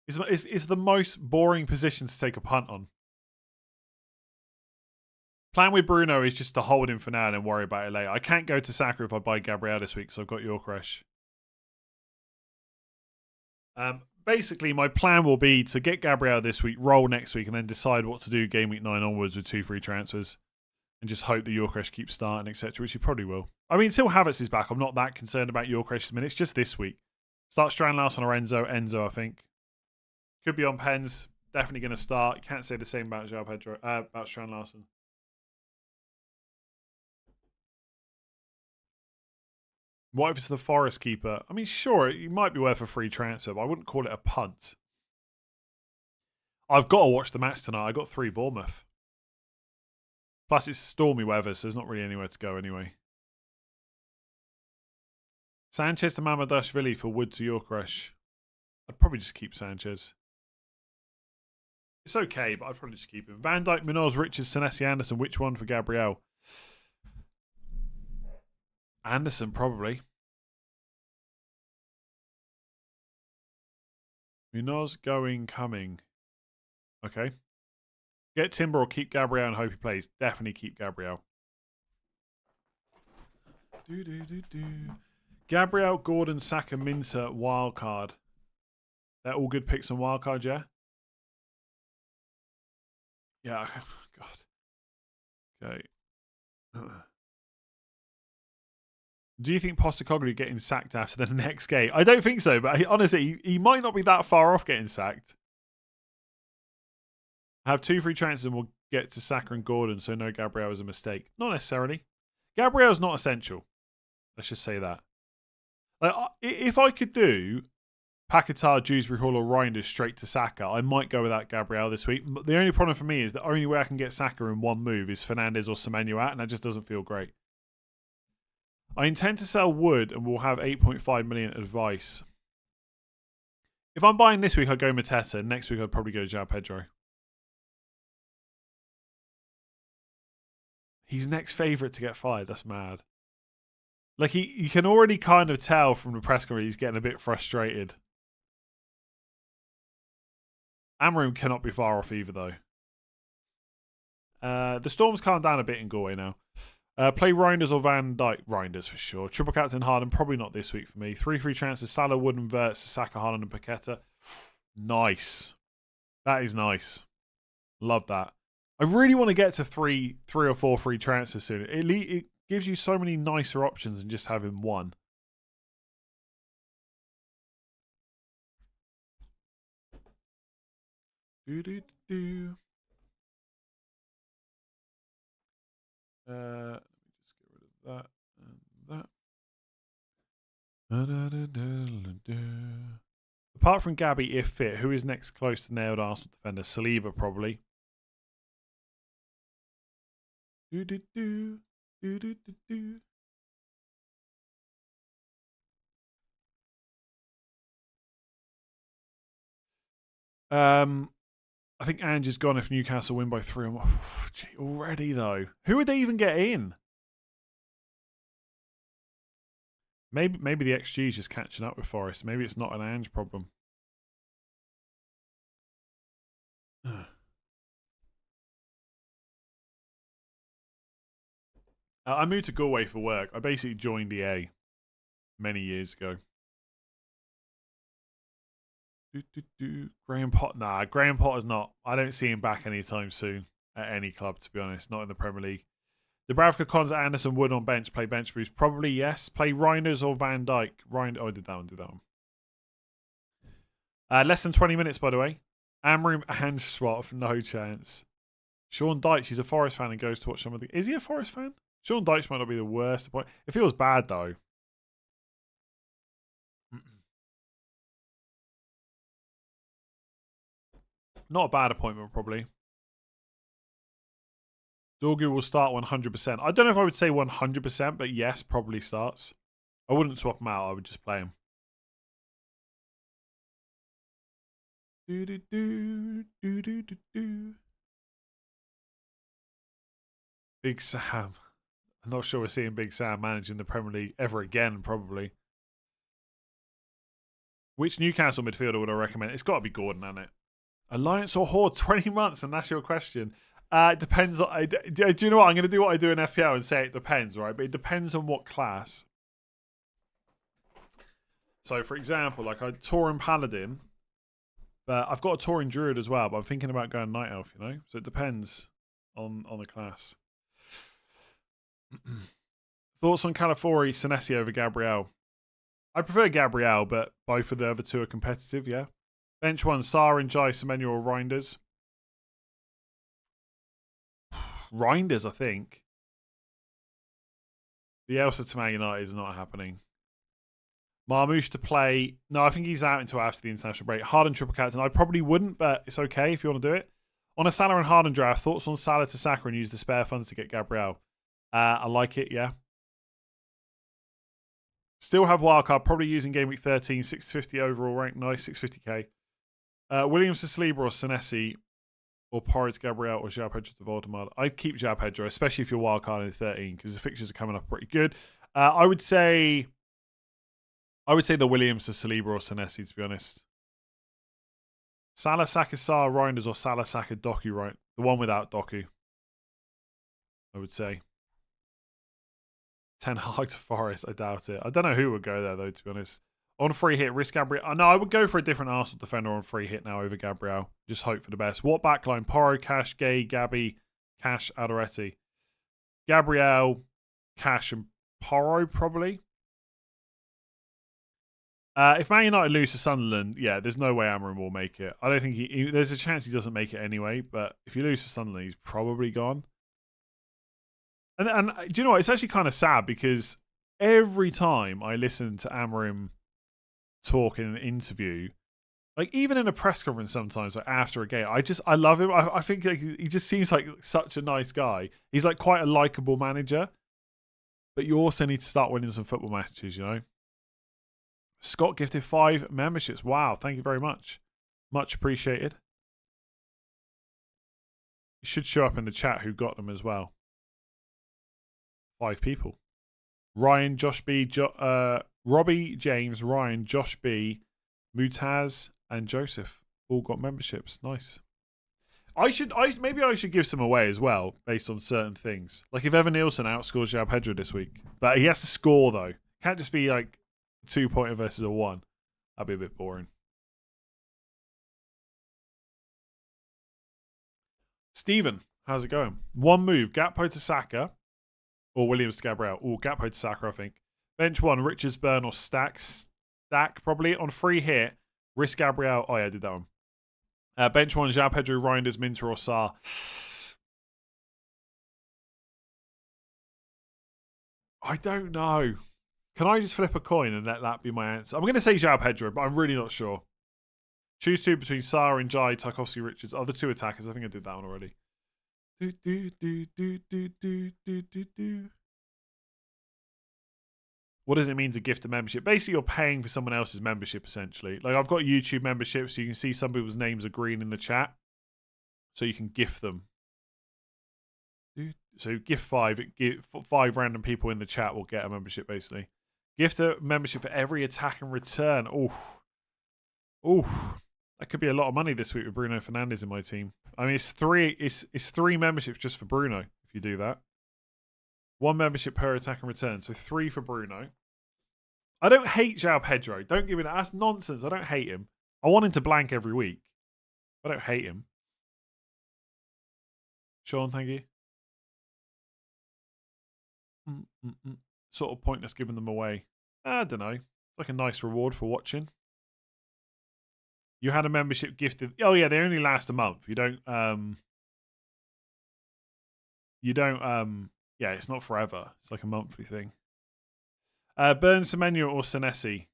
It's the most boring position to take a punt on. Plan with Bruno is just to hold him for now and then worry about it later. I can't go to Saka if I buy Gabriel this week because I've got Yorkresh. Basically, my plan will be to get Gabriel this week, roll next week, and then decide what to do game week 9 onwards with 2 free transfers. And just hope the Yorkresh keeps starting, etc., which he probably will. I mean, until Havertz is back, I'm not that concerned about Yorkresh's minutes, just this week. Start Strandlarsson or Enzo, I think. Could be on pens. Definitely going to start. You can't say the same about João Pedro, about Strandlarsson. What if it's the Forest keeper? I mean, sure, it might be worth a free transfer, but I wouldn't call it a punt. I've got to watch the match tonight. I got 3 Bournemouth. Plus, it's stormy weather, so there's not really anywhere to go anyway. Sanchez to Mamadashvili for Wood to Yorkresh. I'd probably just keep Sanchez. It's okay, but I'd probably just keep him. Van Dijk, Munoz, Richards, Senesi, Anderson. Which one for Gabriel? Anderson, probably. Munoz, going, coming. Okay. Get Timber or keep Gabriel and hope he plays. Definitely keep Gabriel. Gabriel, Gordon, Saka, Minter, wildcard. They're all good picks on wildcard, yeah? Yeah. God. Okay. Do you think Postecoglou getting sacked after the next game? I don't think so, but honestly, he might not be that far off getting sacked. Have 2 free chances and we'll get to Saka and Gordon, so no Gabriel is a mistake. Not necessarily. Gabriel's not essential. Let's just say that. Like, if I could do Paquetá, Dewsbury Hall or Reinders straight to Saka, I might go without Gabriel this week. But the only problem for me is the only way I can get Saka in one move is Fernandes or Semenyo out, and that just doesn't feel great. I intend to sell Wood and we'll have 8.5 million advice. If I'm buying this week, I'd go Mateta. Next week, I'd probably go João Pedro. He's next favourite to get fired. That's mad. Like, you can already kind of tell from the press conference he's getting a bit frustrated. Amorim cannot be far off either, though. The Storm's calmed down a bit in Galway now. Play Reinders or Van Dijk. Reinders for sure. Triple captain Harden, probably not this week for me. 3 free chances, Salah, Wood and Wirtz, Saka, Haaland and Paqueta. Nice. That is nice. Love that. I really want to get to 3 or 4 free transfers soon. It gives you so many nicer options than just having one. Let me just get rid of that and that. Apart from Gabby, if fit, who is next close to nailed Arsenal defender? Saliba, probably. I think Ange's gone if Newcastle win by 3. Gee, already, though. Who would they even get in? Maybe the XG is just catching up with Forest. Maybe it's not an Ange problem. I moved to Galway for work. I basically joined EA many years ago. Graham Potter. Nah, Graham Potter's not. I don't see him back anytime soon at any club, to be honest. Not in the Premier League. Dubravka, Konza, Anderson, Wood on bench. Play bench boost. Probably yes. Play Reinders or Van Dijk. Oh, I did that one. Less than 20 minutes, by the way. Amorim and Schwab, no chance. Sean Dyche, he's a Forest fan and goes to watch some of the... Is he a Forest fan? Sean Dyche might not be the worst. It feels bad, though. Not a bad appointment, probably. Dorgu will start 100%. I don't know if I would say 100%, but yes, probably starts. I wouldn't swap him out. I would just play him. Do, do, do, do, do, do, do. Big Sam. I'm not sure we're seeing Big Sam managing the Premier League ever again, probably. Which Newcastle midfielder would I recommend? It's got to be Gordon, hasn't it? Alliance or Horde, 20 months, and that's your question. It depends on. Do you know what? I'm going to do what I do in FPL and say it depends, right? But it depends on what class. So, for example, like I Tauren Paladin, but I've got a Tauren Druid as well, but I'm thinking about going Night Elf, you know? So it depends on the class. Thoughts on Calafori, Senesi over Gabriel? I prefer Gabriel, but both of the other two are competitive, yeah. Bench one, Sar and Jai, Semenyo or Reinders? Reinders, I think. The Elsa to Man United is not happening. Marmouche to play. No, I think he's out until after the international break. Harden triple captain. I probably wouldn't, but it's okay if you want to do it. On a Salah and Harden draft, thoughts on Salah to Saka and use the spare funds to get Gabriel? I like it, yeah. Still have wildcard. Probably using Game Week 13. 650 overall rank. Nice. 650k. Williams to Saliba or Senesi or Porridge Gabriel or João Pedro to Voldemort. I'd keep João Pedro, especially if you're wildcard in 13 because the fixtures are coming up pretty good. I would say the Williams to Saliba or Senesi, to be honest. Salah, Saka, Sarr, Reinders or Salah, Saka, Doku, right? The one without Doku, I would say. Ten Hag to Forest, I doubt it. I don't know who would go there, though, to be honest. On free hit, risk Gabriel. No, I would go for a different Arsenal defender on free hit now over Gabriel. Just hope for the best. What backline? Porro, Cash, Gay, Gabby, Cash, Adoretti. Gabriel, Cash, and Porro, probably. If Man United lose to Sunderland, yeah, there's no way Amorim will make it. I don't think there's a chance he doesn't make it anyway, but if you lose to Sunderland, he's probably gone. And do you know what? It's actually kind of sad because every time I listen to Amorim talk in an interview, like even in a press conference sometimes, like after a game, I love him. I think like, he just seems like such a nice guy. He's like quite a likable manager, but you also need to start winning some football matches, you know? Scott gifted 5 memberships. Wow, thank you very much. Much appreciated. It should show up in the chat who got them as well. 5 people. Ryan, Josh B, Robbie, James, Ryan, Josh B, Mutaz, and Joseph all got memberships. Nice. Maybe I should give some away as well based on certain things. Like if Evan Nielsen outscores João Pedro this week, but he has to score though. Can't just be like 2-pointer versus a 1. That'd be a bit boring. Stephen, how's it going? One move, Gakpo to Saka or Williams to Gabriel. Oh, Gakpo to Saka, I think. Bench one, Richards, Burn or Stack. Stack probably on free hit. Risk Gabriel. Oh yeah, I did that one. Bench one, João Pedro, Reinders, Minter or Sarr. I don't know. Can I just flip a coin and let that be my answer? I'm going to say João Pedro, but I'm really not sure. Choose 2 between Sarr and Jai, Tarkovsky, Richards. Oh, the 2 attackers. I think I did that one already. What does it mean to gift a membership? Basically, you're paying for someone else's membership, essentially. Like, I've got YouTube memberships, so you can see some people's names are green in the chat. So you can gift them. So gift 5. 5 random people in the chat will get a membership, basically. Gift a membership for every attack and return. Ooh. That could be a lot of money this week with Bruno Fernandes in my team. I mean, it's 3 memberships just for Bruno, if you do that. 1 membership per attack and return. So 3 for Bruno. I don't hate João Pedro. Don't give me that. That's nonsense. I don't hate him. I want him to blank every week. I don't hate him. Sean, thank you. Sort of pointless giving them away. I don't know. It's like a nice reward for watching. You had a membership gifted. Oh yeah, they only last a month. You don't. Yeah, it's not forever. It's like a monthly thing. Burn Semenyo or Senesi?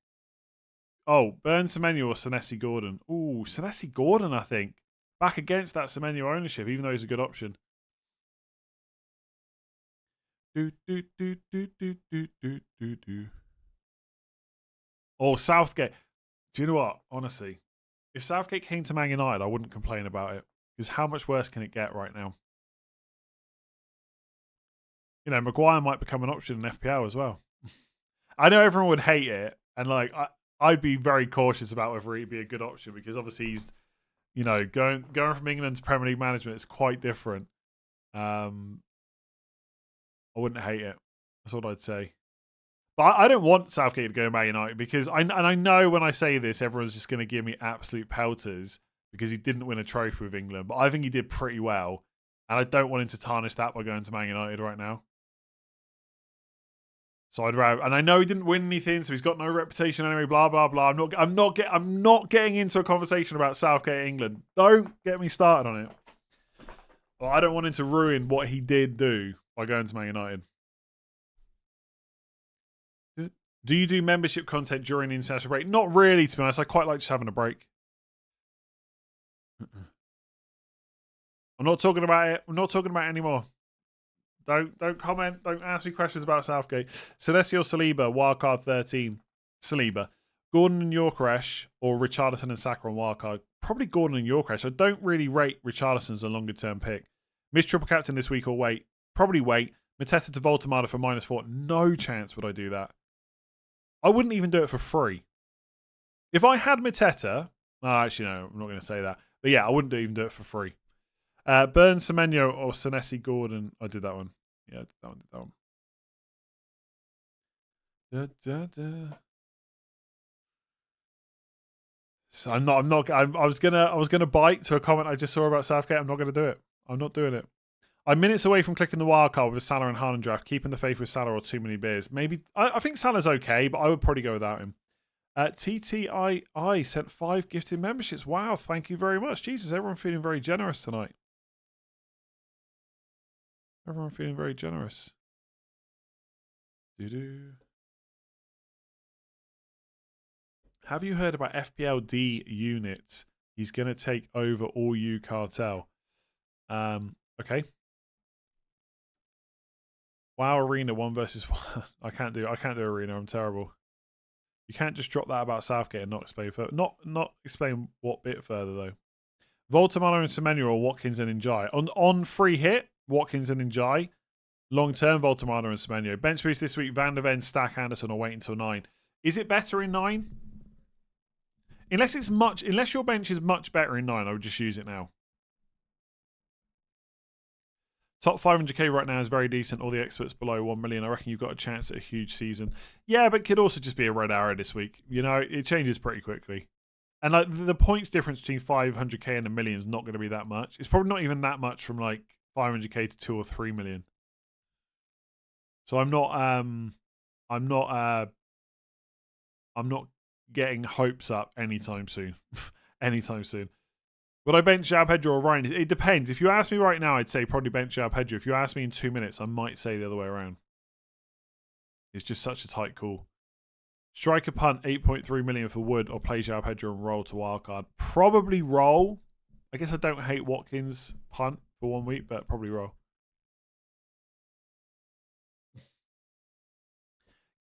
Oh, Burn Semenyo or Senesi Gordon? Ooh, Senesi Gordon, I think. Back against that Semenyo ownership, even though he's a good option. Do, do, do, do, do, do, do, do, do. Oh, Southgate. Do you know what? Honestly, if Southgate came to Man United, I wouldn't complain about it. Because how much worse can it get right now? You know, Maguire might become an option in FPL as well. I know everyone would hate it, and like I'd be very cautious about whether he'd be a good option because obviously he's, you know, going from England to Premier League management is quite different. I wouldn't hate it. That's what I'd say. But I don't want Southgate to go to Man United because I know when I say this, everyone's just going to give me absolute pelters because he didn't win a trophy with England. But I think he did pretty well, and I don't want him to tarnish that by going to Man United right now. So I'd rather, and I know he didn't win anything, so he's got no reputation anyway. Blah blah blah. I'm not getting into a conversation about Southgate England. Don't get me started on it. Well, I don't want him to ruin what he did do by going to Man United. Do you do membership content during the international break? Not really, to be honest. I quite like just having a break. I'm not talking about it. I'm not talking about it anymore. Don't comment. Don't ask me questions about Southgate. Celestial Saliba, wildcard 13. Saliba. Gordon and Yorkeresh or Richarlison and Saka on wildcard. Probably Gordon and Yorkeresh. I don't really rate Richarlison as a longer term pick. Miss triple captain this week or wait? Probably wait. Mateta to Voltemada for -4. No chance would I do that. I wouldn't even do it for free. If I had Mateta, actually no, I'm not going to say that. But yeah, I wouldn't even do it for free. Burn Semenyo or Senesi Gordon. I did that one. Yeah, I did that one. So I was gonna bite to a comment I just saw about Southgate. I'm not gonna do it. I'm not doing it. I'm minutes away from clicking the wild card with a Salah and Haaland draft, keeping the faith with Salah or too many beers. Maybe I think Salah's okay, but I would probably go without him. TTII sent 5 gifted memberships. Wow, thank you very much. Jesus, everyone feeling very generous tonight. Everyone feeling very generous. Have you heard about FPLD unit? He's going to take over all you cartel. Okay. Wow, arena 1 versus 1. I can't do arena. I'm terrible. You can't just drop that about Southgate and not explain further. Not explain what bit further though. Voltemada and Semenyo or Watkins and Njai. On free hit, Watkins and Njai. Long term, Voltemada and Semenyo. Bench boost this week, Van der Ven, Stack, Anderson, or wait until 9. Is it better in 9? Unless your bench is much better in 9, I would just use it now. Top 500k right now is very decent. All the experts below 1 million. I reckon you've got a chance at a huge season. Yeah, but it could also just be a red arrow this week. You know, it changes pretty quickly. And like the points difference between 500k and a million is not going to be that much. It's probably not even that much from like 500k to 2 or 3 million. So I'm not getting hopes up anytime soon. Anytime soon. Would I bench João Pedro or Ryan? It depends. If you ask me right now, I'd say probably bench João Pedro. If you ask me in 2 minutes, I might say the other way around. It's just such a tight call. Striker punt, 8.3 million for Wood, or play João Pedro and roll to wildcard. Probably roll. I guess I don't hate Watkins punt for 1 week, but probably roll.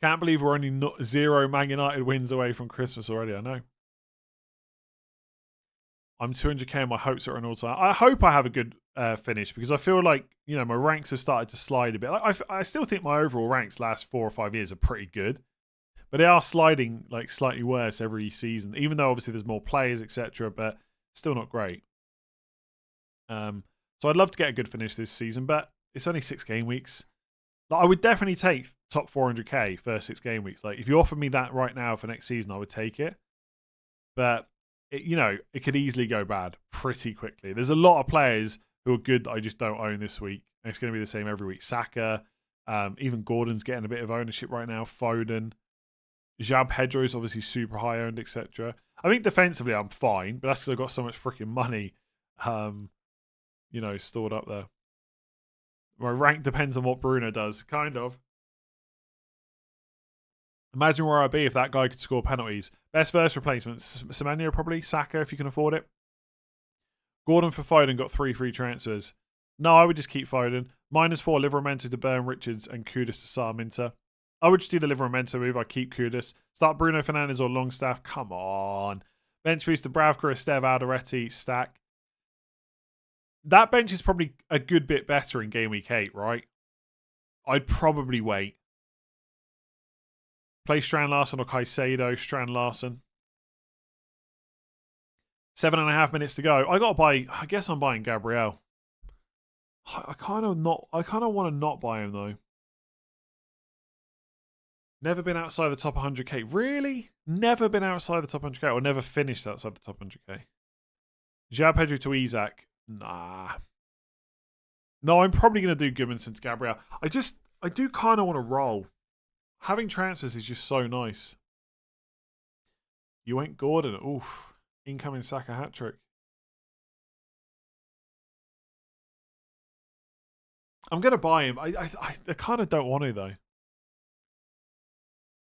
Can't believe we're only 0 Man United wins away from Christmas already. I know. I'm 200k and my hopes are an all-time. I hope I have a good finish because I feel like, you know, my ranks have started to slide a bit. I still think my overall ranks last 4 or 5 years are pretty good, but they are sliding like slightly worse every season, even though obviously there's more players, etc., but still not great. So I'd love to get a good finish this season, but it's only 6 game weeks. Like, I would definitely take top 400k first 6 game weeks. Like if you offered me that right now for next season, I would take it. But you know, it could easily go bad pretty quickly. There's a lot of players who are good that I just don't own this week. And it's going to be the same every week. Saka, even Gordon's getting a bit of ownership right now. Foden. João Pedro's obviously super high owned, etc. I think defensively I'm fine, but that's because I've got so much freaking money, you know, stored up there. My rank depends on what Bruno does, kind of. Imagine where I'd be if that guy could score penalties. Best first replacements. Semenyo probably. Saka if you can afford it. Gordon for Foden got 3 free transfers. No, I would just keep Foden. -4 Livramento to Burn Richards and Kudus to Sarminter. I would just do the Livramento move. I keep Kudus. Start Bruno Fernandes or Longstaff. Come on. Bench boost to Bravka, Estev, Alderete, Stack. That bench is probably a good bit better in game week 8, right? I'd probably wait. Play Strand Larson or Caicedo. Strand Larson. 7.5 minutes to go. I gotta buy. I guess I'm buying Gabriel. I kind of want to not buy him though. Never been outside the top 100k. Really? Never been outside the top 100k, or never finished outside the top 100k. João Pedro to Isaac. Nah. No, I'm probably gonna do Goodmanson to Gabriel. I do kind of want to roll. Having transfers is just so nice. You ain't Gordon. Oof. Incoming Saka hat trick. I'm going to buy him. I kind of don't want to, though.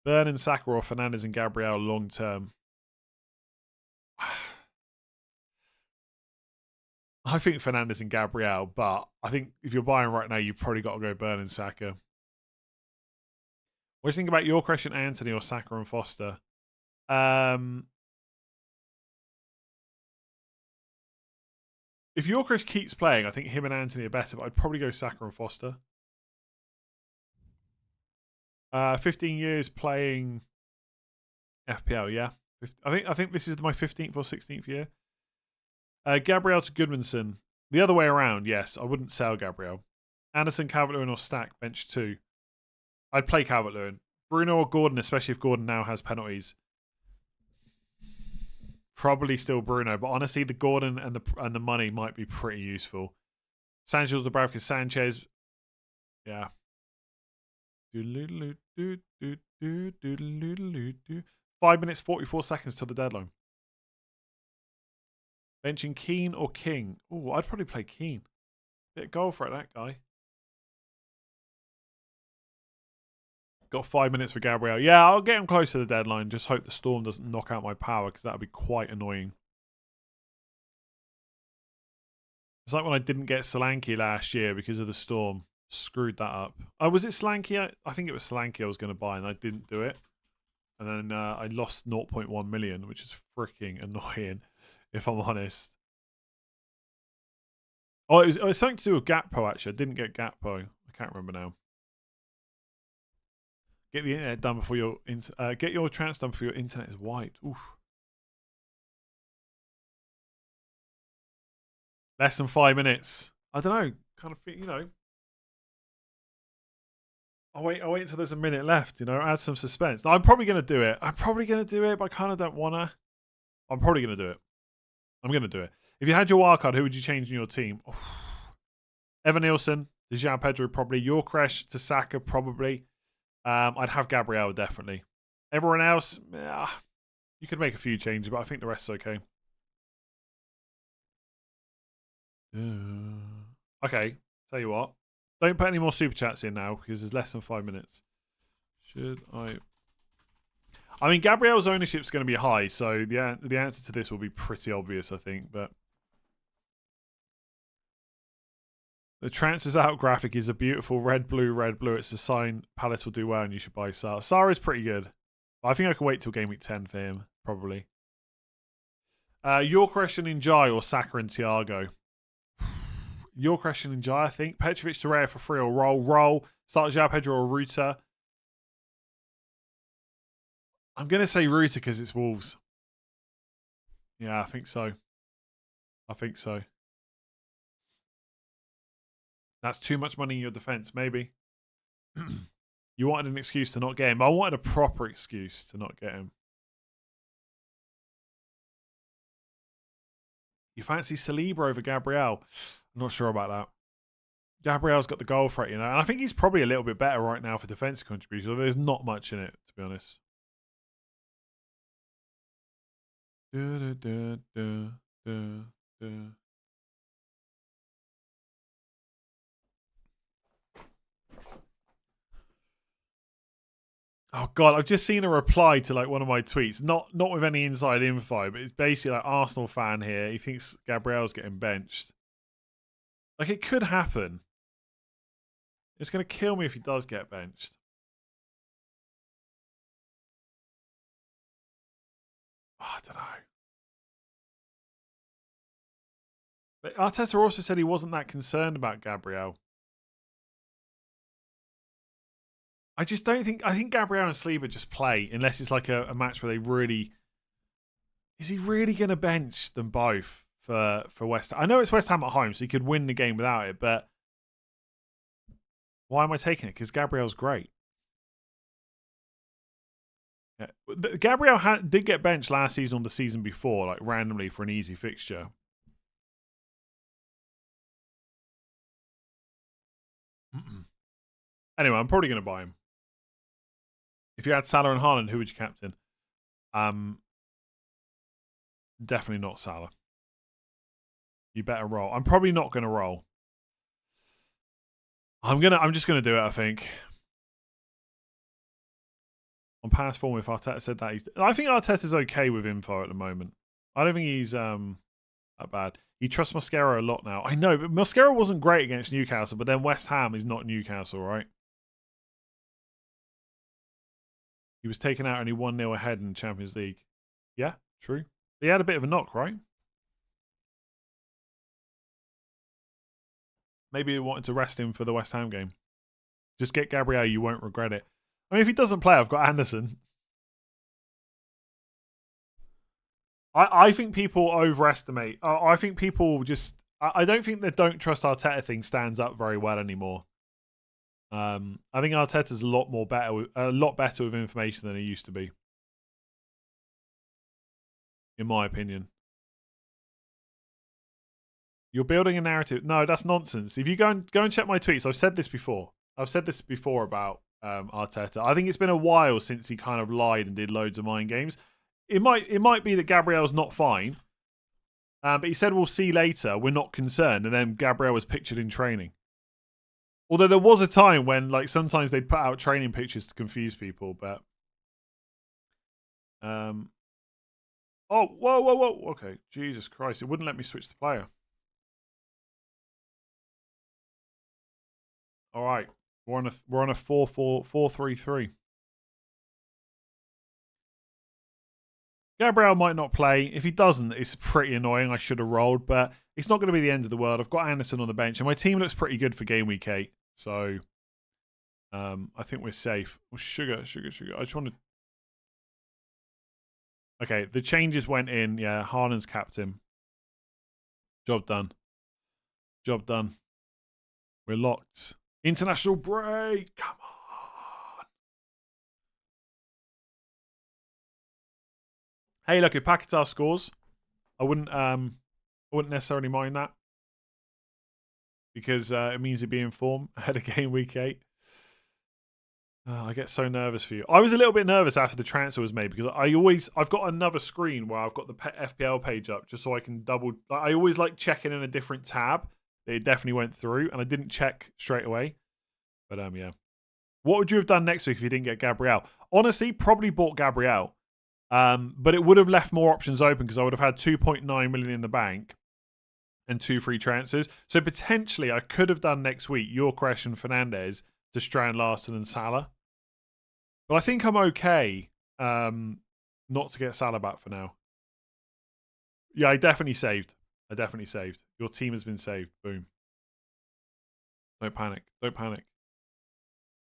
Burn and Saka or Fernandes and Gabriel long term. I think Fernandes and Gabriel, but I think if you're buying right now, you've probably got to go Burn and Saka. What do you think about Yorkresh and Anthony or Saka and Foster? If Yorkresh keeps playing, I think him and Anthony are better, but I'd probably go Saka and Foster. 15 years playing FPL, yeah. I think this is my 15th or 16th year. Gabriel to Goodmanson. The other way around, yes. I wouldn't sell Gabriel. Anderson, Calvert-Lewin or Stack, bench 2. I'd play Calvert-Lewin. Bruno or Gordon, especially if Gordon now has penalties. Probably still Bruno, but honestly, the Gordon and the money might be pretty useful. Sanchez, Dubravka, Sanchez. Yeah. 5 minutes, 44 seconds till the deadline. Benching Keane or King? Oh, I'd probably play Keane. Bit of goal for it, that guy. Got 5 minutes for Gabriel. Yeah, I'll get him close to the deadline. Just hope the storm doesn't knock out my power, because that would be quite annoying. It's like when I didn't get Solanke last year because of the storm. Screwed that up. Oh, was it Solanke? I think it was Solanke I was going to buy, and I didn't do it. And then I lost 0.1 million, which is freaking annoying, if I'm honest. Oh, it was something to do with Gakpo, actually. I didn't get Gakpo. I can't remember now. Get the internet done before your get your transfer done before your internet is wiped. Oof. Less than 5 minutes. I don't know. Kind of, you know. I'll wait until there's a minute left. You know, add some suspense. Now, I'm probably going to do it. But I kind of don't want to. I'm probably going to do it. I'm going to do it. If you had your wild card, who would you change in your team? Oof. Evan Nielsen to João Pedro, probably. Yorkresh to Saka, probably. I'd have Gabriel, definitely. Everyone else, you could make a few changes, but I think the rest's okay. Okay, tell you what. Don't put any more super chats in now, because there's less than 5 minutes. Should I mean, Gabriel's ownership's going to be high, so the answer to this will be pretty obvious, I think. But the transfers out graphic is a beautiful red, blue, red, blue. It's a sign Palace will do well and you should buy Sarr. Sarr is pretty good. I think I can wait till game week 10 for him, probably. Yorkresh and Njai or Saka and Thiago? Yorkresh and Njai, I think. Petrovic to Raya for free or roll. Start João Pedro or Ruta. I'm going to say Ruta because it's Wolves. Yeah, I think so. That's too much money in your defence, maybe. You wanted an excuse to not get him. But I wanted a proper excuse to not get him. You fancy Saliba over Gabriel? I'm not sure about that. Gabriel's got the goal for it, you know. And I think he's probably a little bit better right now for defensive contribution. There's not much in it, to be honest. Oh God, I've just seen a reply to like one of my tweets. Not with any inside info, but it's basically like Arsenal fan here. He thinks Gabriel's getting benched. Like it could happen. It's going to kill me if he does get benched. Oh, I don't know. But Arteta also said he wasn't that concerned about Gabriel. I just don't think... I think Gabriel and Saliba just play, unless it's like a match where they really... Is he really going to bench them both for West Ham? I know it's West Ham at home, so he could win the game without it, but... Why am I taking it? Because Gabriel's great. Yeah. Gabriel did get benched last season or the season before, like randomly for an easy fixture. Anyway, I'm probably going to buy him. If you had Salah and Haaland, who would you captain? Definitely not Salah. You better roll. I'm probably not going to roll. I'm just gonna do it, I think. On past form, if Arteta said that, I think Arteta's okay with info at the moment. I don't think he's that bad. He trusts Mascara a lot now. I know, but Mascara wasn't great against Newcastle, but then West Ham is not Newcastle, right? He was taken out only 1-0 ahead in the Champions League. Yeah, true. He had a bit of a knock, right? Maybe he wanted to rest him for the West Ham game. Just get Gabriel, you won't regret it. I mean, if he doesn't play, I've got Anderson. I think people overestimate. I think people just... I don't think the don't trust Arteta thing stands up very well anymore. I think Arteta's a lot better with information than he used to be. In my opinion. You're building a narrative. No, that's nonsense. If you go and check my tweets, I've said this before. I've said this before about Arteta. I think it's been a while since he kind of lied and did loads of mind games. It might be that Gabriel's not fine, but he said we'll see later. We're not concerned, and then Gabriel was pictured in training. Although there was a time when, like, sometimes they'd put out training pictures to confuse people, but oh, whoa. Okay, Jesus Christ, it wouldn't let me switch the player. All right, we're on a 4-3-3. Gabriel might not play. If he doesn't, it's pretty annoying. I should have rolled, but it's not going to be the end of the world. I've got Anderson on the bench, and my team looks pretty good for game week 8. So I think we're safe. Oh, sugar. I just want to... Okay, the changes went in. Yeah, Haaland's captain. Job done. We're locked. International break. Come on. Hey, look, if Paquetá scores, I wouldn't necessarily mind that. Because it means he'd be in form ahead of game week 8. I get so nervous for you. I was a little bit nervous after the transfer was made because I've got another screen where I've got the FPL page up just so I can double. I always like checking in a different tab. It definitely went through, and I didn't check straight away. But yeah. What would you have done next week if you didn't get Gabriel? Honestly, probably bought Gabriel. But it would have left more options open because I would have had 2.9 million in the bank and 2 free transfers. So potentially I could have done next week Yorkeresh and Fernandez to Strand Larson and Salah. But I think I'm okay not to get Salah back for now. Yeah, I definitely saved. Your team has been saved. Boom. Don't panic.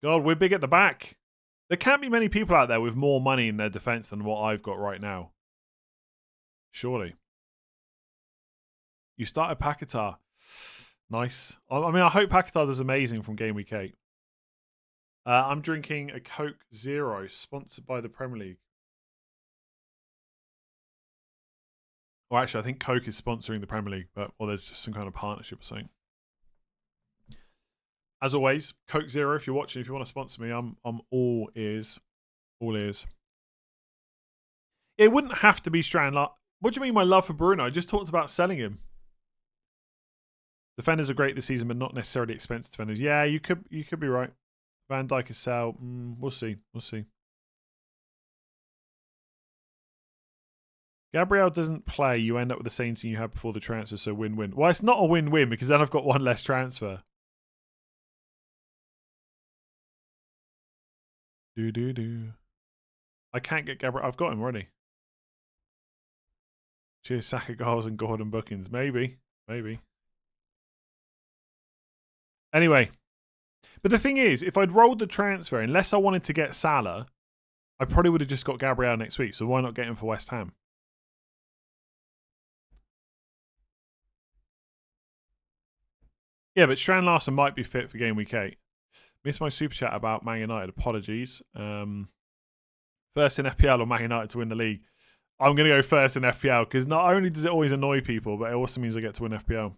God, we're big at the back. There can't be many people out there with more money in their defence than what I've got right now. Surely. You started Paquetá. Nice. I mean, I hope Paquetá does amazing from game week 8. I'm drinking a Coke Zero, sponsored by the Premier League. Or actually, I think Coke is sponsoring the Premier League, or there's just some kind of partnership or something. As always, Coke Zero, if you're watching, if you want to sponsor me, I'm all ears. All ears. It wouldn't have to be Strand. What do you mean my love for Bruno? I just talked about selling him. Defenders are great this season, but not necessarily expensive defenders. Yeah, you could be right. Van Dijk is sell. We'll see. Gabriel doesn't play. You end up with the same team you had before the transfer, so win-win. Well, it's not a win-win because then I've got one less transfer. I can't get Gabriel. I've got him already. Cheers, Saka goals and Gordon bookings. Maybe. Anyway. But the thing is, if I'd rolled the transfer, unless I wanted to get Salah, I probably would have just got Gabriel next week. So why not get him for West Ham? Yeah, but Strand Larson might be fit for game week 8. Missed my super chat about Man United. Apologies. First in FPL or Man United to win the league? I'm going to go first in FPL because not only does it always annoy people, but it also means I get to win FPL.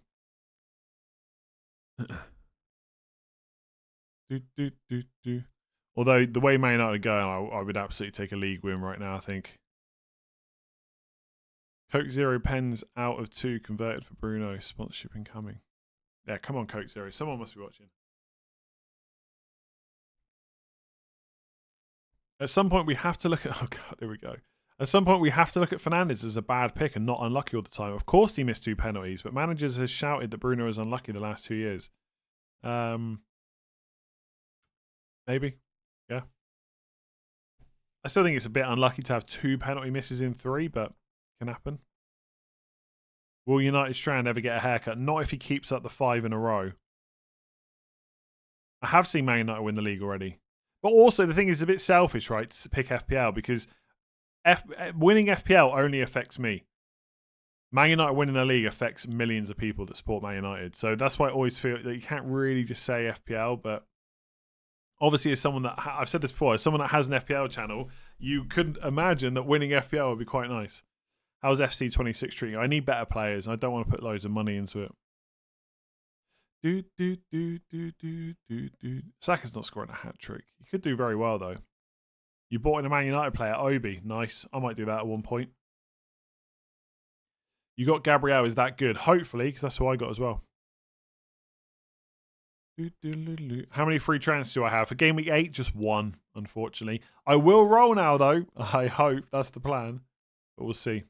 Although the way Man United are going, I would absolutely take a league win right now, I think. Coke Zero pens out of 2 converted for Bruno. Sponsorship incoming. Yeah, come on, Coke Zero. Someone must be watching. At some point, we have to look at... Oh, God, here we go. At some point, we have to look at Fernandes as a bad pick and not unlucky all the time. Of course, he missed 2 penalties, but managers has shouted that Bruno is unlucky the last 2 years. Maybe. Yeah. I still think it's a bit unlucky to have 2 penalty misses in 3, but can happen. Will United Strand ever get a haircut? Not if he keeps up the 5 in a row. I have seen Man United win the league already. But also, the thing is, it's a bit selfish, right, to pick FPL because winning FPL only affects me. Man United winning the league affects millions of people that support Man United. So that's why I always feel that you can't really just say FPL. But obviously, as someone that I've said this before, as someone that has an FPL channel, you could imagine that winning FPL would be quite nice. How's FC 26 treating? I need better players. I don't want to put loads of money into it. Saka's not scoring a hat trick. He could do very well though. You bought in a Man United player, Obi. Nice. I might do that at one point. You got Gabriel. Is that good? Hopefully, because that's who I got as well. How many free transfers do I have? For game week 8, just 1, unfortunately. I will roll now though. I hope that's the plan. But we'll see.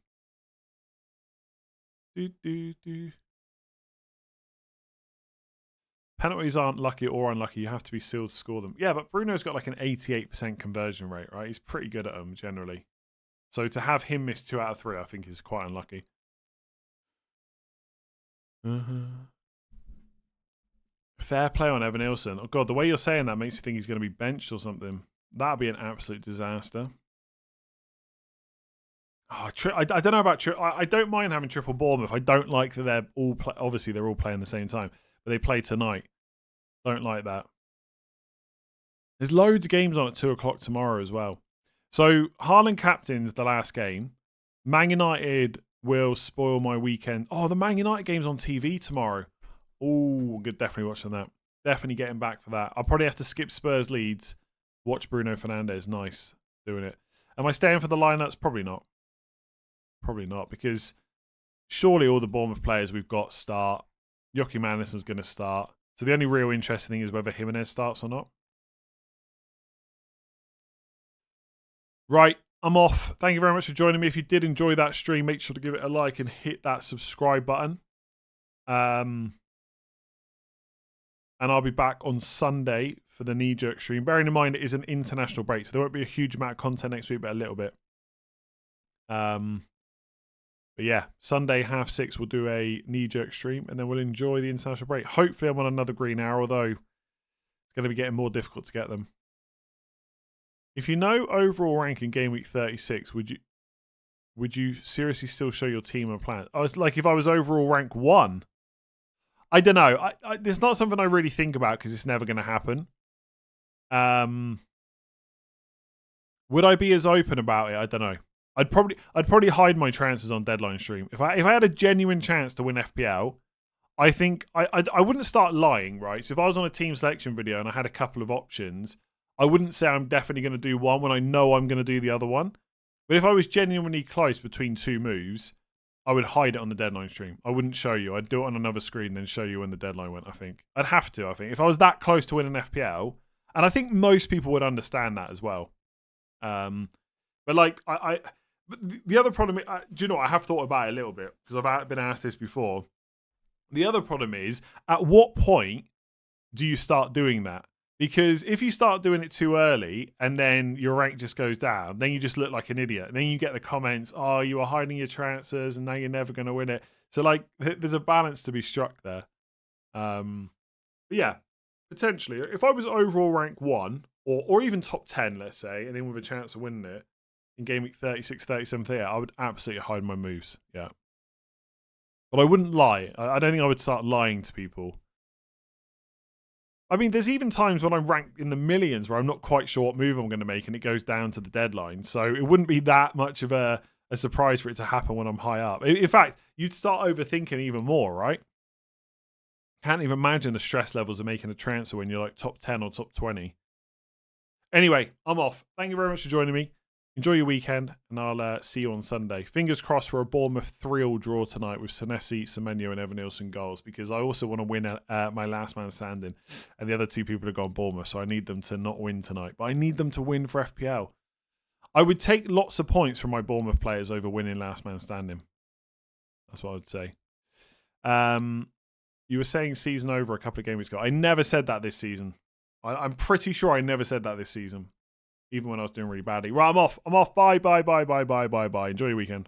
Penalties aren't lucky or unlucky. You have to be sealed to score them. Yeah, but Bruno's got like an 88% conversion rate, right? He's pretty good at them generally. So to have him miss 2 out of 3, I think is quite unlucky. Fair play on Evan Nilsson. Oh, God, the way you're saying that makes me think he's going to be benched or something. That would be an absolute disaster. Oh, I don't know about... I don't mind having triple Bournemouth. I don't like that they're all... Obviously, they're all playing the same time. But they play tonight. Don't like that. There's loads of games on at 2 o'clock tomorrow as well. So, Haaland captains the last game. Man United will spoil my weekend. Oh, the Man United game's on TV tomorrow. Oh, good. Definitely watching that. Definitely getting back for that. I'll probably have to skip Spurs Leeds. Watch Bruno Fernandes. Nice. Doing it. Am I staying for the lineups? Probably not. Probably not, because surely all the Bournemouth players we've got start. Joachim Andersen's going to start. So the only real interesting thing is whether Jimenez starts or not. Right, I'm off. Thank you very much for joining me. If you did enjoy that stream, make sure to give it a like and hit that subscribe button. And I'll be back on Sunday for the knee-jerk stream. Bearing in mind it is an international break, so there won't be a huge amount of content next week, but a little bit. But yeah, Sunday 6:30 we'll do a knee-jerk stream, and then we'll enjoy the international break. Hopefully I'm on another green hour, although it's going to be getting more difficult to get them. If you know overall rank in game week 36, would you seriously still show your team a plan? I was like, if I was overall rank 1, I don't know. It's not something I really think about because it's never going to happen. Would I be as open about it? I don't know. I'd probably hide my chances on deadline stream. If I had a genuine chance to win FPL, I think I wouldn't start lying, right? So if I was on a team selection video and I had a couple of options, I wouldn't say I'm definitely going to do one when I know I'm going to do the other one. But if I was genuinely close between 2 moves, I would hide it on the deadline stream. I wouldn't show you. I'd do it on another screen, then show you when the deadline went, I think. I'd have to, I think. If I was that close to winning FPL, and I think most people would understand that as well. But like, the other problem, do you know what? I have thought about it a little bit, because I've been asked this before. The other problem is, at what point do you start doing that? Because if you start doing it too early and then your rank just goes down, then you just look like an idiot. And then you get the comments, oh, you are hiding your transfers and now you're never going to win it. So, like, there's a balance to be struck there. But yeah, potentially. If I was overall rank 1 or even top 10, let's say, and then with a chance of winning it in game week 36, 37, 38, I would absolutely hide my moves. Yeah. But I wouldn't lie. I don't think I would start lying to people. I mean, there's even times when I'm ranked in the millions where I'm not quite sure what move I'm going to make and it goes down to the deadline. So it wouldn't be that much of a surprise for it to happen when I'm high up. In fact, you'd start overthinking even more, right? Can't even imagine the stress levels of making a transfer when you're like top 10 or top 20. Anyway, I'm off. Thank you very much for joining me. Enjoy your weekend, and I'll see you on Sunday. Fingers crossed for a Bournemouth 3-3 draw tonight with Senesi, Semenyo, and Evan Nilsson goals, because I also want to win my last man standing, and the other two people have gone Bournemouth, so I need them to not win tonight. But I need them to win for FPL. I would take lots of points from my Bournemouth players over winning last man standing. That's what I would say. You were saying season over a couple of games ago. I never said that this season. I'm pretty sure I never said that this season. Even when I was doing really badly. Right, I'm off. Bye. Enjoy your weekend.